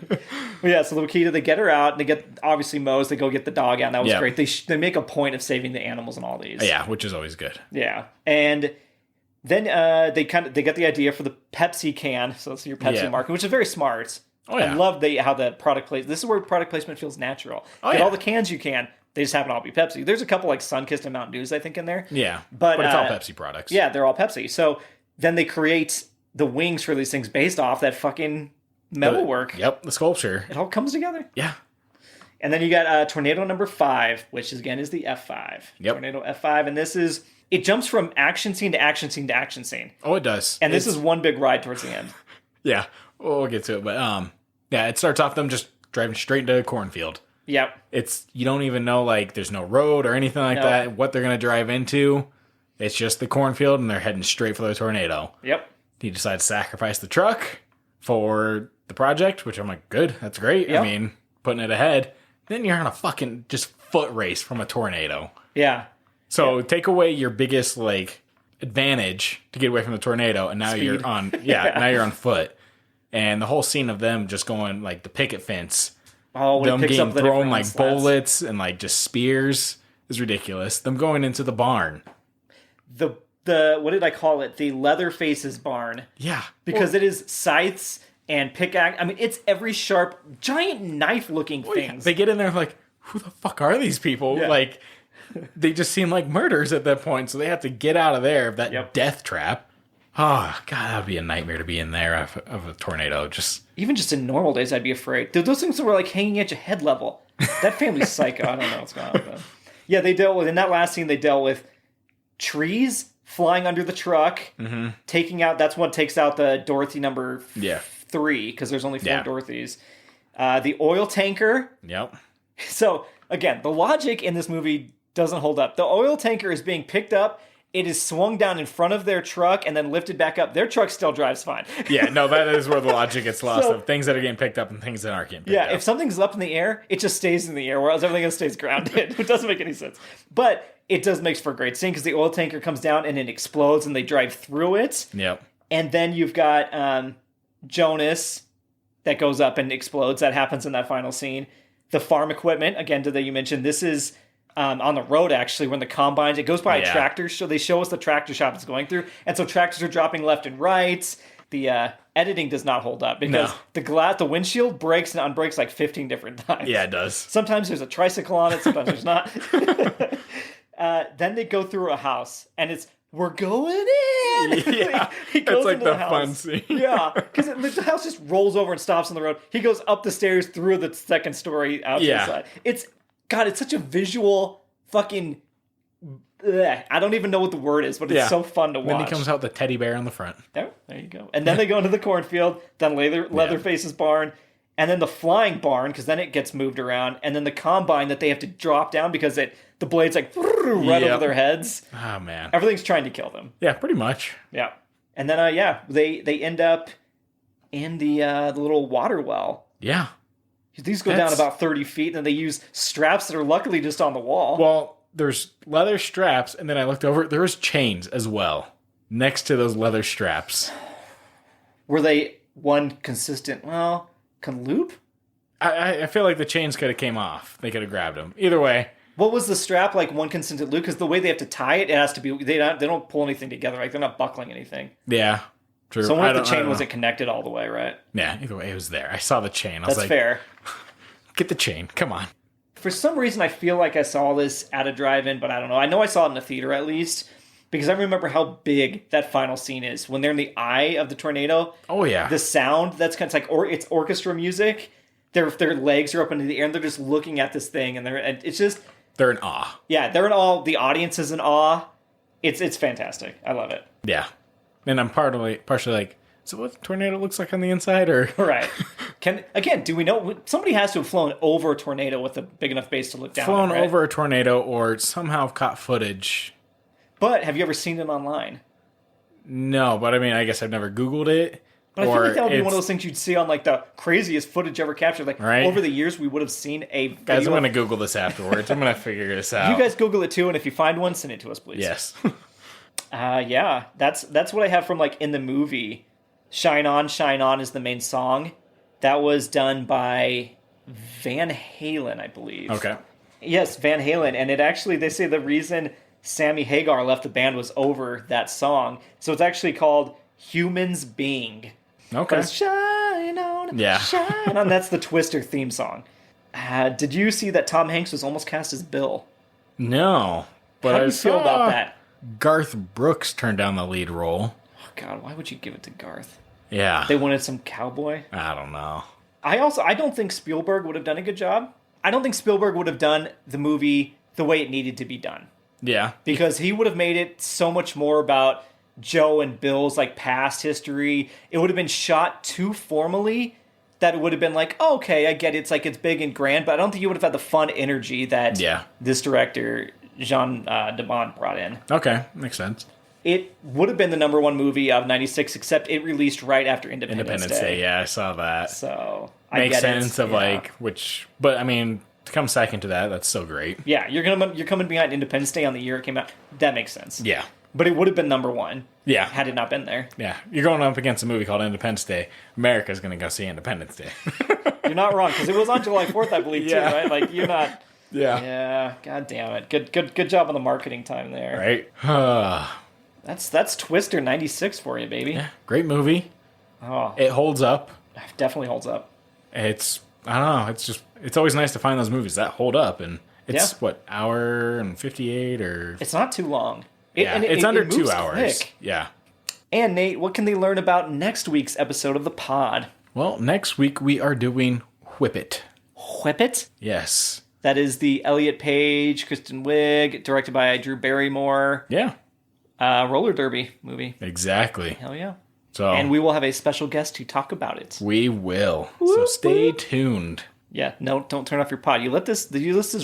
yeah, so the Wakita, they get her out, and they get, obviously, Mose, they go get the dog out, and that was great. They make a point of saving the animals in all these. Yeah, which is always good. Yeah. And... Then they get the idea for the Pepsi can, so that's your Pepsi market, which is very smart. Oh yeah, I love how the product placement. This is where product placement feels natural. Get all the cans you can. They just happen to all be Pepsi. There's a couple like Sunkist and Mountain Dews, I think, in there. Yeah, but it's all Pepsi products. Yeah, they're all Pepsi. So then they create the wings for these things based off that fucking metalwork. Yep, the sculpture. It all comes together. Yeah. And then you got tornado number 5, which again is the F5. Yep. Tornado F5, and this is, it jumps from action scene to action scene to action scene. Oh, it does. And this is one big ride towards the end. Yeah, we'll get to it, but yeah, it starts off them just driving straight into a cornfield. Yep. You don't even know, like, there's no road or anything like that, what they're going to drive into. It's just the cornfield, and they're heading straight for the tornado. Yep. He decides to sacrifice the truck for the project, which I'm like, good, that's great. Yep. I mean, putting it ahead. Then you're on a fucking just foot race from a tornado. Yeah. So take away your biggest, like, advantage to get away from the tornado, and now Speed. you're on, now you're on foot. And the whole scene of them just going, like, the picket fence. Oh, when Them it picks getting up the thrown, different like, slats. bullets and, like, just spears is ridiculous. Them going into the barn. The what did I call it? The Leatherface's barn. Yeah. Because it is scythes and pickaxe. I mean, it's every sharp, giant knife-looking things. They get in there like, who the fuck are these people? Yeah. Like, they just seem like murders at that point, so they have to get out of there of that death trap. Oh, God, that would be a nightmare to be in there of a tornado. Even just in normal days, I'd be afraid. Dude, those things were like hanging at your head level. That family's psycho. I don't know what's going on with them. Yeah, they dealt with, in that last scene, they dealt with trees flying under the truck, taking out, that's what takes out the Dorothy number 3, because there's only 4 Dorothys. The oil tanker. Yep. So, again, the logic in this movie doesn't hold up. The oil tanker is being picked up. It is swung down in front of their truck and then lifted back up. Their truck still drives fine. Yeah, no, that is where the logic gets lost of things that are getting picked up and things that aren't getting picked up. Yeah, if something's up in the air, it just stays in the air, whereas everything else stays grounded. It doesn't make any sense. But it does make for a great scene because the oil tanker comes down and it explodes and they drive through it. Yep. And then you've got Jonas that goes up and explodes. That happens in that final scene. The farm equipment, again, that you mentioned, this is on the road, actually, when the combines, it goes by a tractor, so they show us the tractor shop it's going through, and so tractors are dropping left and right. The editing does not hold up, because the windshield breaks and unbreaks like 15 different times. Yeah, it does. Sometimes there's a tricycle on it, sometimes there's not. Then they go through a house, and it's, we're going in! Yeah, he goes it's like into the the house. fun scene. Yeah, because the house just rolls over and stops on the road. He goes up the stairs through the second story out to the side. It's such a visual fucking... I don't even know what the word is, but it's so fun to watch. Then he comes out with the teddy bear on the front. There you go. And then they go into the cornfield, then Leatherface's barn, and then the flying barn, because then it gets moved around, and then the combine that they have to drop down because the blade's like right over their heads. Oh, man. Everything's trying to kill them. Yeah, pretty much. Yeah. And then, they end up in the little water well. Yeah. These go down about 30 feet, and then they use straps that are luckily just on the wall. Well, there's leather straps, and then I looked over, there was chains as well, next to those leather straps. Were they one consistent, can loop? I feel like the chains could have came off. They could have grabbed them. Either way. What was the strap like one consistent loop? Because the way they have to tie it, it has to be, they don't pull anything together. Like, they're not buckling anything. Yeah, true. So I wonder if the chain wasn't connected all the way, right? Yeah, either way, it was there. I saw the chain. I was like, fair. Get the chain. Come on. For some reason, I feel like I saw this at a drive-in, but I don't know. I know I saw it in a theater at least, because I remember how big that final scene is. When they're in the eye of the tornado. Oh, yeah. The sound, that's kind of like, it's orchestra music. Their legs are up into the air, and they're just looking at this thing, and it's just... They're in awe. Yeah, they're in awe. The audience is in awe. It's fantastic. I love it. Yeah. And I'm partially like, so what the tornado looks like on the inside, or... Right. Do we know? Somebody has to have flown over a tornado with a big enough base to look down. Flown right? over a tornado, or somehow caught footage. But have you ever seen it online? No, but I mean, I guess I've never Googled it. But I feel like that would be one of those things you'd see on like the craziest footage ever captured. Like over the years, we would have seen a video. Guys, I'm going to Google this afterwards. I'm going to figure this out. You guys Google it too, and if you find one, send it to us, please. Yes. Yeah, that's what I have from like in the movie. Shine On is the main song. That was done by Van Halen, I believe. Okay. Yes, Van Halen. And it actually, they say the reason Sammy Hagar left the band was over that song. So it's actually called Humans Being. Okay. Shine on, shine on. That's the Twister theme song. Did you see that Tom Hanks was almost cast as Bill? No. But How do you feel about that? Garth Brooks turned down the lead role. Oh, God, why would you give it to Garth? Yeah. They wanted some cowboy. I don't know. I don't think Spielberg would have done a good job. I don't think Spielberg would have done the movie the way it needed to be done. Yeah. Because he would have made it so much more about Joe and Bill's like past history. It would have been shot too formally that it would have been like, oh, okay, I get it. It's like it's big and grand, but I don't think you would have had the fun energy that this director, Jean de Bont, brought in. Okay, makes sense. It would have been the number one movie of 96, except it released right after Independence Day. Yeah, I saw that. So makes sense of like which, but I mean, to come second to that, that's so great. Yeah, you're coming behind Independence Day on the year it came out. That makes sense. Yeah, but it would have been number one. Yeah, had it not been there. Yeah, you're going up against a movie called Independence Day. America's going to go see Independence Day. You're not wrong, because it was on July 4th, I believe, too, right? Like you're not. Yeah. Yeah. God damn it. Good job on the marketing time there. Right. That's Twister 96 for you, baby. Yeah, great movie. Oh, it holds up. Definitely holds up. I don't know. It's always nice to find those movies that hold up, and it's what, hour and 58 or. It's not too long. It's under 2 hours. Quick. Yeah. And Nate, what can they learn about next week's episode of the pod? Well, next week we are doing Whip It. Whip It? Yes. That is the Elliot Page, Kristen Wiig, directed by Drew Barrymore. Yeah. Roller derby movie. Exactly. Hell yeah. So, and we will have a special guest to talk about it. We will. So stay tuned. Yeah, no, don't turn off your pod. You let this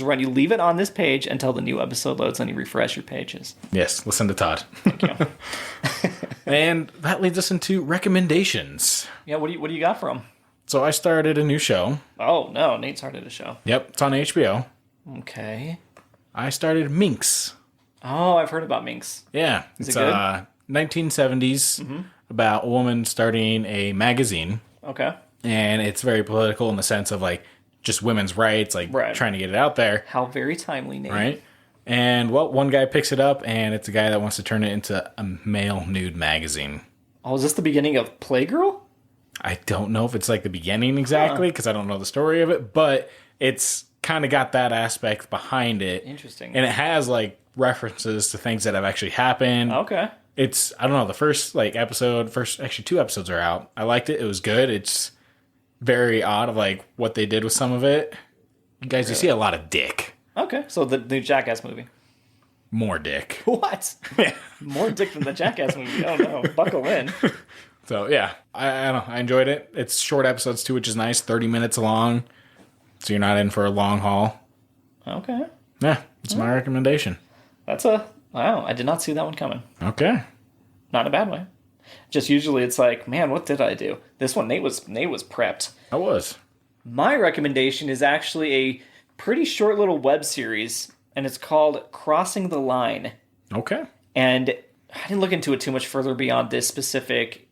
run. You leave it on this page until the new episode loads, and you refresh your pages. Yes, listen to Todd. Thank you. And that leads us into recommendations. Yeah, what do you got for them? So I started a new show. Oh no, Nate started a show. Yep, it's on HBO. Okay. I started Minx. Oh, I've heard about Minx. Yeah, Is it good? 1970s about a woman starting a magazine. Okay. And it's very political in the sense of like just women's rights, like trying to get it out there. How very timely, Nate. Right. And well, one guy picks it up, and it's a guy that wants to turn it into a male nude magazine. Oh, is this the beginning of Playgirl? I don't know if it's like the beginning exactly, because I don't know the story of it, but it's kind of got that aspect behind it. Interesting. And it has like references to things that have actually happened. Okay. It's, I don't know, the first actually 2 episodes are out. I liked it. It was good. It's very odd of like what they did with some of it. Guys, you see a lot of dick. Okay, so the new Jackass movie. More dick. What? More dick than the Jackass movie. Oh no, buckle in. So yeah, I don't know. I enjoyed it. It's short episodes too, which is nice. 30 minutes long, so you're not in for a long haul. Okay. Yeah, it's my recommendation. Wow, I did not see that one coming. Okay. Not in a bad way. Just usually it's like, man, what did I do? This one, Nate was prepped. I was. My recommendation is actually a pretty short little web series, and it's called Crossing the Line. Okay. And I didn't look into it too much further beyond this specific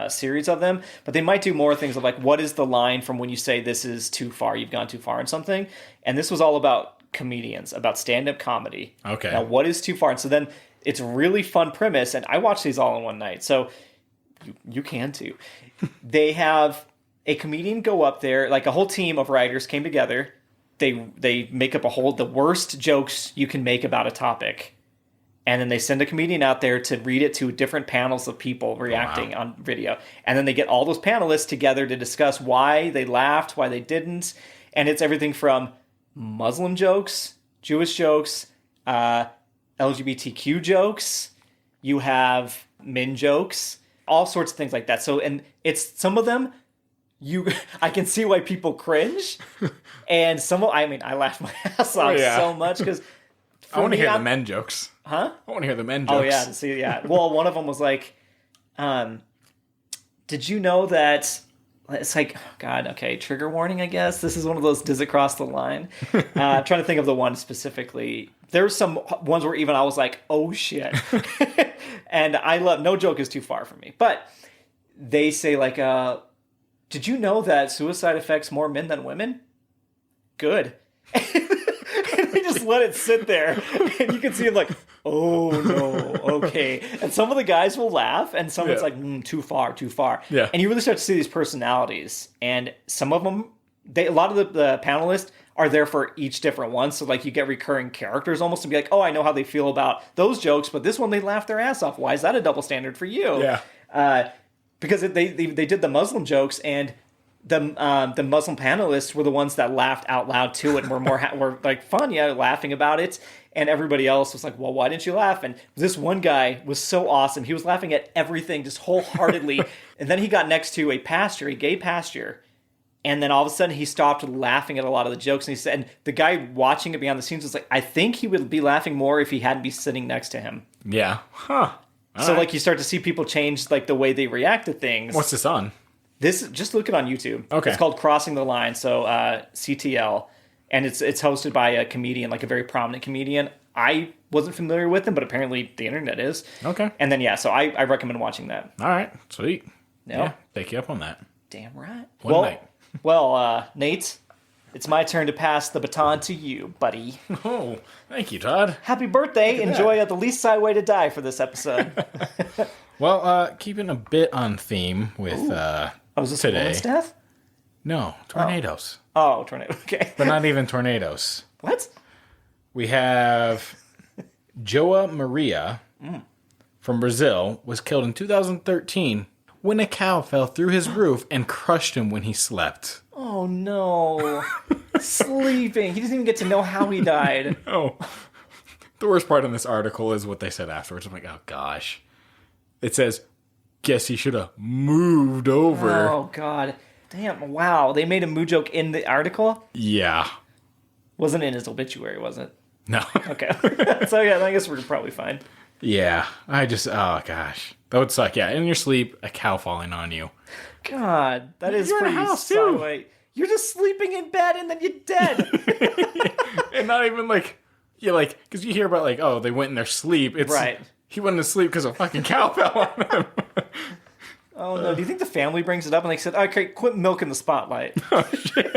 series of them, but they might do more things of like, what is the line from when you say this is too far, you've gone too far in something? And this was all about comedians, about stand-up comedy. Okay. Now, what is too far? And so then it's a really fun premise, and I watched these all in one night, so you can too. They have a comedian go up there, like a whole team of writers came together. They make up the worst jokes you can make about a topic. And then they send a comedian out there to read it to different panels of people reacting on video. And then they get all those panelists together to discuss why they laughed, why they didn't. And it's everything from Muslim jokes, Jewish jokes, LGBTQ jokes. You have men jokes, all sorts of things like that. So, and it's some of them, I can see why people cringe. And I laughed my ass off so much because I want to hear the men jokes. Huh? I want to hear the men jokes. Oh yeah, see, yeah. Well, one of them was like, did you know that? It's like, oh God, okay, trigger warning, I guess. This is one of those, does it cross the line? I'm trying to think of the one specifically. There's some ones where even I was like, oh shit. And no joke is too far from me. But they say like, did you know that suicide affects more men than women? Good. And they just let it sit there. And you can see him like, oh no, okay. And some of the guys will laugh, and some it's like, too far, too far. Yeah. And you really start to see these personalities. And some of them, a lot of the panelists are there for each different one. So like you get recurring characters almost to be like, oh, I know how they feel about those jokes, but this one they laugh their ass off. Why is that a double standard for you? Yeah. because they did the Muslim jokes, and the Muslim panelists were the ones that laughed out loud to it and were were like fun, laughing about it. And everybody else was like, well, why didn't you laugh? And this one guy was so awesome. He was laughing at everything just wholeheartedly. And then he got next to a gay pastor. And then all of a sudden he stopped laughing at a lot of the jokes. And he said, and the guy watching it behind the scenes was like, I think he would be laughing more if he hadn't be sitting next to him. Yeah. Huh. So like you start to see people change like the way they react to things. What's this on? Just look it on YouTube. Okay. It's called Crossing the Line. So CTL. And it's hosted by a comedian, like a very prominent comedian. I wasn't familiar with him, but apparently the internet is. Okay. And then, so I recommend watching that. All right. Sweet. No. Yeah. Take you up on that. Damn right. One night. Well, Nate, it's my turn to pass the baton to you, buddy. Oh, thank you, Todd. Happy birthday. Enjoy The Least Side Way to Die for this episode. Well, keeping a bit on theme with is this today. woman's death? No, tornadoes. Oh, tornado. Okay. But not even tornadoes. What? We have Joa Maria from Brazil was killed in 2013 when a cow fell through his roof and crushed him when he slept. Oh, no. Sleeping. He doesn't even get to know how he died. Oh. The worst part in this article is what they said afterwards. I'm like, oh, gosh. It says, guess he should have moved over. Oh, God. Damn, wow. They made a moo joke in the article? Yeah. Wasn't in his obituary, was it? No. Okay. So, I guess we're probably fine. Yeah. Oh, gosh. That would suck. Yeah. In your sleep, a cow falling on you. God, that is You're in a pretty house, too. sideways. You're just sleeping in bed and then you're dead. And not even because you hear about they went in their sleep. It's right. He went to sleep because a fucking cow fell on him. Oh, no. Do you think the family brings it up and they said, okay, quit milking the spotlight? Oh, shit.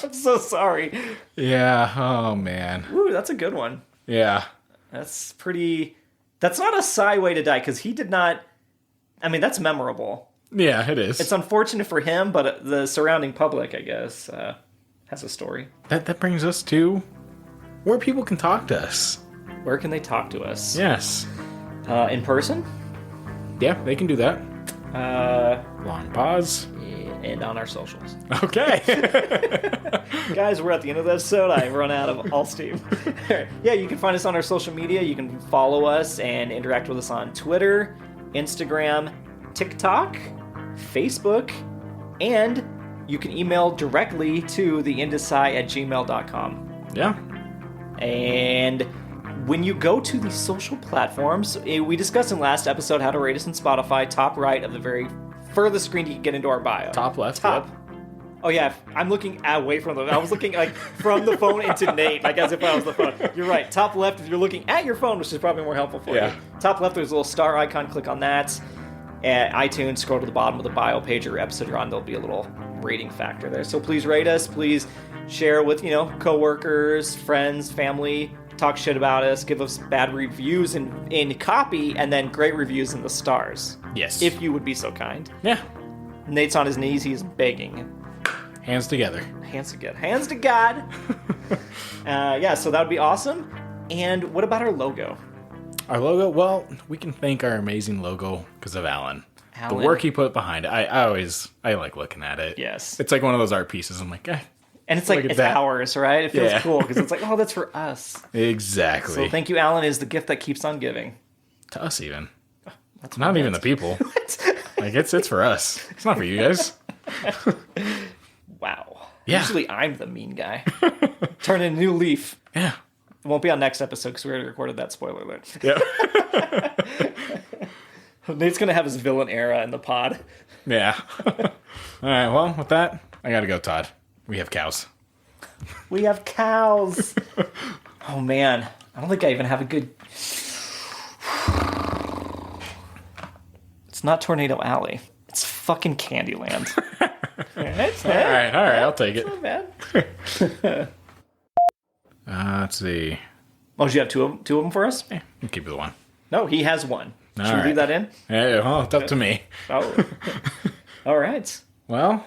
I'm so sorry. Yeah. Oh, man. Ooh, that's a good one. Yeah. That's not a sigh way to die because he did not. I mean, that's memorable. Yeah, it is. It's unfortunate for him, but the surrounding public, I guess, has a story. That brings us to where people can talk to us. Where can they talk to us? Yes. In person? Yeah, they can do that. Long pause. And on our socials. Okay. Guys, we're at the end of the episode. I've run out of all steam. Yeah, you can find us on our social media. You can follow us and interact with us on Twitter, Instagram, TikTok, Facebook, and you can email directly to theindecide@gmail.com. Yeah. And when you go to the social platforms, we discussed in last episode how to rate us in Spotify, top right of the very furthest screen to get into our bio. Top left. Top. Yep. Oh yeah, I'm looking away from I was looking from the phone into Nate, as if I was the phone. You're right. Top left if you're looking at your phone, which is probably more helpful for you. Top left, there's a little star icon. Click on that. At iTunes, scroll to the bottom of the bio page or episode you're on. There'll be a little rating factor there. So please rate us. Please share with coworkers, friends, family. Talk shit about us. Give us bad reviews in copy, and then great reviews in the stars. Yes. If you would be so kind. Yeah. Nate's on his knees. He's begging. Hands together. Hands to God. Hands to God. So that would be awesome. And what about our logo? Our logo? Well, we can thank our amazing logo because of Alan. The Alan. work he put behind it. I like looking at it. Yes. It's like one of those art pieces. I'm like, And it's Look at it's that. ours, right? It feels Yeah. cool because it's like, oh, that's for us. Exactly. So thank you, Alan, is the gift that keeps on giving. To us even. That's Not even the people. Like it's for us. It's not for you guys. Wow. Yeah. Usually I'm the mean guy. Turn in a new leaf. Yeah. It won't be on next episode because we already recorded that, spoiler alert. Yeah. Nate's going to have his villain era in the pod. Yeah. All right. Well, with that, I gotta go, Todd. We have cows. We have cows. Oh, man. I don't think I even have a good... It's not Tornado Alley. It's fucking Candyland. All right. I'll take it. Not bad. Let's see. Oh, did you have two of them for us? Yeah, we'll keep it one. No, he has one. Should we right. leave that in? Yeah, well, it's up to me. Oh. All right. Well,